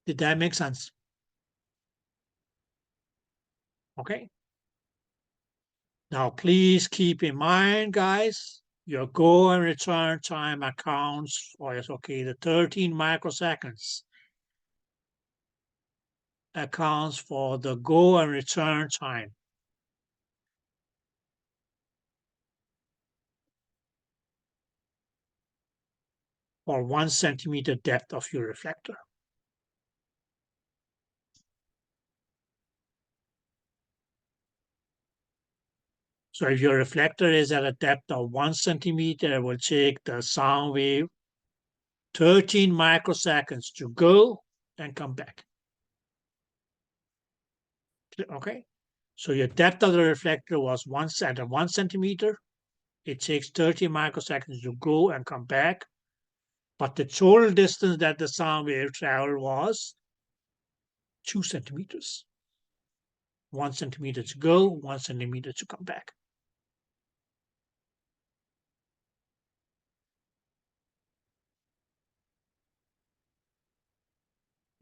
Did that make sense? Okay. Now, please keep in mind, guys, your go and return time accounts for, okay, the 13 microseconds accounts for the go and return time. For 1 centimeter depth of your reflector. So if your reflector is at a depth of 1 centimeter, it will take the sound wave 13 microseconds to go and come back. Okay, so your depth of the reflector was 1 centimeter. It takes 30 microseconds to go and come back. But the total distance that the sound wave traveled was 2 centimeters. 1 centimeter to go, 1 centimeter to come back.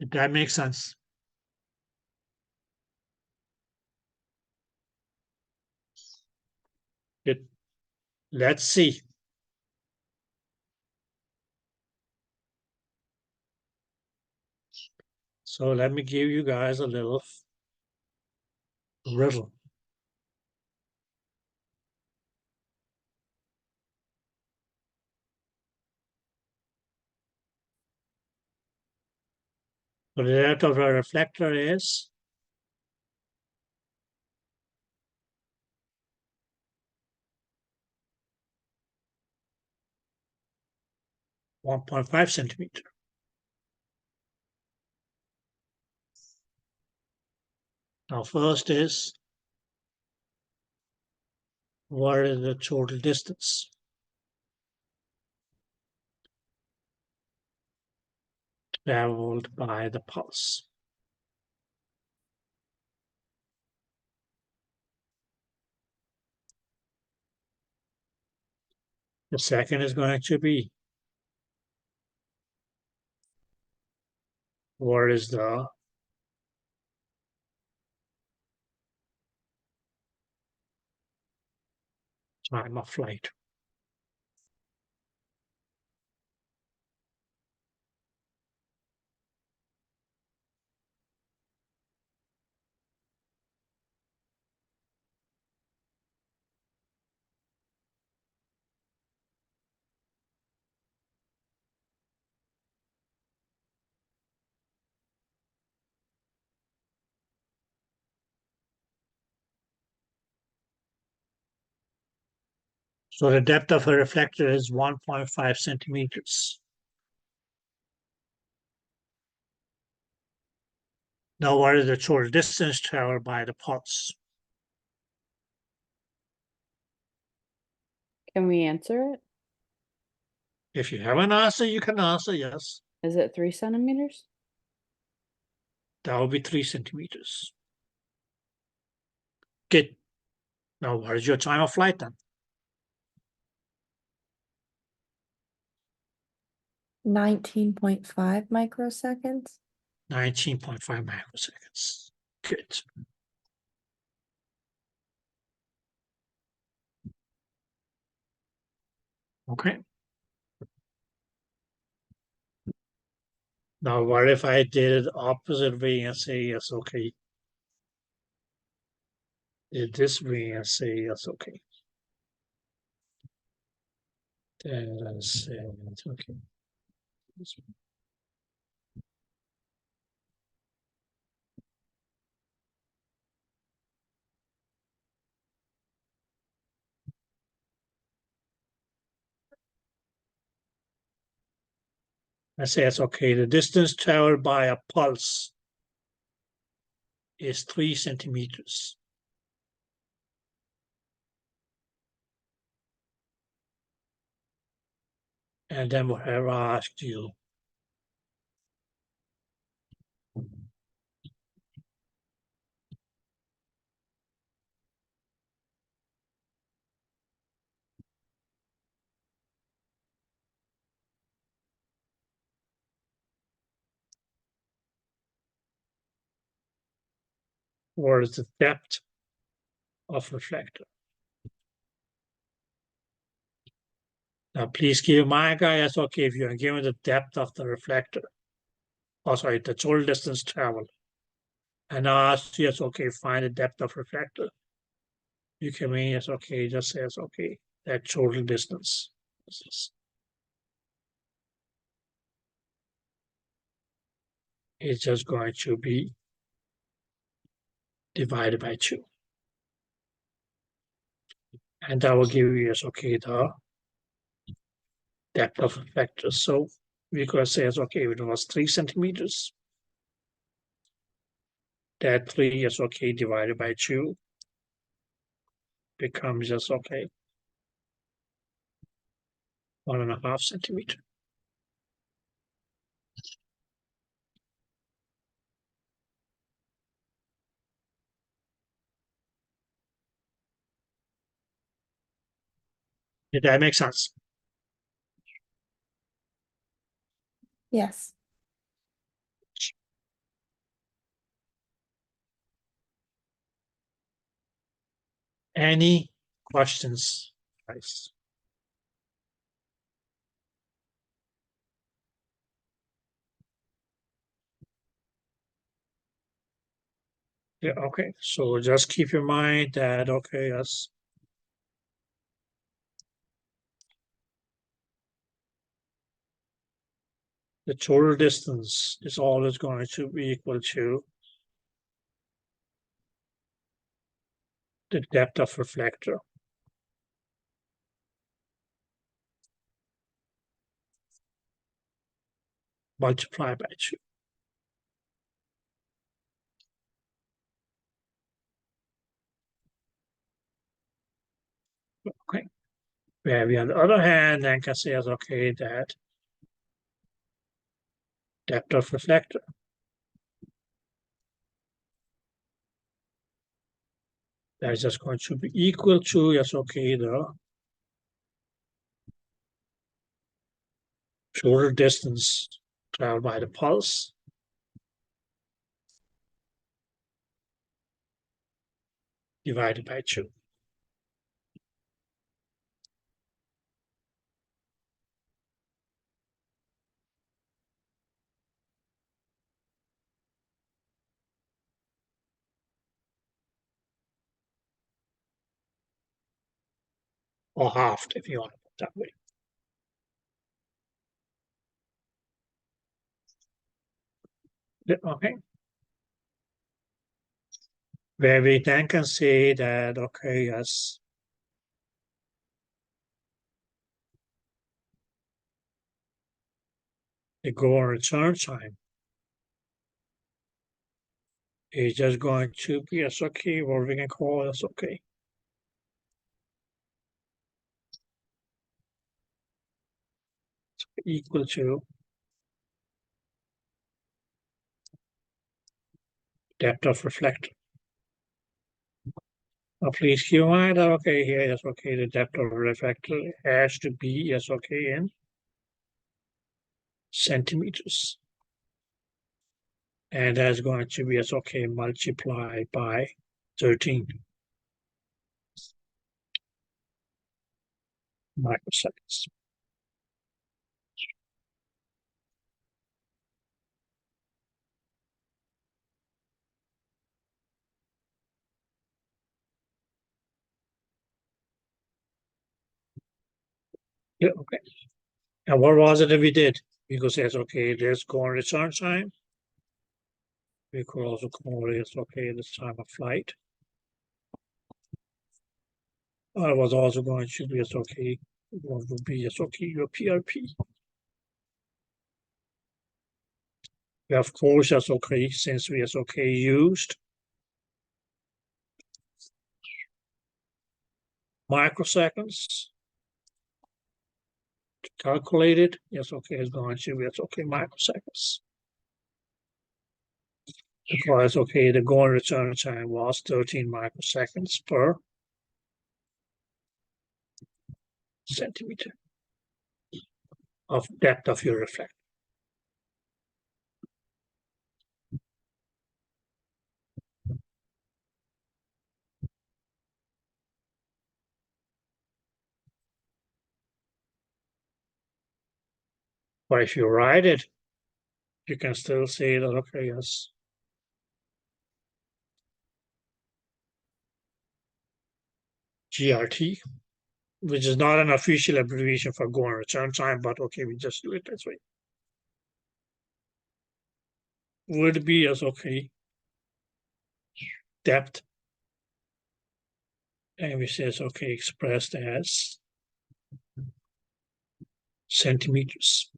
Did that make sense? Good. Let's see. So let me give you guys a little riddle. So the depth of a reflector is 1.5 centimeter. Now first is, what is the total distance? Traveled by the pulse. The second is going to be, what is the time of flight? So the depth of a reflector is 1.5 centimeters. Now what is the total distance traveled by the pulse? Can we answer it? If you have an answer, you can answer yes. Is it 3 centimeters? That will be 3 centimeters. Good. Now what is your time of flight then? 19.5 microseconds. 19.5 microseconds. Good. Okay. Now, what if I did it opposite way and say yes, okay? Did this way and say yes, okay? Then I say yes, okay. I say it's okay. The distance traveled by a pulse is 3 centimeters. And then whatever I asked you, what is the depth of reflector? Now, please keep in mind, guys, okay, if you're given the depth of the reflector, oh, sorry, the total distance traveled, and I ask you, yes, okay, find the depth of reflector. You can mean, yes, okay, just say, yes, okay, that total distance. It's just going to be divided by 2. And that will give you, yes, okay, the depth of reflector. So we could say, yes, okay, it was 3 centimeters. That 3 is okay divided by 2 becomes just okay 1.5 centimeter. Did that make sense? Yes. Any questions, guys? Yeah, okay. So just keep in mind that, okay, yes. The total distance is always going to be equal to the depth of reflector multiplied by 2. Okay. Where we, on the other hand, then can say, as okay, that depth of reflector that is just going to be equal to, yes, okay, the total distance traveled by the pulse divided by 2. Or halved, if you want to put it that way. Yeah, okay. Where we then can say that, okay, yes, the go and return time is just going to be, yes, okay, what we can call this, okay. Equal to depth of reflector. Now please keep in mind that, okay, here, yes, okay, the depth of reflector has to be, yes, okay, in centimeters. And that's going to be, yes, okay, multiplied by 13 microseconds. Yeah, okay. And what was it that we did? We could say it's okay, this going return time. We could also call it okay, the time of flight. I was also going to be okay. What would be okay, your PRP. We of course okay, since we okay used microseconds to calculate it. Okay is going to be okay microseconds. Because okay, the going return time was 13 microseconds per centimeter of depth of your reflector. But if you write it, you can still say that okay, yes. GRT, which is not an official abbreviation for going return time, but okay, we just do it this way. Would be as okay depth, and we say it's okay expressed as centimeters.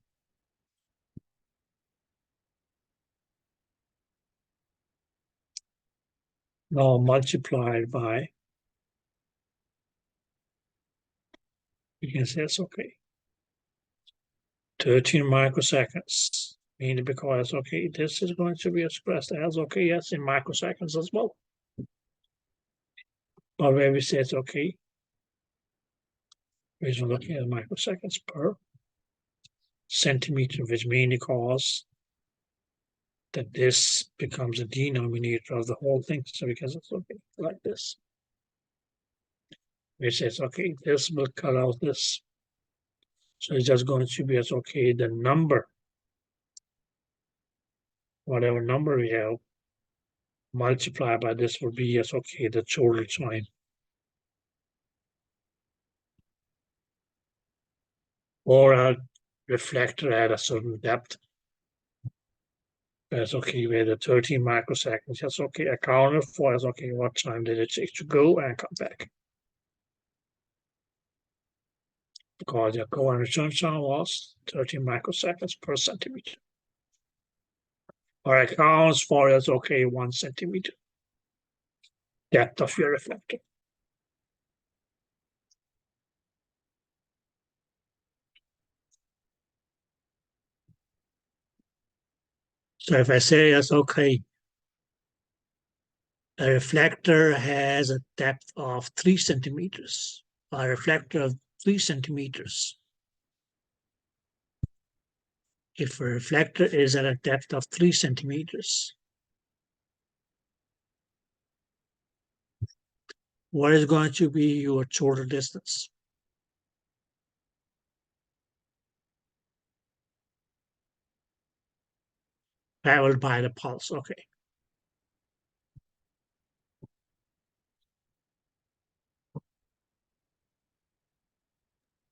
Now multiplied by, you can say it's okay 13 microseconds, meaning because okay, this is going to be expressed as okay, yes, in microseconds as well. But when we say it's okay, we're looking at microseconds per centimeter, which mainly cause that this becomes a denominator of the whole thing. So because it's okay, like this. Which says, okay, this will cut out this. So it's just going to be as okay, the number, whatever number we have, multiplied by this will be as okay, the total time. Or a reflector at a certain depth. That's okay, we had the 13 microseconds. That's okay, accounted for as okay, what time did it take to go and come back? Because your go and return time was 13 microseconds per centimeter. Or accounts for as okay, 1 centimeter depth of your reflector. So if I say that's okay, a reflector has a depth of 3 centimeters, a reflector of 3 centimeters. If a reflector is at a depth of 3 centimeters, what is going to be your total distance? Traveled by the pulse, okay.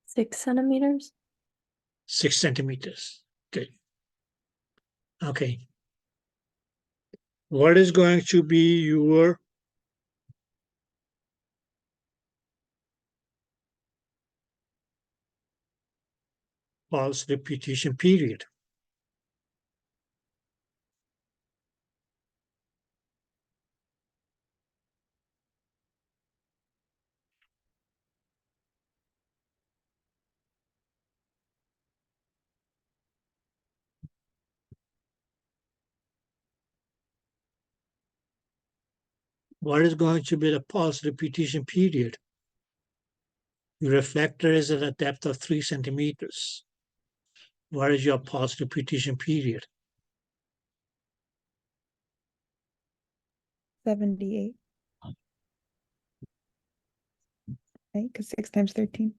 6 centimeters. 6 centimeters, good. Okay. What is going to be your pulse repetition period? What is going to be the pulse repetition period? Your reflector is at a depth of 3 centimeters. What is your pulse repetition period? 78. Right, because 6 times 13.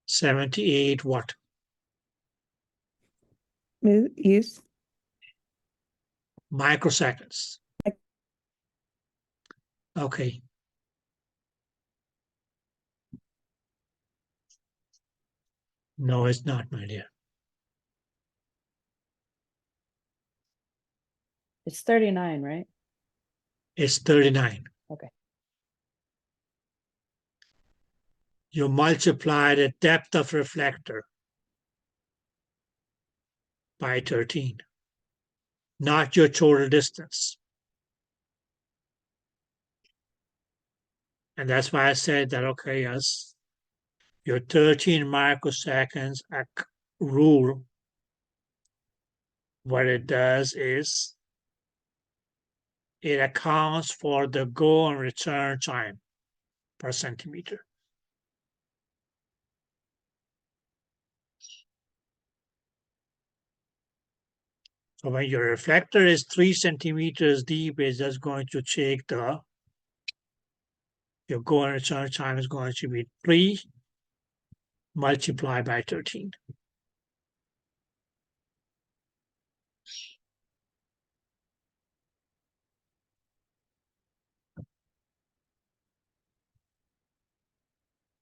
78 what? Use. Microseconds. Okay. No, it's not, my dear. It's 39, right? It's 39. Okay. You multiply the depth of reflector by 13, not your total distance. And that's why I said that, okay, yes, your 13 microseconds rule, what it does is it accounts for the go and return time per centimeter. So when your reflector is 3 centimeters deep, it's just going to take your go and return time is going to be 3 multiplied by 13.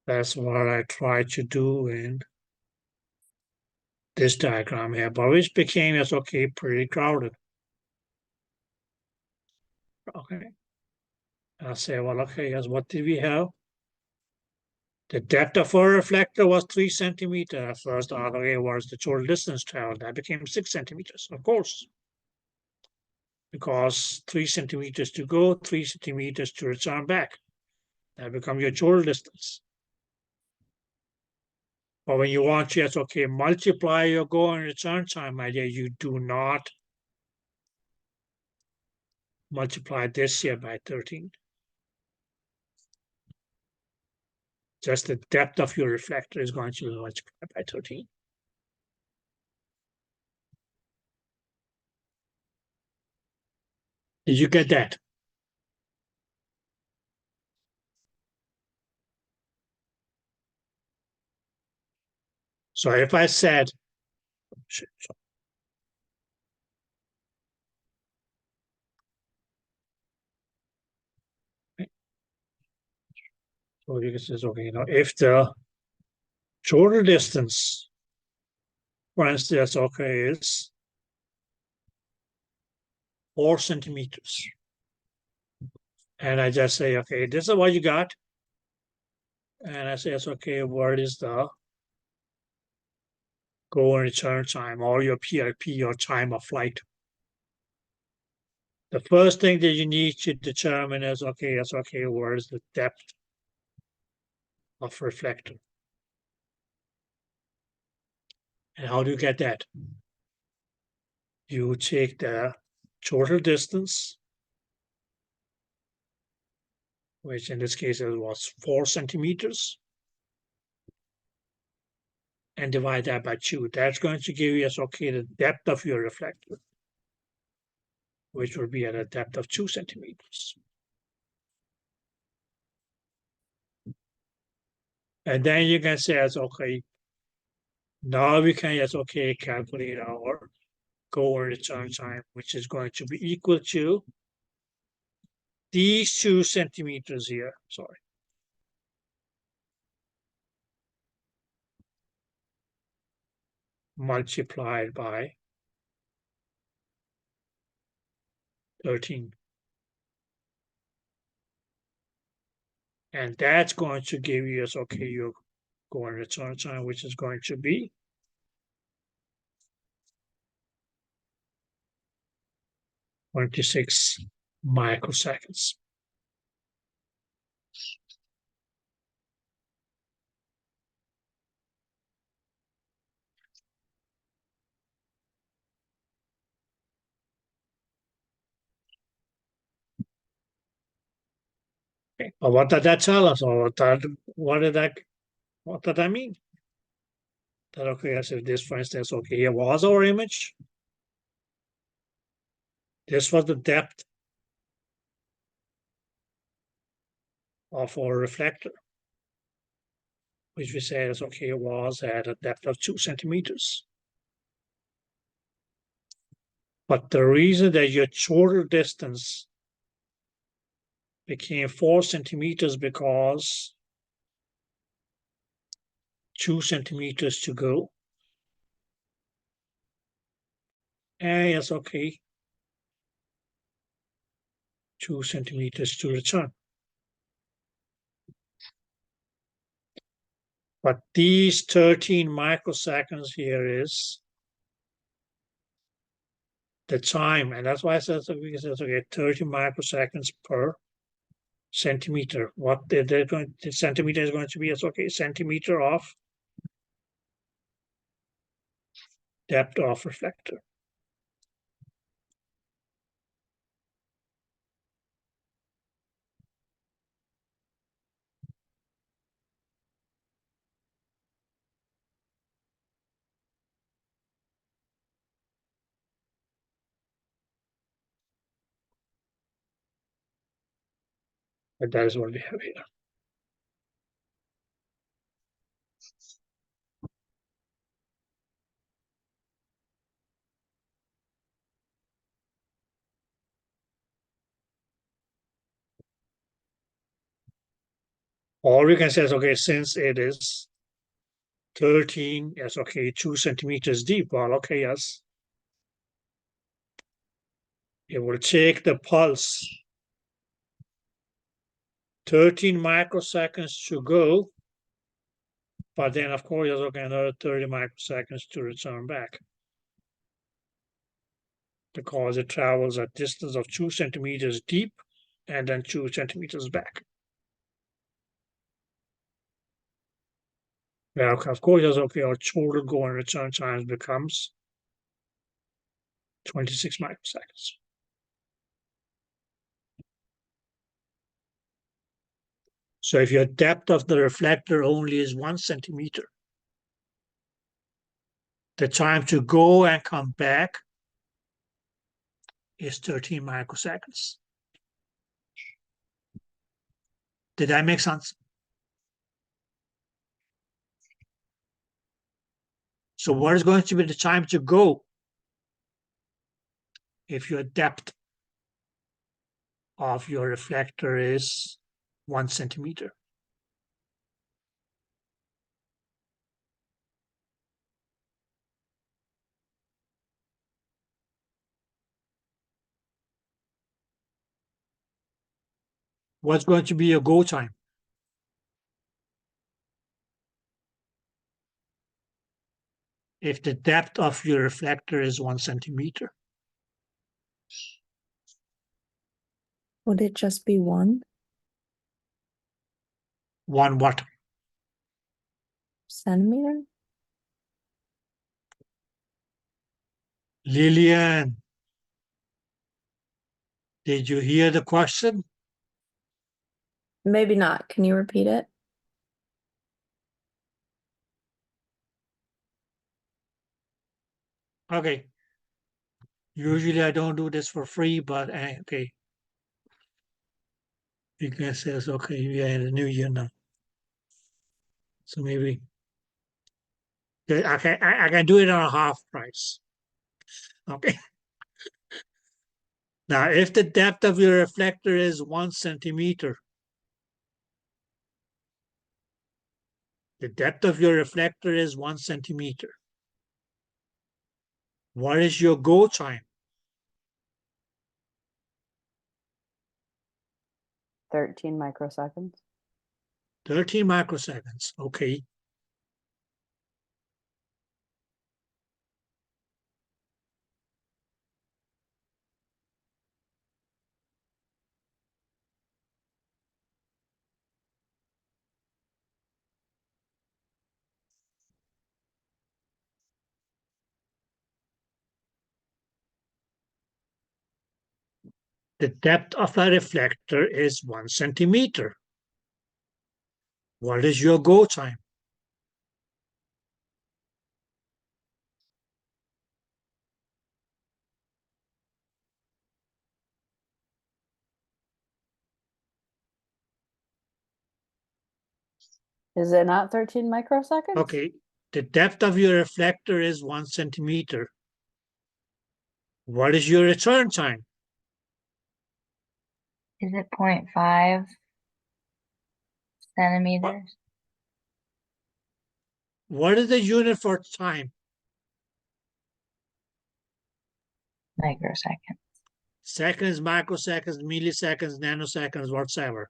That's what I tried to do in this diagram here, but which became, as okay, pretty crowded. Okay. I say, well, okay, yes, what did we have? The depth of our reflector was 3 centimeters. At first, okay, was the total distance traveled. That became 6 centimeters, of course. Because 3 centimeters to go, 3 centimeters to return back. That becomes your total distance. But when you want to, yes, okay, multiply your go and return time, my dear, you do not multiply this here by 13. Just the depth of your reflector is going to be multiplied by 13. Did you get that? So if I said, so you can say, okay, if the total distance, for instance, okay, is 4 centimeters. And I just say, okay, this is what you got. And I say, it's okay, what is the go and return time or your PRP or time of flight? The first thing that you need to determine is, okay, it's okay, where is the depth of reflector? And how do you get that? You take the total distance, which in this case it was 4 centimeters, and divide that by 2. That's going to give you, okay, the depth of your reflector, which will be at a depth of 2 centimeters. And then you can say, okay, now we can, okay, calculate our go and return time, which is going to be equal to these 2 centimeters here, sorry. Multiplied by 13. And that's going to give you, okay, your go and return time, which is going to be 26 microseconds. Okay. But what did that tell us? Or what did that mean? That, okay, as if this, for instance, okay, here was our image. This was the depth of our reflector, which we say is, okay, was at a depth of 2 centimeters. But the reason that your total distance became 4 centimeters because 2 centimeters to go. And yes, okay. 2 centimeters to return. But these 13 microseconds here is the time, and that's why I said, so we said, okay, 30 microseconds per centimeter. What they're going, the centimeter is going to be, it's okay, centimeter of depth of reflector. But that is what we have here. Or we can say, okay, since it is 13, yes, okay, 2 centimeters deep. Well, okay, yes. It will take the pulse 13 microseconds to go, but then of course, yes, okay, another 30 microseconds to return back. Because it travels a distance of 2 centimeters deep and then 2 centimeters back. Well, of course, yes, okay, our total go and return times becomes 26 microseconds. So if your depth of the reflector only is 1 centimeter, the time to go and come back is 13 microseconds. Did that make sense? So what is going to be the time to go if your depth of your reflector is 1 centimeter? What's going to be your go time? If the depth of your reflector is 1 centimeter. Would it just be one 1 what? centimeter? Lillian, did you hear the question? Maybe not. Can you repeat it? Okay. Usually I don't do this for free, but okay. You can say, okay, we are in the new year now. So maybe I can do it on a half price. Okay. Now, if the depth of your reflector is 1 centimeter, the depth of your reflector is 1 centimeter. What is your go time? 13 microseconds. 13 microseconds. Okay. The depth of a reflector is 1 centimeter. What is your go time? Is it not 13 microseconds? Okay, the depth of your reflector is 1 centimeter. What is your return time? Is it 0.5 centimeters? What is the unit for time? Microsecond. Seconds, microseconds, milliseconds, nanoseconds, whatsoever.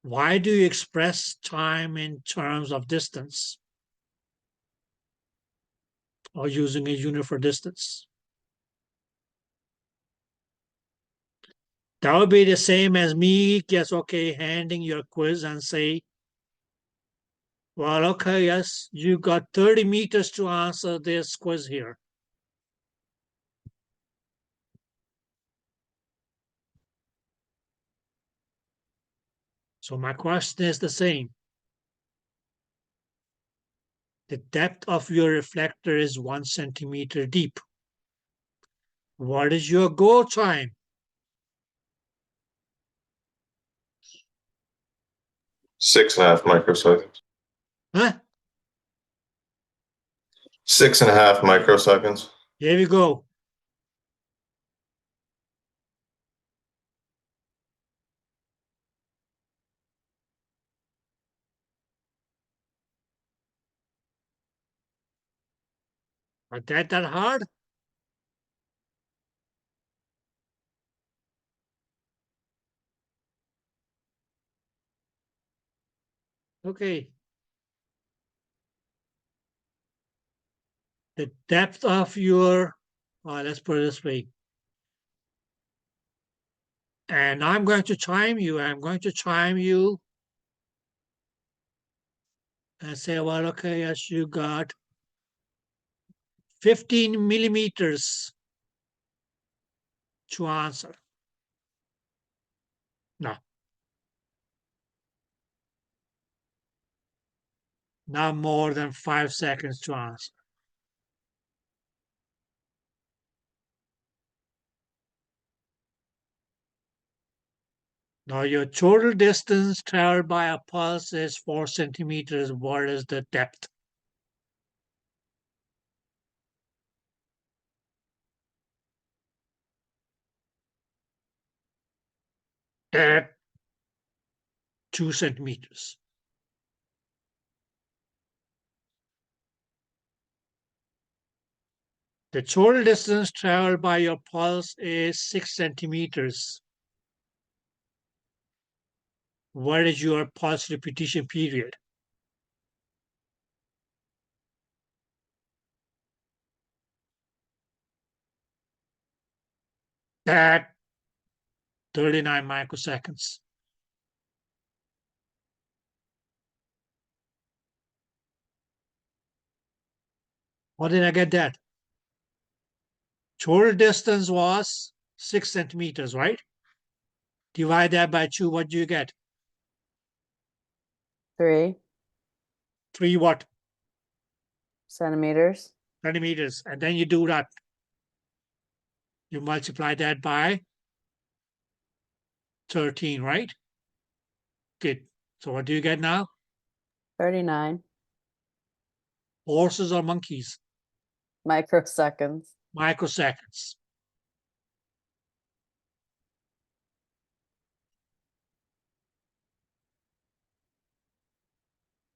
Why do you express time in terms of distance? Or using a unit for distance? That would be the same as me, yes, okay, handing your quiz and say, well, okay, yes, you got 30 meters to answer this quiz here. So my question is the same. The depth of your reflector is 1 centimeter deep. What is your go time? 6.5 microseconds. Huh? 6.5 microseconds. Here we go. Not that hard? Okay. The depth of your, let's put it this way. And I'm going to time you. I'm going to time you and say, well, okay, yes, you got 15 millimeters to answer. No. Not more than 5 seconds to answer. Now your total distance traveled by a pulse is 4 centimeters. What is the depth? At 2 centimeters. The total distance traveled by your pulse is 6 centimeters. What is your pulse repetition period? At 39 microseconds. How did I get that? Total distance was 6 centimeters, right? Divide that by 2, what do you get? 3 3 what? centimeters. Centimeters. And then you do that. You multiply that by 13, right? Good. So what do you get now? 39 Horses or monkeys? microseconds. Microseconds.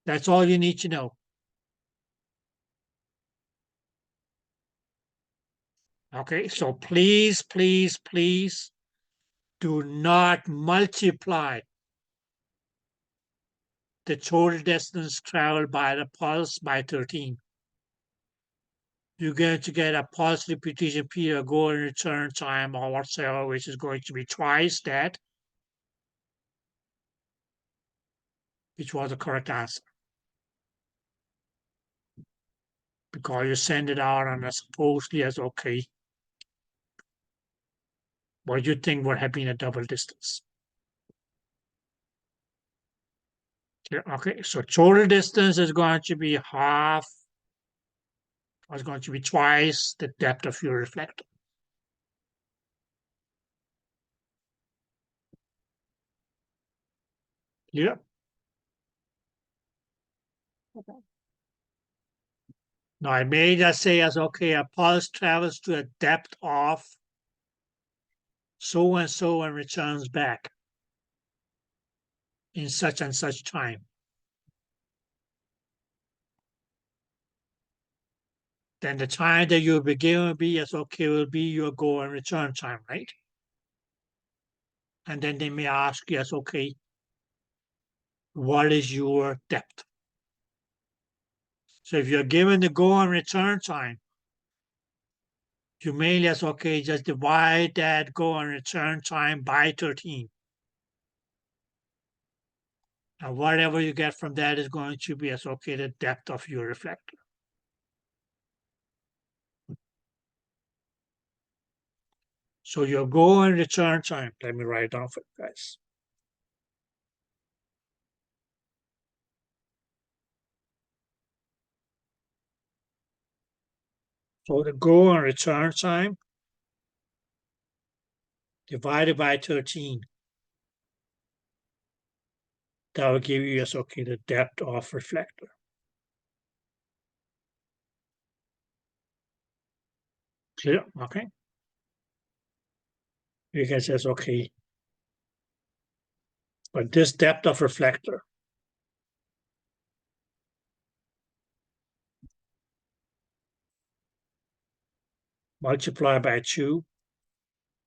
That's all you need to know. Okay, so please, please, please do not multiply the total distance traveled by the pulse by 13. You're going to get a pulse repetition period, go and return time or whatsoever, which is going to be twice that, which was the correct answer. Because you send it out and it's supposedly as okay. What you think would have been a double distance. Yeah, okay, so total distance is going to be half, or it's going to be twice the depth of your reflector. Yeah. Okay. Now I may just say as okay, a pulse travels to a depth of so and so and returns back in such and such time. then the time that you'll be given will be your go and return time, right? And then they may ask, what is your depth? So if you're given the go and return time, you may just divide that go and return time by 13. And whatever you get from that is going to be the depth of your reflector. So your go and return time, let me write it down for you guys. So the go and return time divided by 13. That will give you the depth of reflector. Clear? Okay. You can say, okay. But this depth of reflector multiplied by 2,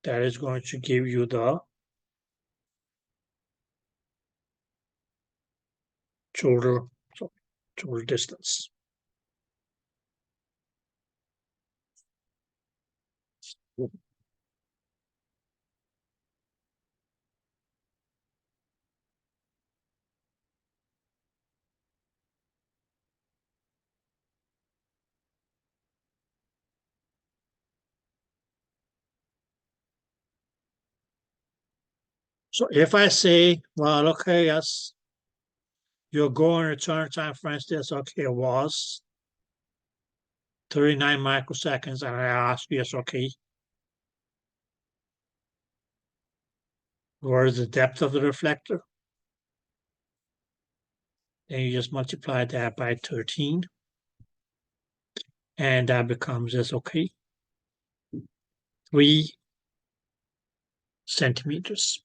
that is going to give you the total distance. So if I say, well, okay, yes, your go and return time, for instance, was 39 microseconds, and I ask you, what is the depth of the reflector? Then you just multiply that by 13, and that becomes 3 centimeters.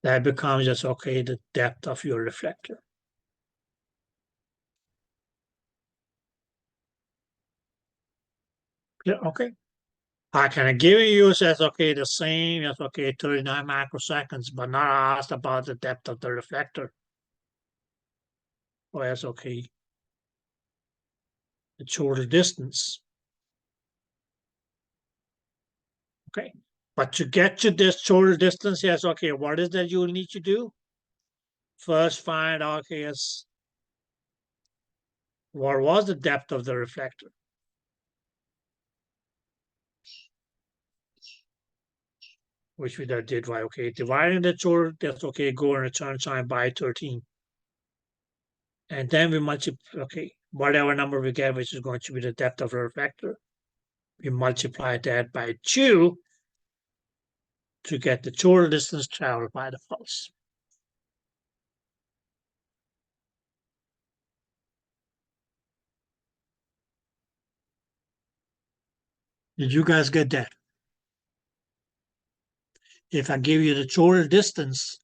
That becomes the depth of your reflector. Yeah, okay. I kind of given you as the same as 39 microseconds, but not asked about the depth of the reflector. Well, that's the total distance. Okay. But to get to this total distance, yes, what is that you'll need to do? First find out, what was the depth of the reflector? Which we did by, dividing the total, that's go and return time by 13. And then we multiply, whatever number we get, which is going to be the depth of the reflector, we multiply that by 2 to get the total distance traveled by the pulse. Did you guys get that? If I give you the total distance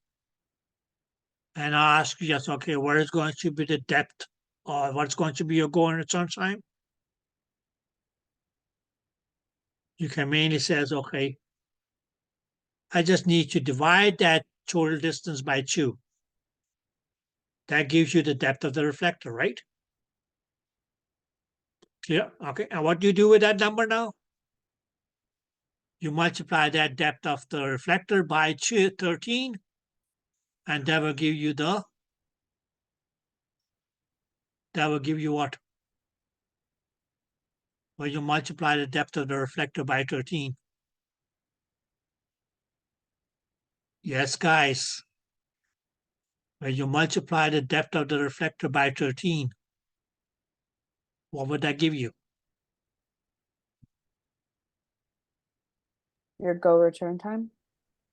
and I ask you, what is going to be the depth or what's going to be your go and return time? You can mainly say, I just need to divide that total distance by 2. That gives you the depth of the reflector, right? Clear? Okay. And what do you do with that number now? You multiply that depth of the reflector by 13, and that will give you what? Well, you multiply the depth of the reflector by 13. Yes, guys. When you multiply the depth of the reflector by 13, what would that give you? Your go return time,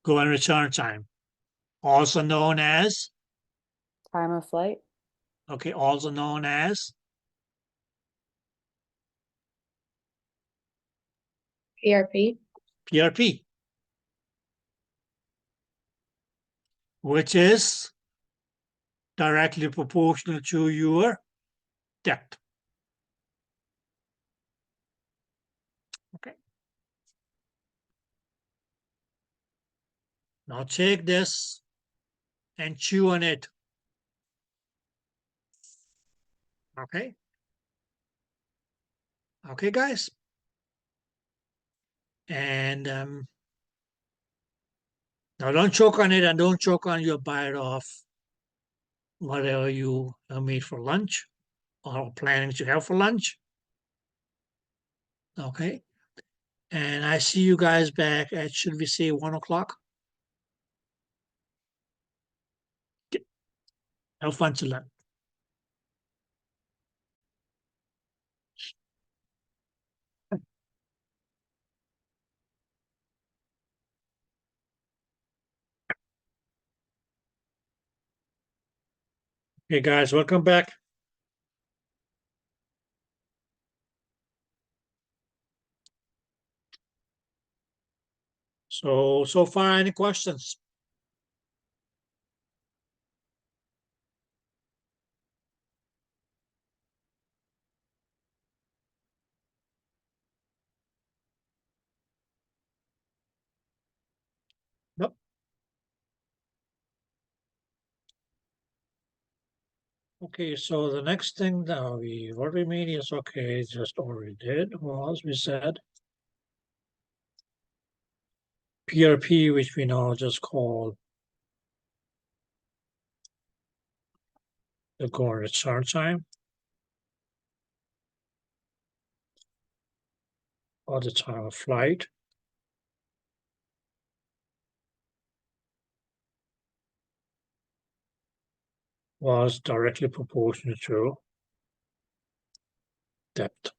Go and return time, also known as, time of flight, also known as PRP. PRP, which is directly proportional to your depth. Okay. Now take this and chew on it. Okay. Okay, guys. And now don't choke on it, and don't choke on your bite off whatever you made for lunch or planning to have for lunch. Okay. And I see you guys back at, should we say, 1 o'clock? Have fun to learn. Hey guys, welcome back. So far, any questions? Nope. Okay, so the next thing that what remain is okay, just already did was we said PRP, which we now just call the go and return time, or the time of flight. Was directly proportional to depth.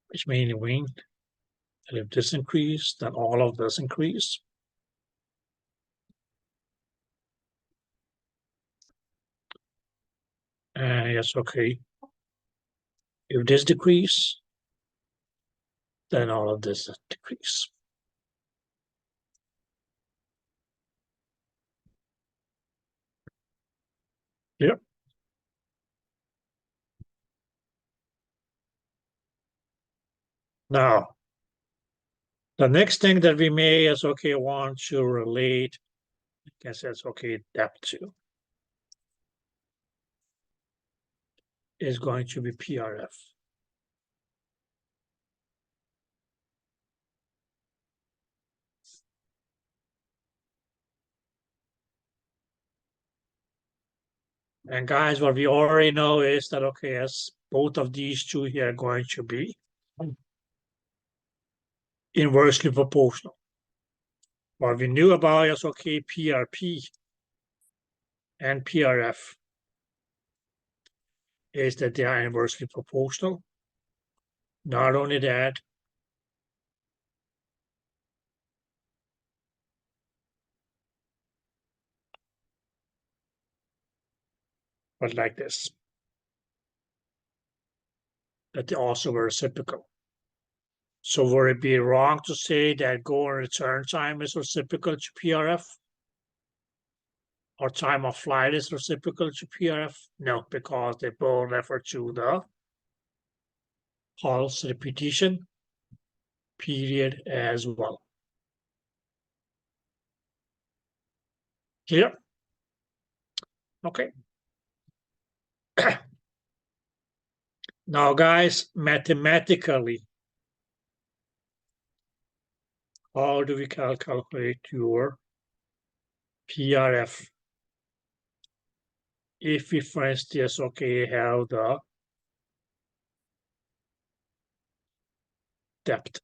Which means that if this increase, then all of this increase. And yes, okay. If this decrease, then all of this decrease. Yep. Now, the next thing that we may is okay, want to relate, I guess that's okay, depth to, is going to be PRF. And guys, what we already know is that, okay, yes, both of these two here are going to be inversely proportional. What we knew about is, okay, PRP and PRF is that they are inversely proportional. Not only that, but like this, that they also were reciprocal. So would it be wrong to say that go and return time is reciprocal to PRF? Or time of flight is reciprocal to PRF? No, because they both refer to the pulse repetition period as well. Clear? Okay. Now, guys, mathematically, how do we calculate your PRF? If we, for instance, okay, have the depth.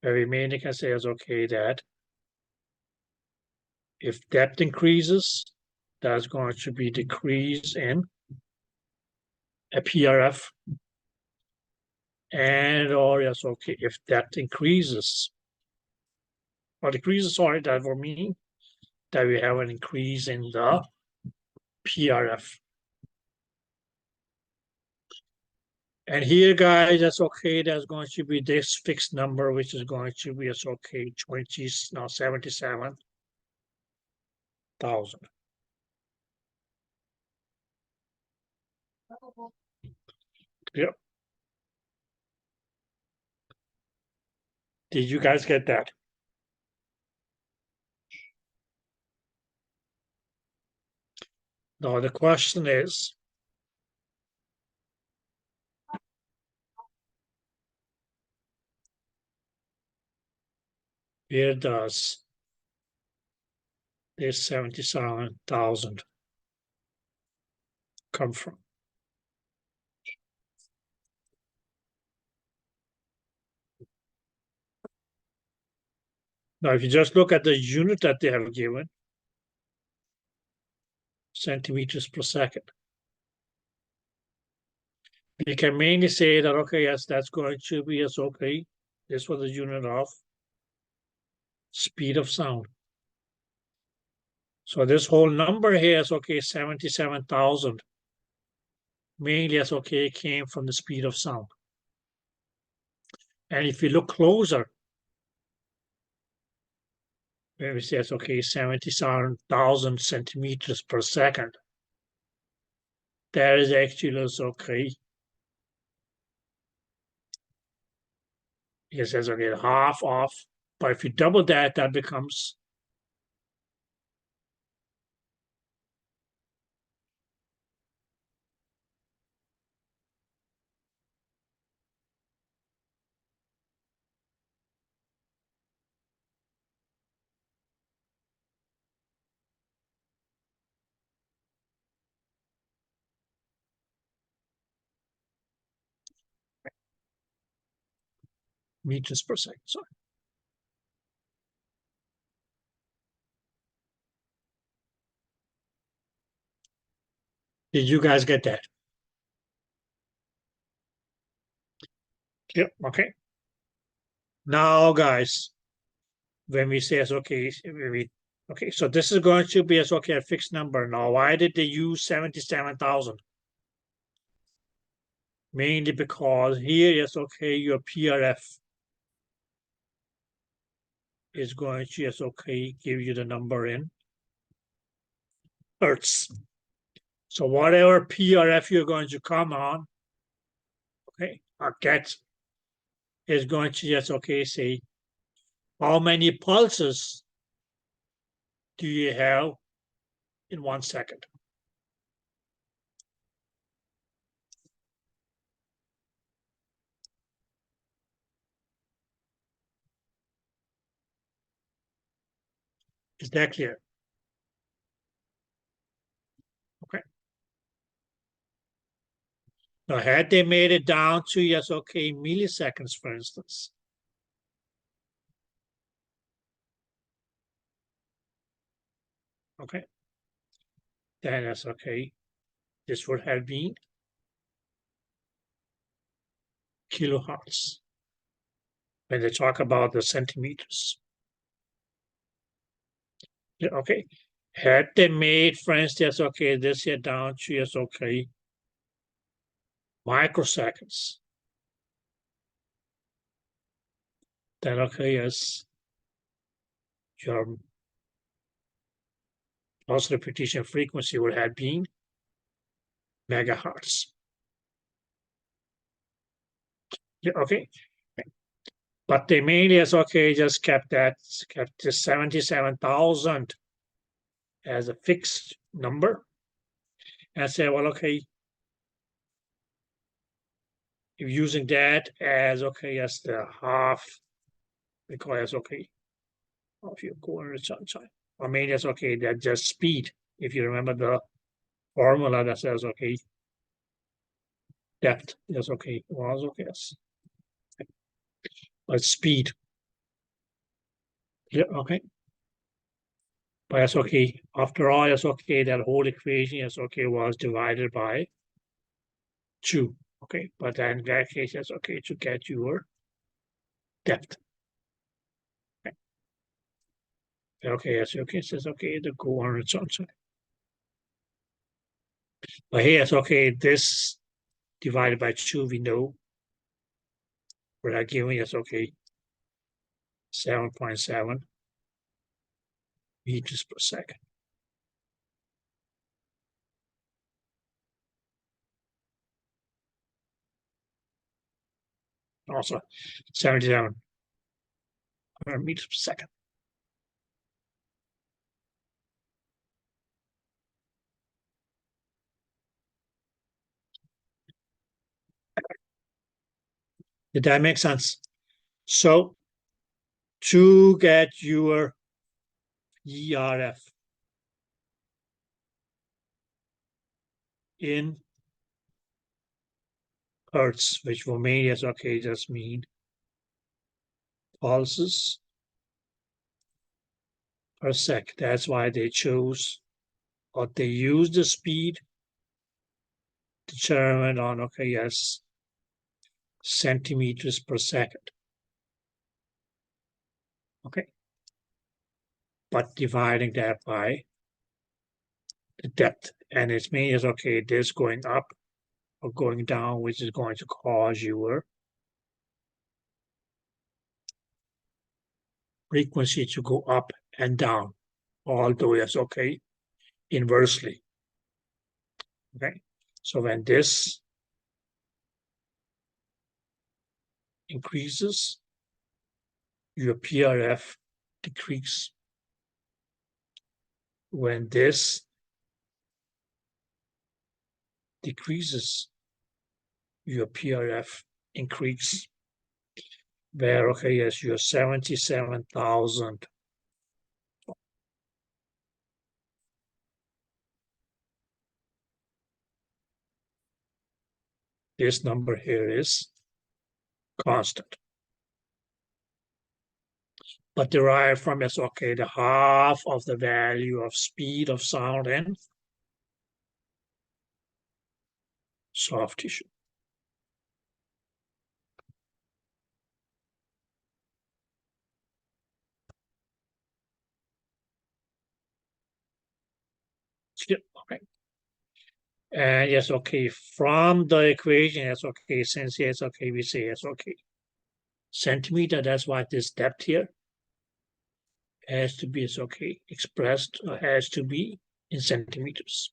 The remaining can say is okay that if depth increases, that's going to be decrease in a PRF. And or yes, okay, if depth increases or decreases, sorry, that will mean that we have an increase in the PRF. And here, guys, that's okay. That's going to be this fixed number, which is going to be it's okay 20 now 77,000. Yep. Did you guys get that? Now the question is, where does this 77,000 come from? Now, if you just look at the unit that they have given, centimeters per second, you can mainly say that, okay, yes, that's going to be, yes, okay, this was the unit of speed of sound. So this whole number here is, okay, 77,000, mainly, yes, okay, came from the speed of sound. And if you look closer, when we say it's okay, 77,000 centimeters per second, that is actually okay. It says okay, half off, but if you double that, that becomes meters per second. Sorry. Did you guys get that? Yep, okay. Now, guys, when we say okay, okay, so this is going to be as okay a fixed number. Now, why did they use 77,000? Mainly because here is okay, your PRF is going to just okay give you the number in hertz. So whatever PRF you're going to come on, okay, or get is going to just okay say how many pulses do you have in 1 second? Is that clear? Okay. Now, had they made it down to yes, okay, milliseconds, for instance, okay, then that's okay. This would have been kilohertz when they talk about the centimeters. Yeah, okay. Had they made, for instance, okay, this here down to yes, okay, microseconds, then okay, yes, your pulse repetition frequency would have been megahertz. Yeah, okay. But they mainly as okay, just kept the 77,000 as a fixed number. And say, well, okay, if using that as okay as the half, because okay, of your coordinate sunshine. Or maybe that's okay, that just speed. If you remember the formula that says okay, depth is okay, was okay, yes. But speed. Yeah, okay. But that's okay. After all, it's okay, that whole equation is okay, was divided by 2. Okay, but then in that case, it's okay to get your depth. Okay, yes, okay, it says okay, the coordinates outside. But here it's okay, this divided by 2, we know we're not giving us, okay, 7.7 meters per second. Also 77 meters per second. Did that make sense? So to get your ERF in hertz, which for me is okay, just mean pulses per sec. That's why they chose, or they use the speed determined on, okay, yes, centimeters per second. Okay. But dividing that by the depth. And it means, okay, this going up or going down, which is going to cause your frequency to go up and down, although it's okay, inversely. Okay, so when this increases, your PRF decreases. When this decreases, your PRF increases. Where, okay, yes, your 77,000 this number here is constant. But derived from is, okay, the half of the value of speed of sound in soft tissue. Okay. And yes, okay, from the equation, it's okay, since it's okay, we say it's okay. Centimeter, that's why this depth here has to be, it's okay, expressed, has to be in centimeters.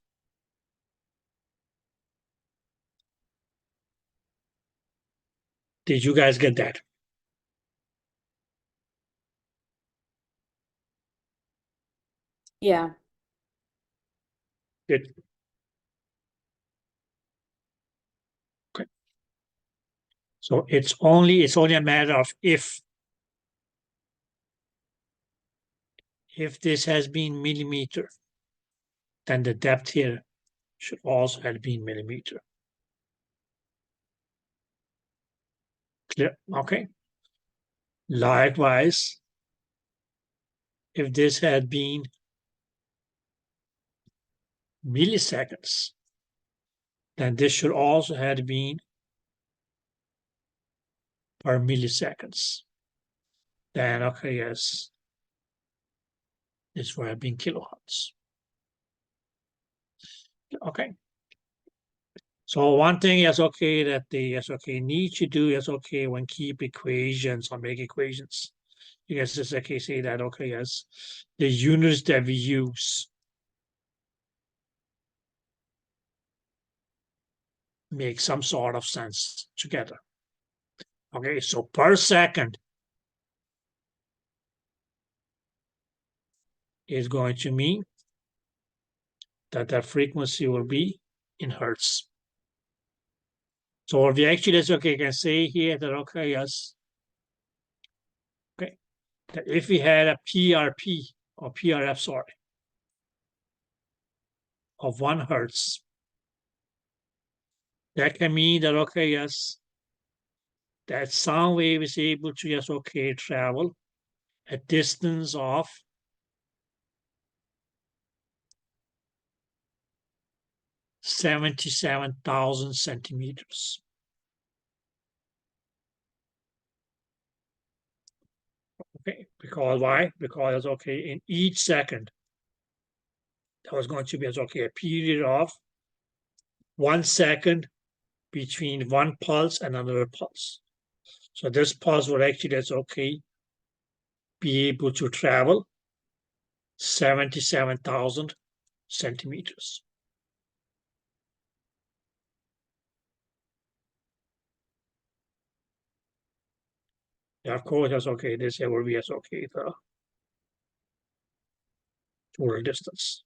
Did you guys get that? Yeah. Good. Okay. So it's only a matter of if this has been millimeter, then the depth here should also have been millimeter. Clear? Okay. Likewise, if this had been milliseconds, then this should also have been per milliseconds. Then, okay, yes, this would have been kilohertz. Okay. So one thing is okay that the SOK need to do is okay when keep equations or make equations. You guys just okay say that okay, yes, the units that we use make some sort of sense together. Okay, so per second is going to mean that the frequency will be in hertz. So if we actually okay can say here that okay, yes, okay, that if we had a PRP or PRF, sorry, of 1 hertz, that can mean that okay, yes, that sound wave is able to just okay travel a distance of 77,000 centimeters. Okay, because why? Because okay, in each second, there was going to be okay a period of 1 second between one pulse and another pulse. So this pulse would actually, that's okay, be able to travel 77,000 centimeters. Yeah, of course, that's okay. This here will be as okay, the total distance.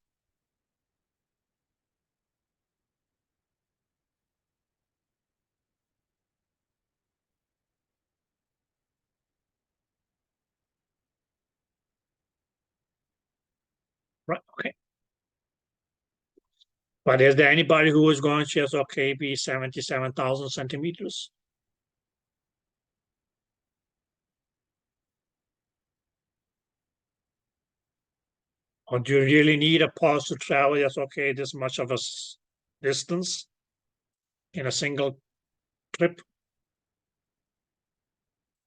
Right, okay. But is there anybody who is going to just, okay, be 77,000 centimeters? Or do you really need a pulse to travel, yes, okay, this much of a distance in a single trip?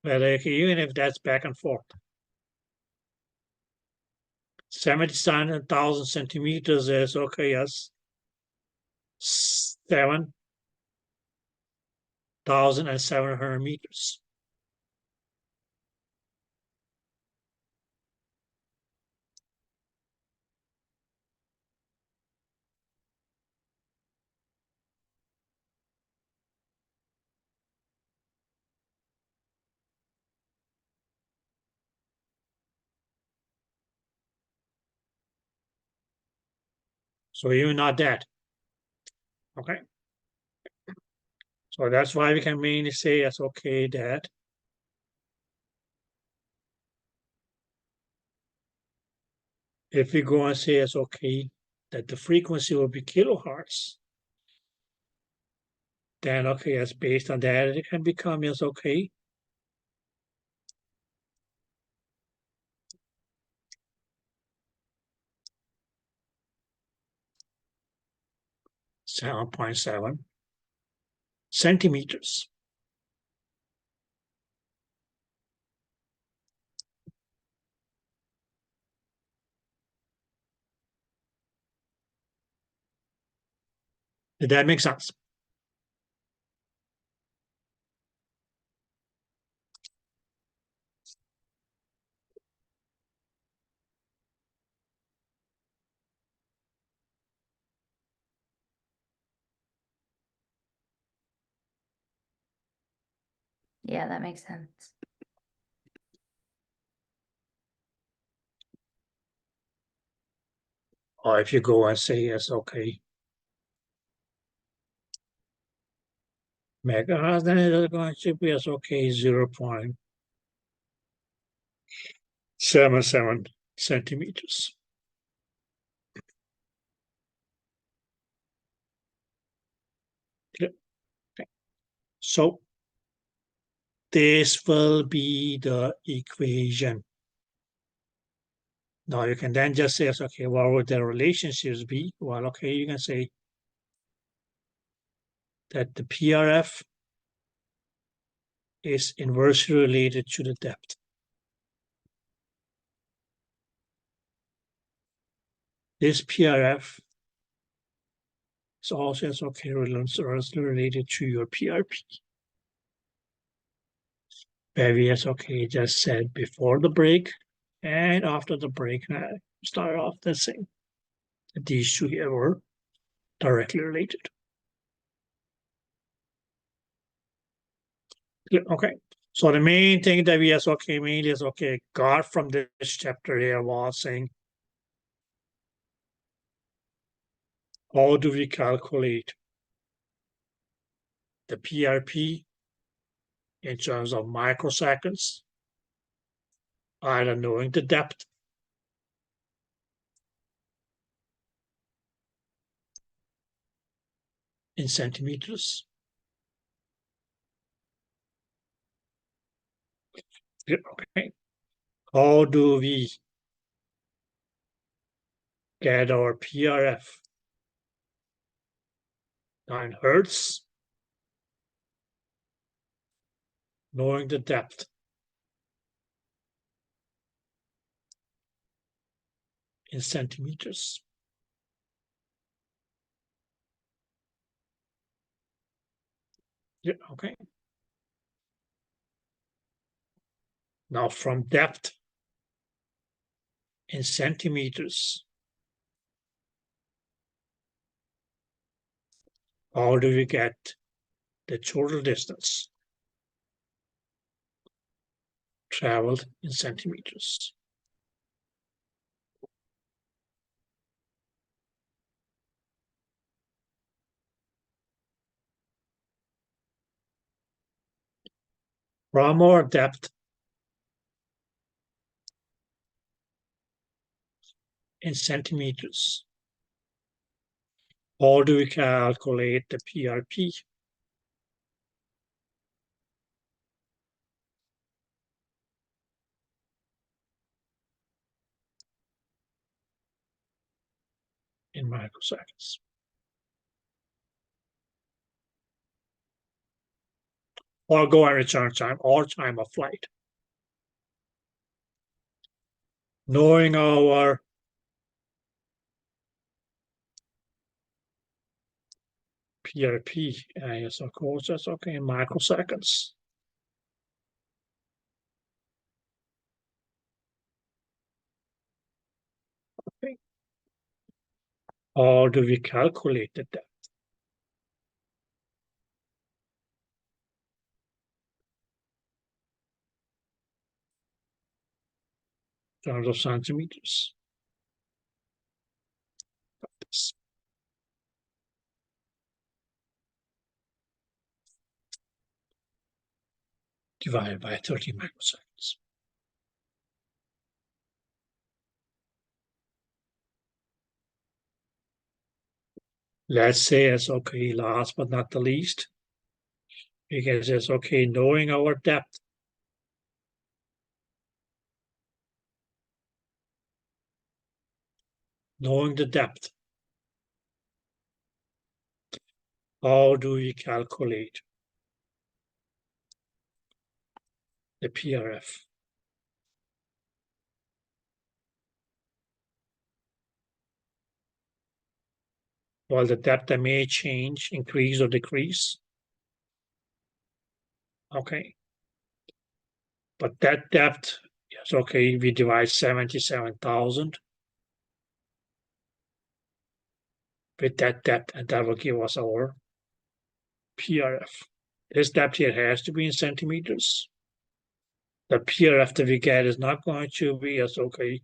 But even if that's back and forth. 77,000 centimeters is, okay, yes, 7,700 meters. So you're not that. Okay. So that's why we can mainly say it's okay that if we go and say it's okay that the frequency will be kilohertz, then okay, it's based on that, it can become yes, okay. .7 centimeters. Did that make sense? Yeah, that makes sense. Or if you go and say yes, okay, megahertz, then it is going to be yes, okay, 0.77 centimeters. Okay. So this will be the equation. Now you can then just say, okay, what would the relationships be? Well, okay, you can say that the PRF is inversely related to the depth. This PRF is also okay related to your PRP. Where we as okay just said before the break and after the break, start off the same. These two here were directly related. Okay. So the main thing that we as okay mainly is okay got from this chapter here was saying, how do we calculate the PRP in terms of microseconds, either knowing the depth in centimeters. Okay. How do we get our PRF 9 hertz, knowing the depth in centimeters? Yeah, okay. Now from depth in centimeters, how do we get the total distance traveled in centimeters? From our depth in centimeters, how do we calculate the PRP? In microseconds. Or go and return time or time of flight. Knowing our PRP, yes, of course, that's okay, in microseconds. Okay. How do we calculate the depth? In terms of centimeters. Divided by 30 microseconds. Let's say it's okay, last but not the least, because it's okay, knowing our depth. Knowing the depth, how do we calculate the PRF? Well, the depth may change, increase or decrease. Okay. But that depth, yes, okay, we divide 77,000 with that depth, and that will give us our PRF. This depth here has to be in centimeters. The PRF that we get is not going to be as okay.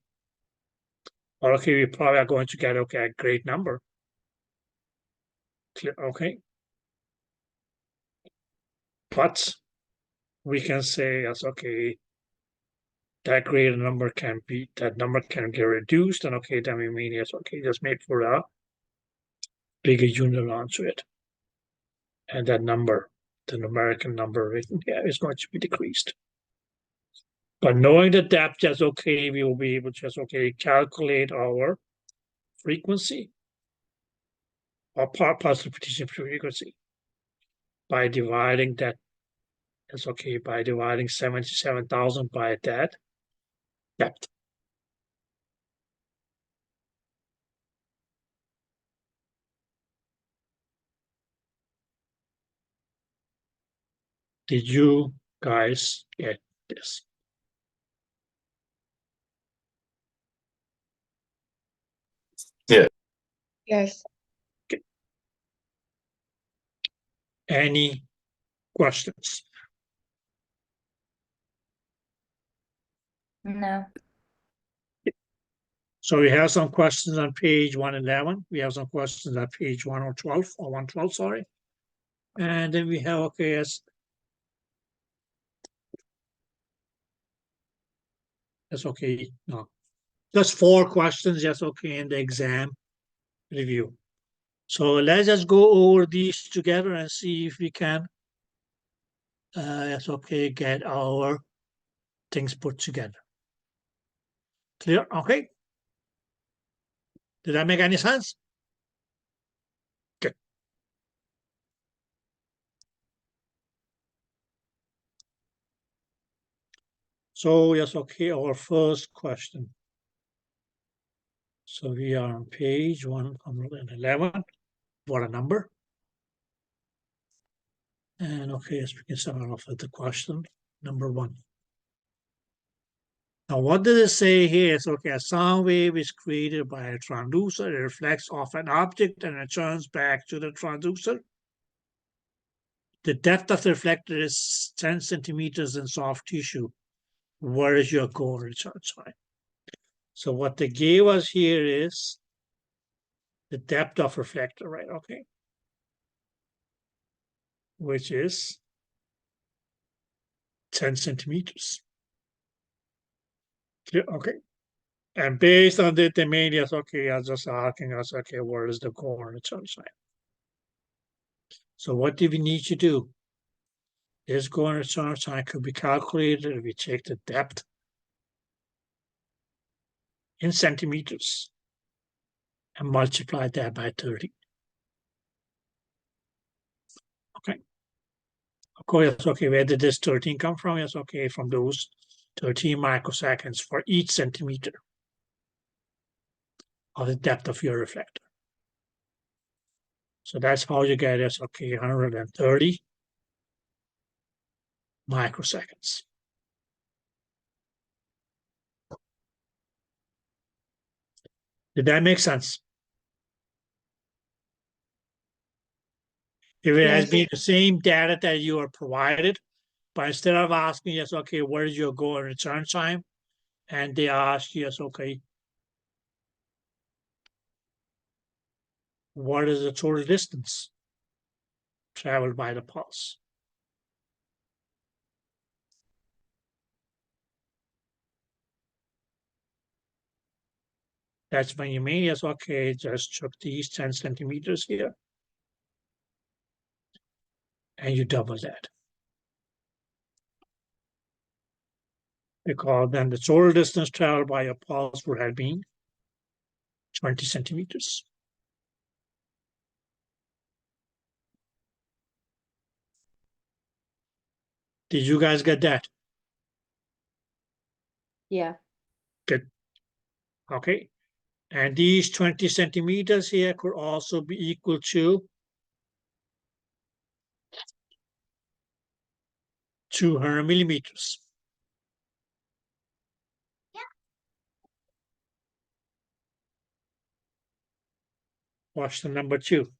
Or okay, we probably are going to get okay a great number. Clear, okay. But we can say as okay, that greater number can be, that number can get reduced, and okay, then we mean yes, okay, just make for a bigger unit onto it. And that number, the numerical number written here, is going to be decreased. But knowing the depth, just okay, we will be able to just okay calculate our frequency or partial repetition frequency by dividing that. That's okay, by dividing 77,000 by that depth. Did you guys get this? Yes. Any questions? No. So we have some questions on page 111. We have some questions on page 112 or 112, sorry. And then we have, okay, yes. That's okay. No, just 4 questions. That's okay in the exam review. So let's just go over these together and see if we can, that's okay, get our things put together. Clear? Okay. Did that make any sense? Good. So yes, okay, our first question. So we are on page 111. What a number. And okay, yes, we can start off with the question number 1. Now, what does it say here? It's okay, a sound wave is created by a transducer. It reflects off an object and returns back to the transducer. The depth of the reflector is 10 centimeters in soft tissue. Where is your goal return time? So what they gave us here is the depth of reflector, right? Okay. Which is 10 centimeters. Clear? Okay. And based on that, they made us, okay, are just asking us, okay, where is the goal return time? So what do we need to do? This goal return time could be calculated if we take the depth in centimeters and multiply that by 30. Okay. Of course, okay, where did this 13 come from? Yes, okay, from those 13 microseconds for each centimeter of the depth of your reflector. So that's how you get this, okay, 130 microseconds. Did that make sense? If it has Yes. been the same data that you are provided, but instead of asking us, okay, where is your goal and return time? And they ask us, okay, what is the total distance traveled by the pulse? That's when you mean, yes, okay, just took these 10 centimeters here, and you double that. Because then the total distance traveled by a pulse would have been 20 centimeters. Did you guys get that? Yeah. Good. Okay. And these 20 centimeters here could also be equal to 200 millimeters. Question number 2.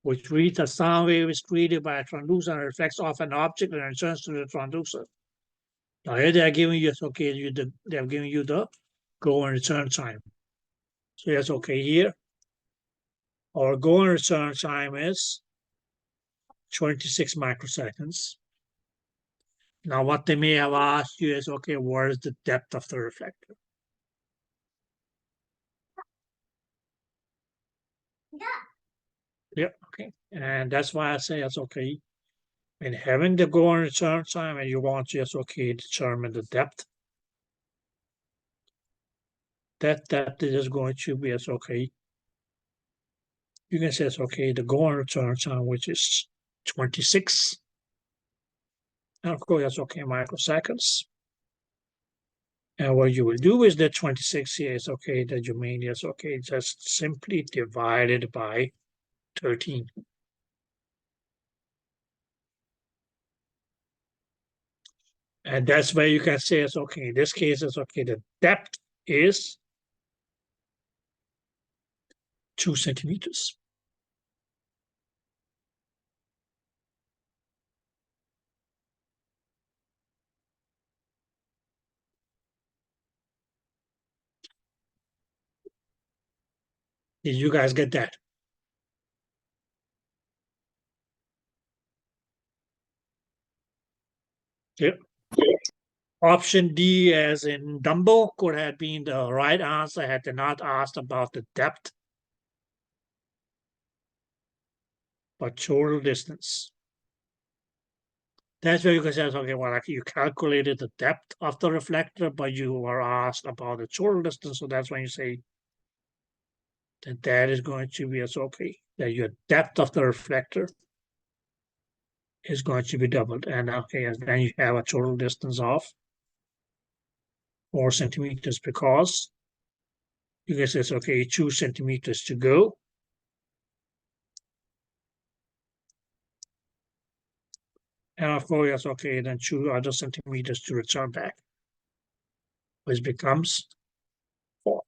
Which reads a sound wave is created by a transducer and reflects off an object and returns to the transducer. Now here they are giving you, okay, they are giving you the go and return time. So that's okay here. Our go and return time is 26 microseconds. Now what they may have asked you is, okay, what is the depth of the reflector? Yeah, okay. And that's why I say it's okay. And having the go and return time, and you want to just, okay, determine the depth. That depth is going to be as okay. You can say it's okay, the go and return time, which is 26. And of course, that's okay, microseconds. And what you will do is that 26 here is okay, that you mean is okay, just simply divided by 13. And that's where you can say it's okay. In this case, it's okay. The depth is 2 centimeters. Did you guys get that? Yep. Option D, as in Dumbo, could have been the right answer had they not asked about the depth, but total distance. That's where you can say, okay, well, like you calculated the depth of the reflector, but you were asked about the total distance. So that's when you say that that is going to be as okay, that your depth of the reflector is going to be doubled. And okay, and then you have a total distance of 4 centimeters because you guys says, okay, 2 centimeters to go. And of course, yes, okay, then 2 other centimeters to return back, which becomes 4.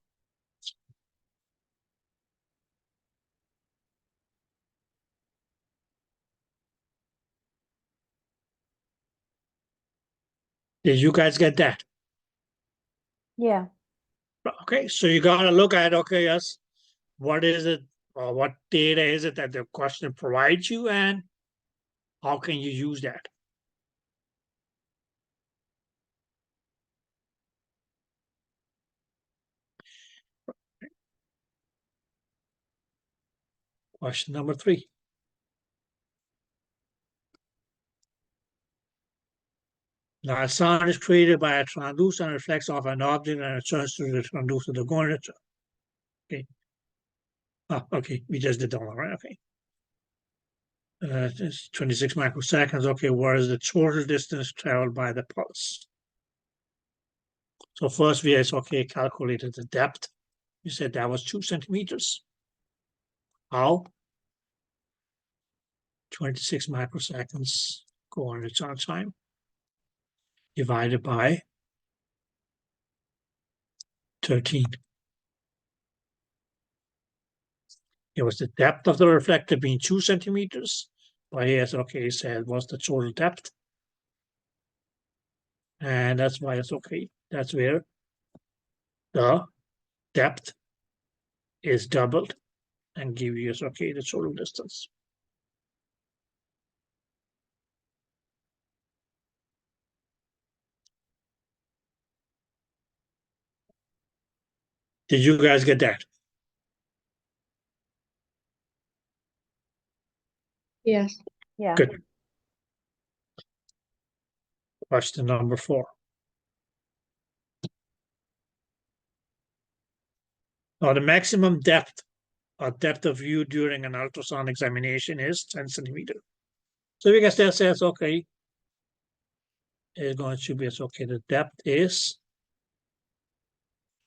Did you guys get that? Yeah. Okay, so you gotta look at, okay, yes, what is it, or what data is it that the question provides you, and how can you use that? Question number 3. Now, a sound is created by a transducer and reflects off an object and returns to the transducer the going to. Okay. Oh, okay, we just did that one, right? Okay. It's 26 microseconds. Okay, what is the total distance traveled by the pulse? So first we has, okay, calculated the depth. We said that was 2 centimeters. How? 26 microseconds go on return time divided by 13. It was the depth of the reflector being 2 centimeters. But yes, okay, it said what's the total depth? And that's why it's okay. That's where the depth is doubled and give you, okay, the total distance. Did you guys get that? Yes. Yeah. Good. Question number 4. Now, the maximum depth or depth of view during an ultrasound examination is 10 centimeters. So we can still say it's okay. It's going to be, it's okay. The depth is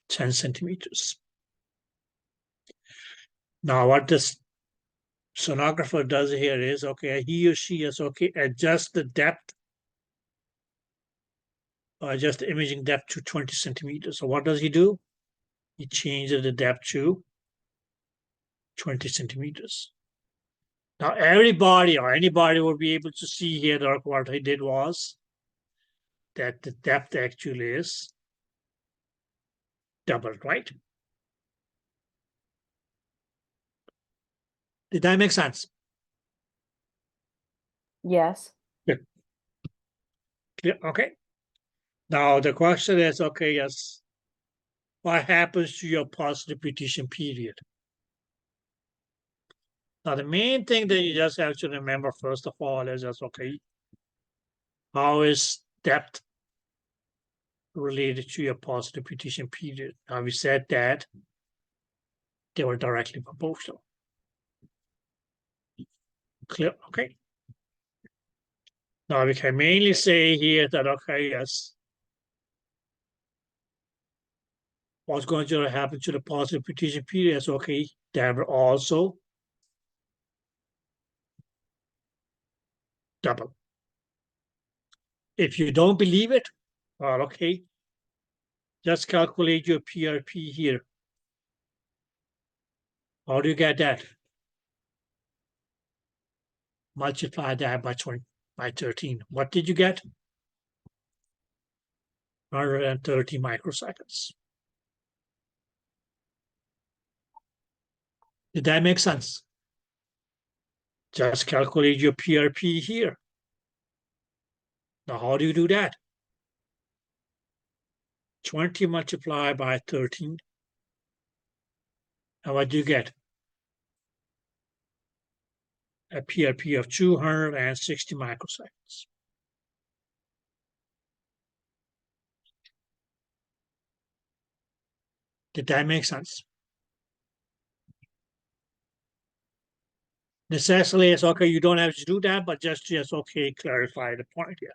10 centimeters. Now, what this sonographer does here is, okay, he or she is, okay, adjust the depth or adjust the imaging depth to 20 centimeters. So what does he do? He changes the depth to 20 centimeters. Now, everybody or anybody will be able to see here that what he did was that the depth actually is doubled, right? Did that make sense? Yes. Clear? Okay. Now, the question is, okay, yes, what happens to your pulse repetition period? Now, the main thing that you just have to remember, first of all, is just, okay, how is depth related to your pulse repetition period? Now, we said that they were directly proportional. Clear? Okay. Now, we can mainly say here that, okay, yes, what's going to happen to the pulse repetition period is, okay, they were also double. If you don't believe it, well, okay, just calculate your PRP here. How do you get that? Multiply that by 13. What did you get? 130 microseconds. Did that make sense? Just calculate your PRP here. Now, how do you do that? 20 multiplied by 13. And what do you get? A PRP of 260 microseconds. Did that make sense? Necessarily, it's okay, you don't have to do that, but just okay, clarify the point here.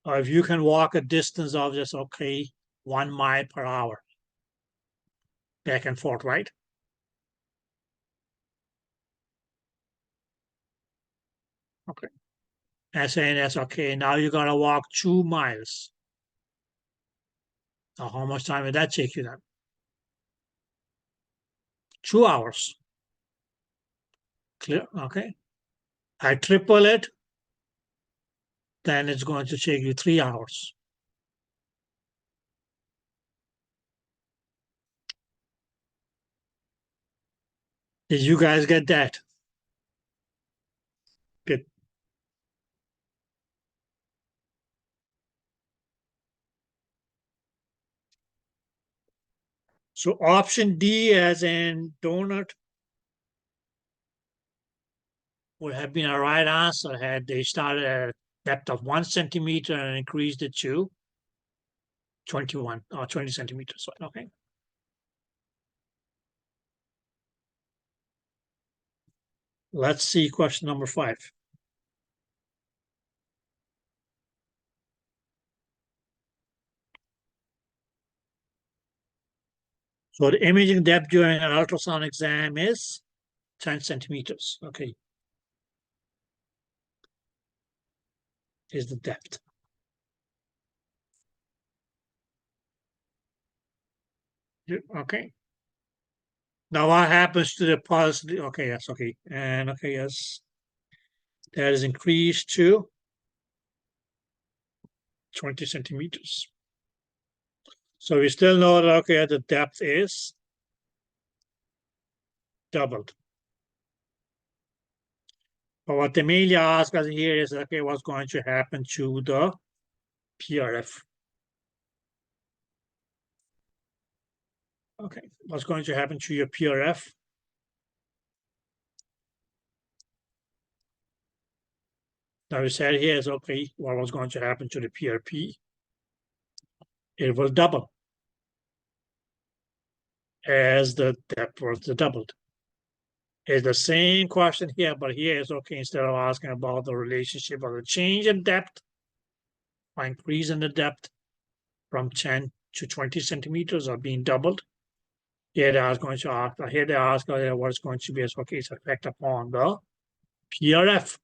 or if you can walk a distance of just, okay, 1 mile per hour, back and forth, right? Okay. And saying that's okay, now you're gonna walk 2 miles. Now, how much time would that take you then? 2 hours. Clear, okay. I triple it, then it's going to take you 3 hours. Did you guys get that? Good. So option D, as in donut, would have been a right answer had they started at a depth of 1 centimeter and increased it to 21 or 20 centimeters. Okay. Let's see question number 5. So the imaging depth during an ultrasound exam is 10 centimeters. Okay. Is the depth. Okay. Now what happens to the positive? Okay, yes, okay. And okay, yes. That is increased to 20 centimeters. So we still know that, okay, the depth is doubled. But what they mainly ask us here is, okay, what's going to happen to the PRF? Okay, what's going to happen to your PRF? Now we said here is, okay, what was going to happen to the PRP? It will double as the depth was doubled. It's the same question here, but here is, okay, instead of asking about the relationship of the change in depth or increase in the depth from 10 to 20 centimeters or being doubled, here they are going to ask, here they ask what is going to be its effect upon the PRF.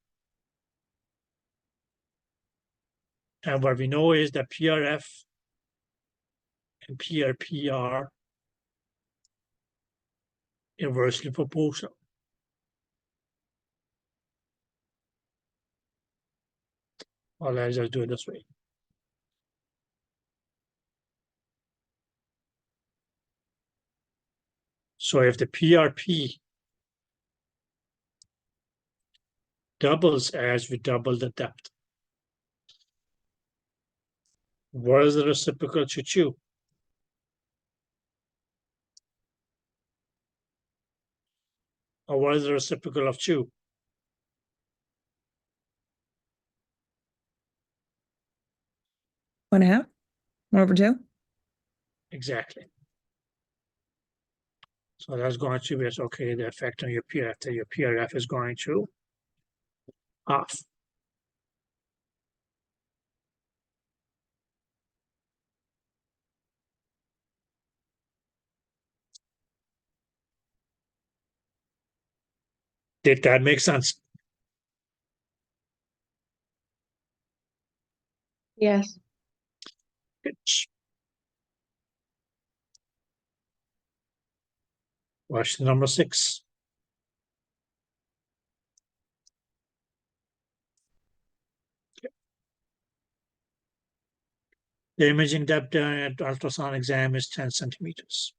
And what we know is that PRF and PRP are inversely proportional. Well, let's just do it this way. So if the PRP doubles as we double the depth, what is the reciprocal to 2? Or what is the reciprocal of 2? 1.5? 1/2? Exactly. So that's going to be, okay, the effect on your PRF, that your PRF is going to half. Did that make sense? Yes. Good. Question number 6. The imaging depth at ultrasound exam is 10 centimeters.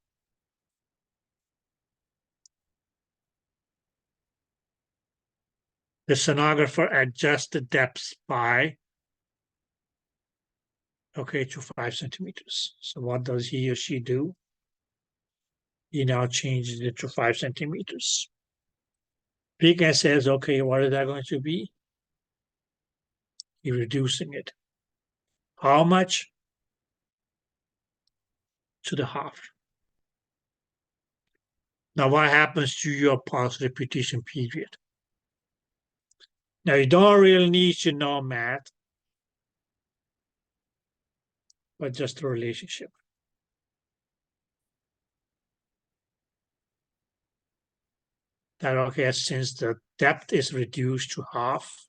The sonographer adjusts the depth by, okay, to 5 centimeters. So what does he or she do? He now changes it to 5 centimeters. Big says, okay, what is that going to be? You're reducing it. How much? To the half. Now, what happens to your pulse repetition period? Now, you don't really need to know math. but just the relationship. That, okay, since the depth is reduced to half,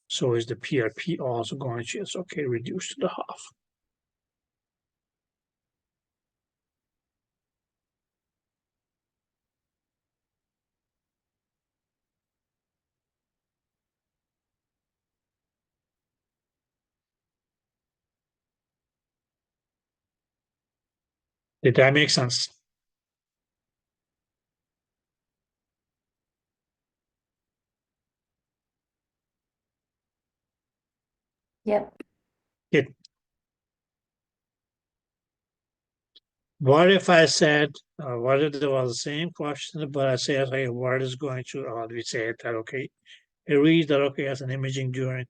so is the PRP also going to, it's okay, reduced to the half. Did that make sense? Yep. What if I said, what if it was the same question, but I said, hey, what is going to, we say that, okay, it reads that, okay, as an imaging during,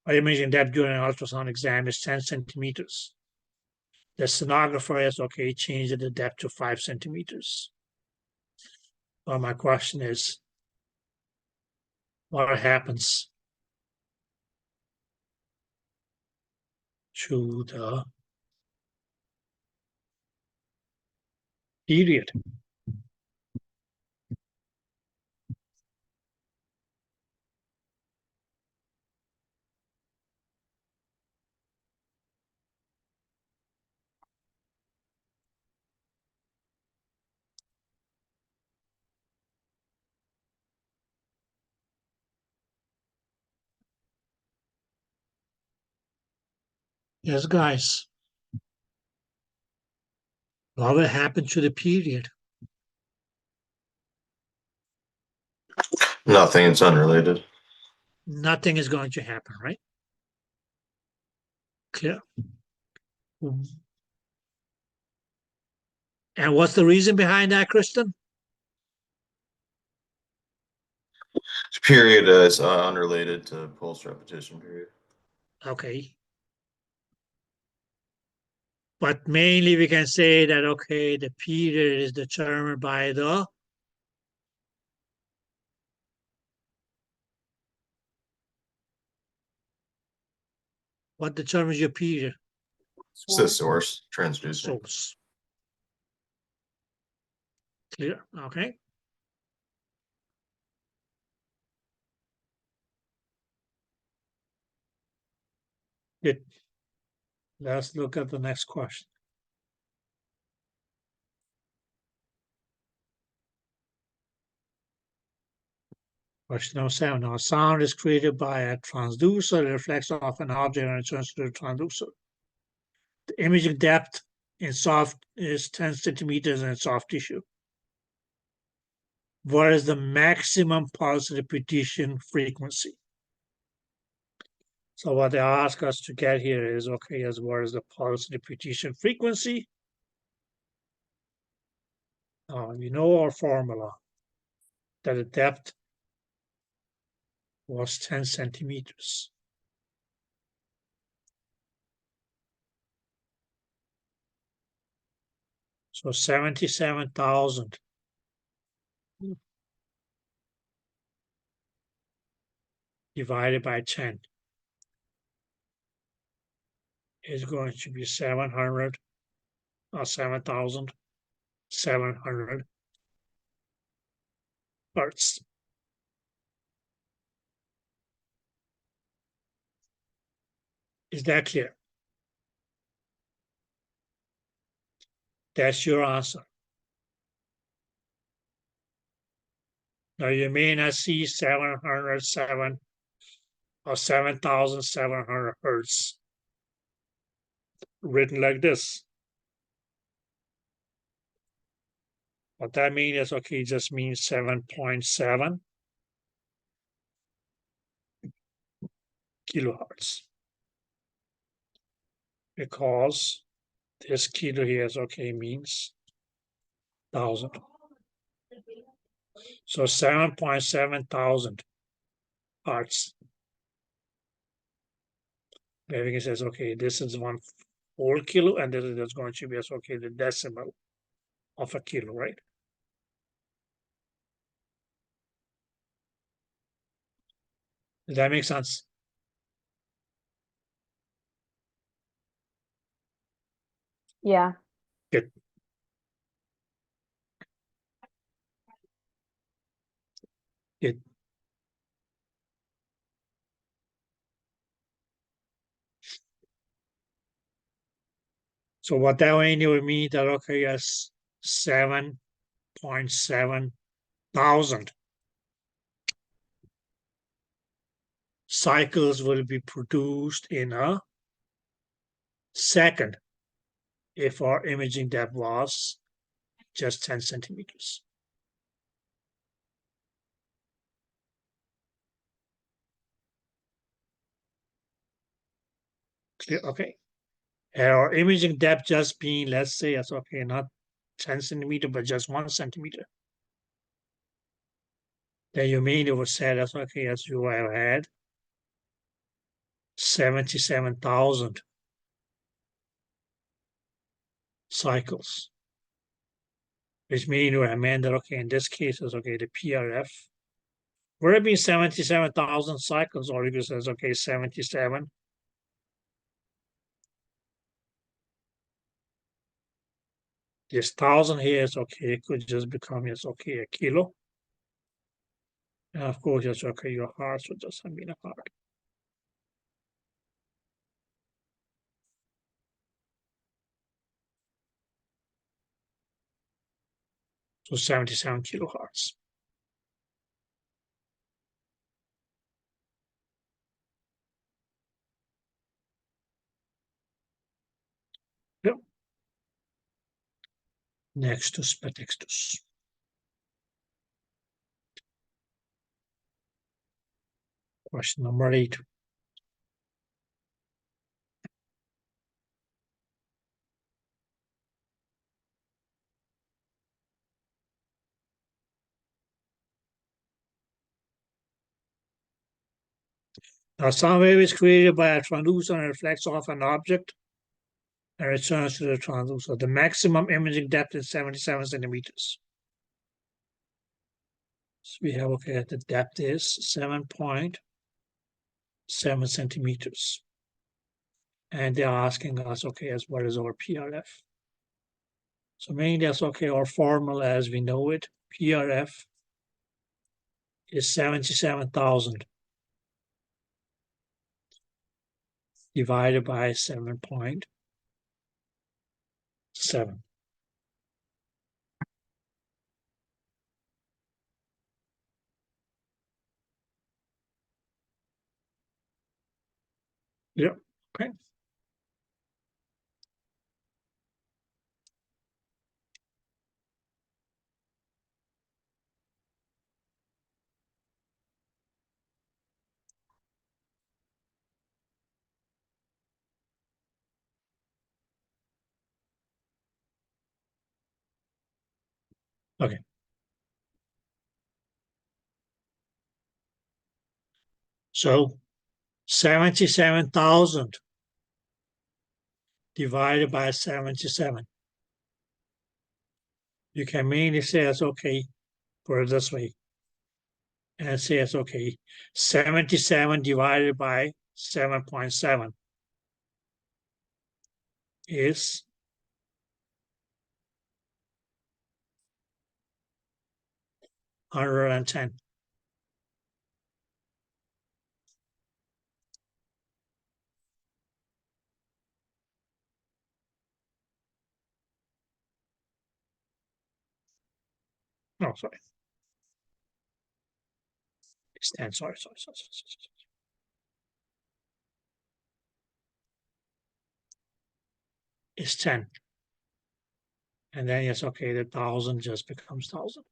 or imaging depth during an ultrasound exam is 10 centimeters. The sonographer has, okay, changed the depth to 5 centimeters. Well, my question is, what happens to the period? Yes, guys. What will happen to the period? Nothing, it's unrelated. Nothing is going to happen, right? Clear. And what's the reason behind that, Kristen? Period is unrelated to pulse repetition period. Okay. But mainly we can say that, okay, the period is determined by the what determines your period? It's the source, transducer. Source. Clear? Okay. Good. Let's look at the next question. Question number 7. Now, sound is created by a transducer that reflects off an object and returns to the transducer. The imaging depth in soft is 10 centimeters in soft tissue. What is the maximum pulse repetition frequency? So what they ask us to get here is, okay, as what is the pulse repetition frequency? You know our formula, that the depth was 10 centimeters. So 77,000 divided by 10 is going to be 700 or 7,700 hertz. Is that clear? That's your answer. Now you may not see 707 or 7,700 hertz written like this. What that means is, okay, it just means 7.7 kilohertz. Because this kilo here is, okay, means 1,000. So 7.7 thousand hertz. Everything says, okay, this is 1 whole kilo, and this is going to be, okay, the decimal of a kilo, right? Does that make sense? Yeah. Good. Good. So what that would mean that, okay, yes, 7.7 thousand cycles will be produced in a second if our imaging depth was just 10 centimeters. Clear? Okay. And our imaging depth just being, let's say, it's okay, not 10 centimeter, but just 1 centimeter. Then you mean it was said as okay, as you have had 77,000 cycles, which means I meant that okay, in this case is okay, the PRF would it be 77,000 cycles, or if it says okay, 77. This 1,000 here is okay, it could just become yes, okay, a kilo. And of course, yes, okay, your heart would just have been a heart. So 77 kilohertz. Yep. Nextus pretextus. Question number 8. Now, sound wave is created by a transducer and reflects off an object and returns to the transducer. The maximum imaging depth is 77 centimeters. So we have, okay, the depth is 7.7 centimeters. And they're asking us, okay, as what is our PRF? So mainly that's okay, our formula as we know it, PRF is 77,000 divided by 7.7. Yep, okay. Okay. So 77,000 divided by 77. You can mainly say it's okay, put it this way, and say it's okay, 77 divided by 7.7 is 110. No, sorry. It's 10, sorry. It's 10. And then it's okay, the 1,000 just becomes 1,000.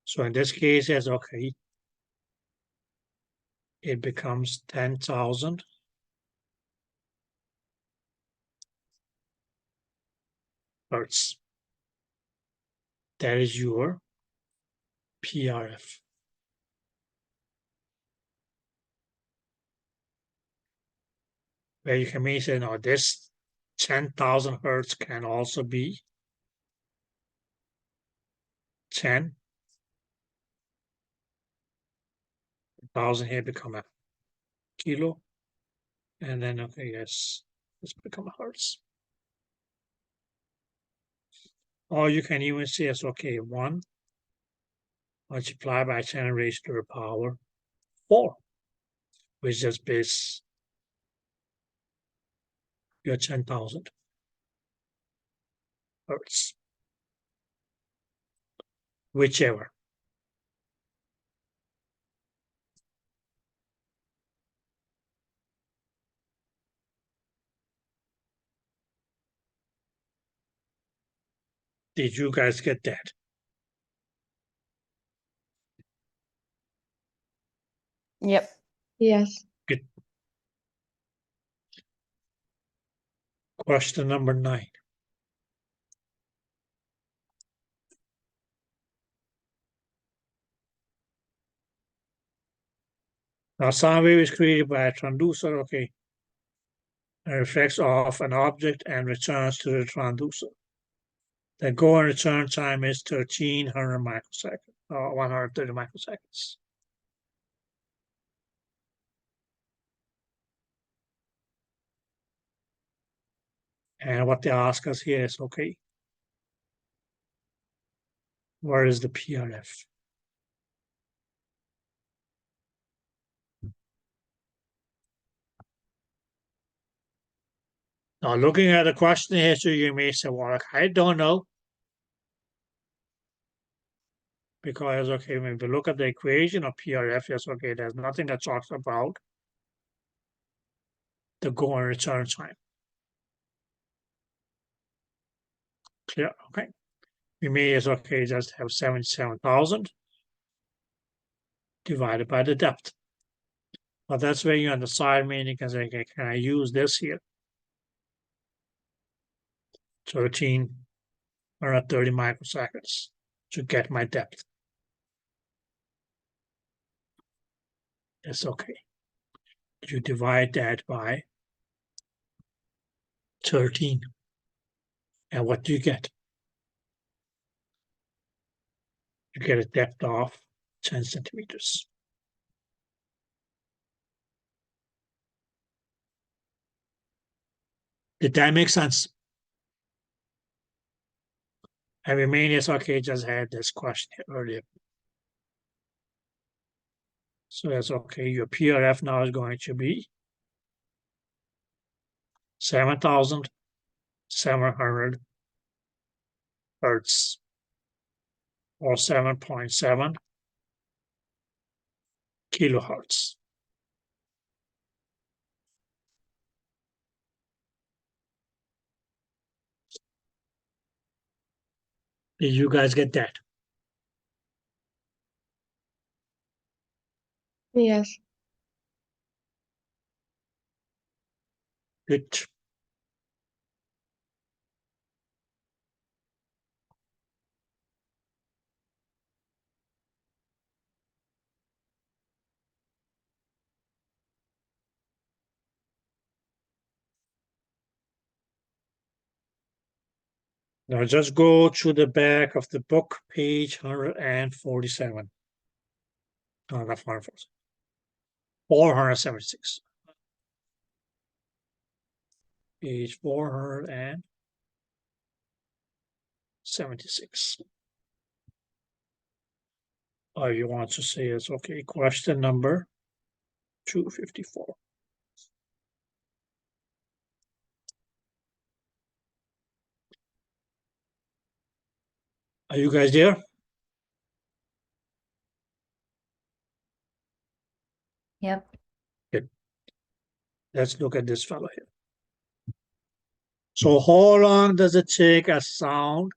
So in this case, it's okay. It becomes 10,000 hertz. That is your PRF. Where you can maybe say, no, this 10,000 hertz can also be 10 1,000 here become a kilo. And then, okay, yes, it's become a hertz. Or you can even say it's okay, 1 multiplied by 10 raised to the power 4, which is base your 10,000 hertz, whichever. Did you guys get that? Yep. Yes. Good. Question number 9. Now, sound wave is created by a transducer, okay, and reflects off an object and returns to the transducer. The go and return time is 1,300 microseconds, or 130 microseconds. And what they ask us here is, okay, where is the PRF? Now, looking at the question history, you may say, well, I don't know. Because, okay, when we look at the equation of PRF, yes, okay, there's nothing that talks about the go and return time. Clear, okay. We may, yes, okay, just have 77,000 divided by the depth. But that's where you're on the side, meaning you can say, okay, can I use this here? 1,330 microseconds to get my depth. It's okay. You divide that by 13. And what do you get? You get a depth of 10 centimeters. Did that make sense? And we may just, okay, just had this question earlier. So that's okay. Your PRF now is going to be 7,700 hertz, or 7.7 kilohertz. Did you guys get that? Yes. Good. Now just go to the back of the book, page 147. No, not 147. 476. Page 476. Or you want to say it's okay. Question number 254. Are you guys there? Yep. Good. Let's look at this fellow here. So how long does it take a sound,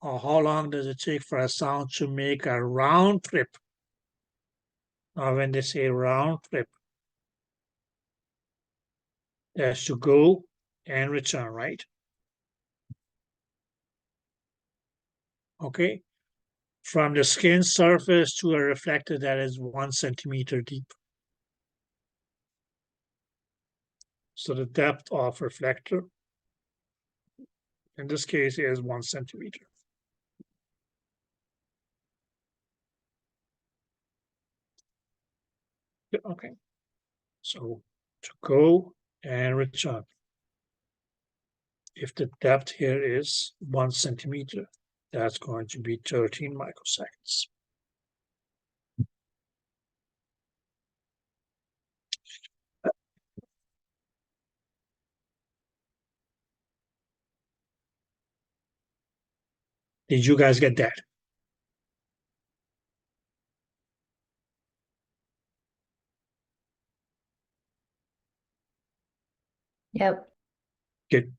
or how long does it take for a sound to make a round trip? Now when they say round trip, that's to go and return, right? Okay. From the skin surface to a reflector that is 1 centimeter deep. So the depth of reflector, in this case, is 1 centimeter. Okay. So to go and return. If the depth here is 1 centimeter, that's going to be 13 microseconds. Did you guys get that? Yep. Good.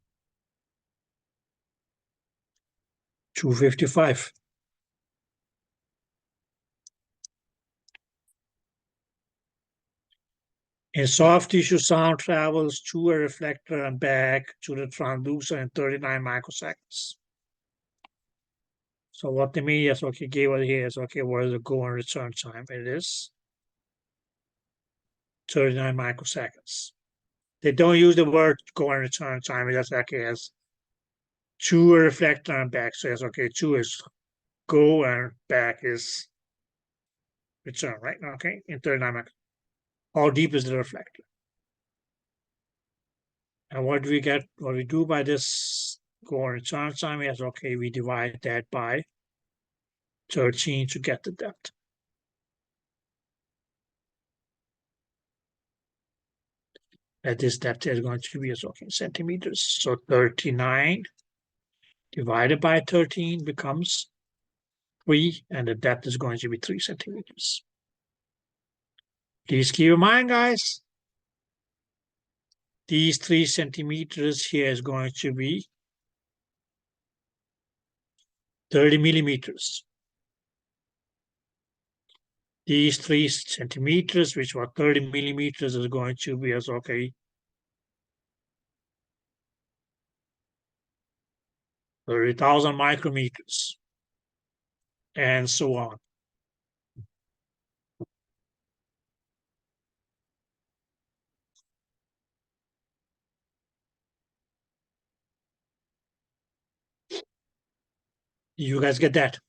255. In soft tissue, sound travels to a reflector and back to the transducer in 39 microseconds. So what the media is okay, gave us here is okay, what is the go and return time? It is 39 microseconds. They don't use the word go and return time, it just okay as to a reflector and back. So it's okay, to is go and back is return, right? Okay, in 39 microseconds. How deep is the reflector? And what do we get? What we do by this go and return time is okay, we divide that by 13 to get the depth. At this depth is going to be okay, centimeters. So 39 divided by 13 becomes 3, and the depth is going to be 3 centimeters. Please keep in mind, guys, these 3 centimeters here is going to be 30 millimeters. These 3 centimeters, which were 30 millimeters, is going to be as okay, 30,000 micrometers, and so on. You guys get that?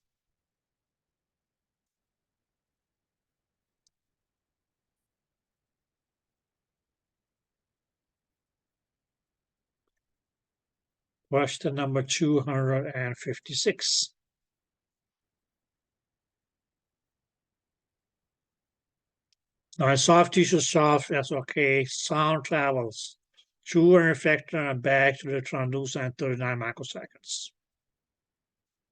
Question number 256. Now, in soft tissue soft, that's okay. Sound travels through an reflector and back to the transducer in 39 microseconds.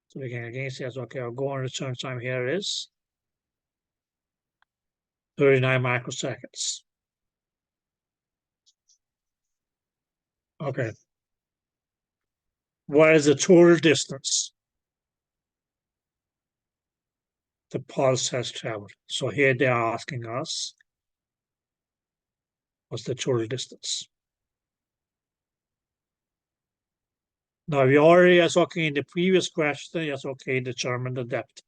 So we can again say, okay, our go and return time here is 39 microseconds. Okay. What is the total distance the pulse has traveled? So here they are asking us, what's the total distance? Now we already, as okay, in the previous question, yes, okay, determine the depth.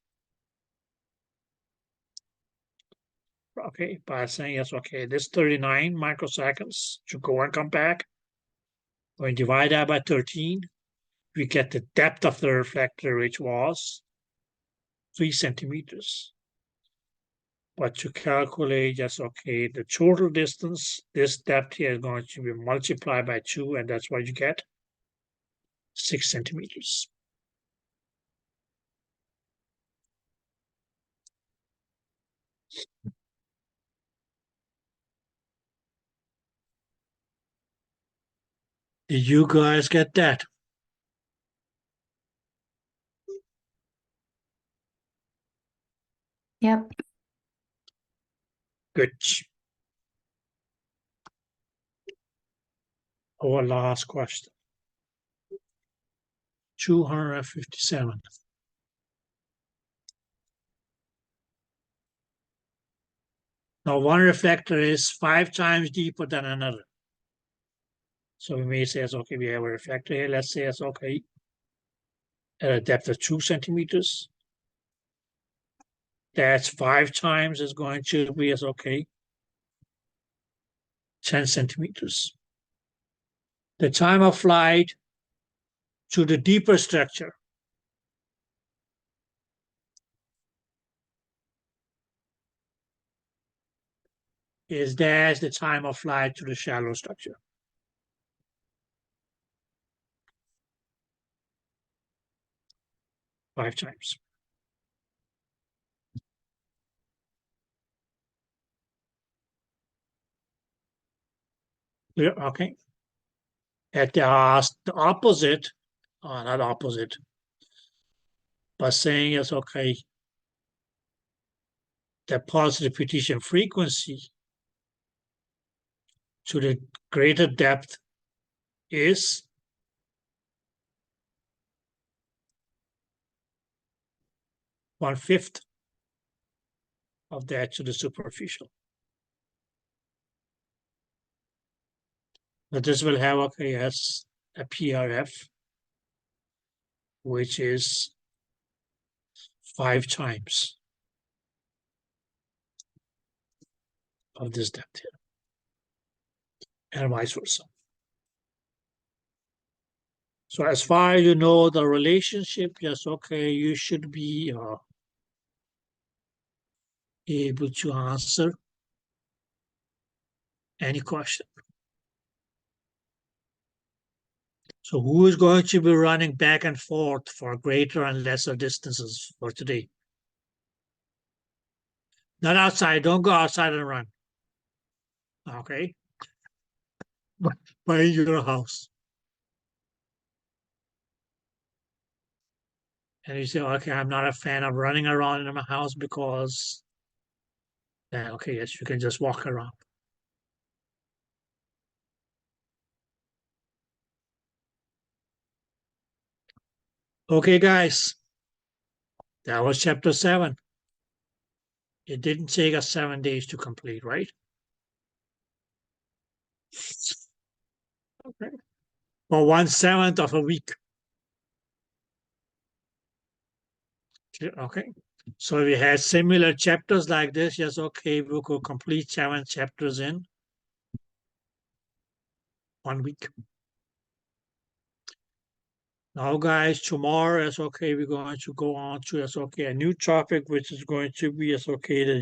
Okay, by saying yes, okay, this 39 microseconds to go and come back. When you divide that by 13, we get the depth of the reflector, which was 3 centimeters. But to calculate, yes, okay, the total distance, this depth here is going to be multiplied by 2, and that's what you get, 6 centimeters. Did you guys get that? Yep. Good. Our last question. 257. Now, one reflector is 5 times deeper than another. So we may say, okay, we have a reflector here. Let's say it's okay, at a depth of 2 centimeters. That's 5 times is going to be as okay, 10 centimeters. The time of flight to the deeper structure is dash the time of flight to the shallow structure. Five times. Yeah, okay. At the opposite, not opposite, but saying is okay, the pulse repetition frequency to the greater depth is 1/5 of that to the superficial. But this will have, okay, as a PRF, which is 5 times of this depth here, and vice versa. So as far as you know the relationship, yes, okay, you should be able to answer any question. So who is going to be running back and forth for greater and lesser distances for today? Not outside, don't go outside and run. Okay? But in your house. And you say, okay, I'm not a fan of running around in my house because, then okay, yes, you can just walk around. Okay, guys, that was chapter 7. It didn't take us 7 days to complete, right? Okay. Or 1/7 of a week. Okay. So if we had similar chapters like this, yes, okay, we could complete 7 chapters in 1 week. Now, guys, tomorrow, yes, okay, we're going to go on to, yes, okay, a new topic, which is going to be, yes, okay, the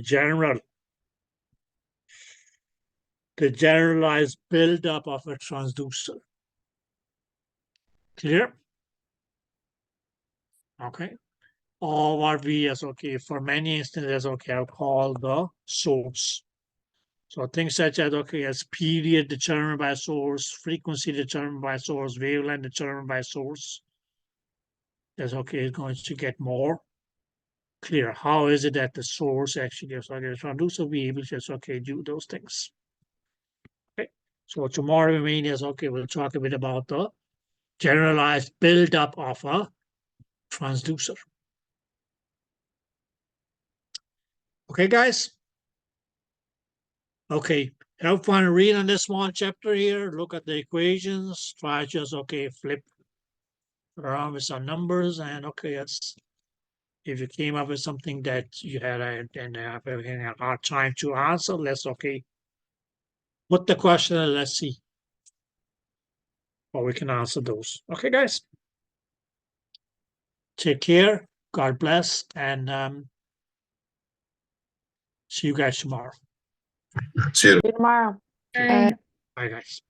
generalized buildup of a transducer. Clear? Okay. Or what we, yes, okay, for many instances, okay, I'll call the source. So things such as, okay, as period determined by source, frequency determined by source, wavelength determined by source. That's okay, it's going to get more clear. How is it that the source actually is okay, transducer be able to just, okay, do those things? Okay, so tomorrow we mean is, okay, we'll talk a bit about the generalized buildup of a transducer. Okay, guys? Okay, have fun reading this small chapter here. Look at the equations. Try just, okay, flip around with some numbers. And, okay, if you came up with something that you had a hard time to answer, let's, okay, put the question and let's see. Or we can answer those. Okay, guys? Take care. God bless. And see you guys tomorrow. See you. See you tomorrow. Bye. Bye, guys.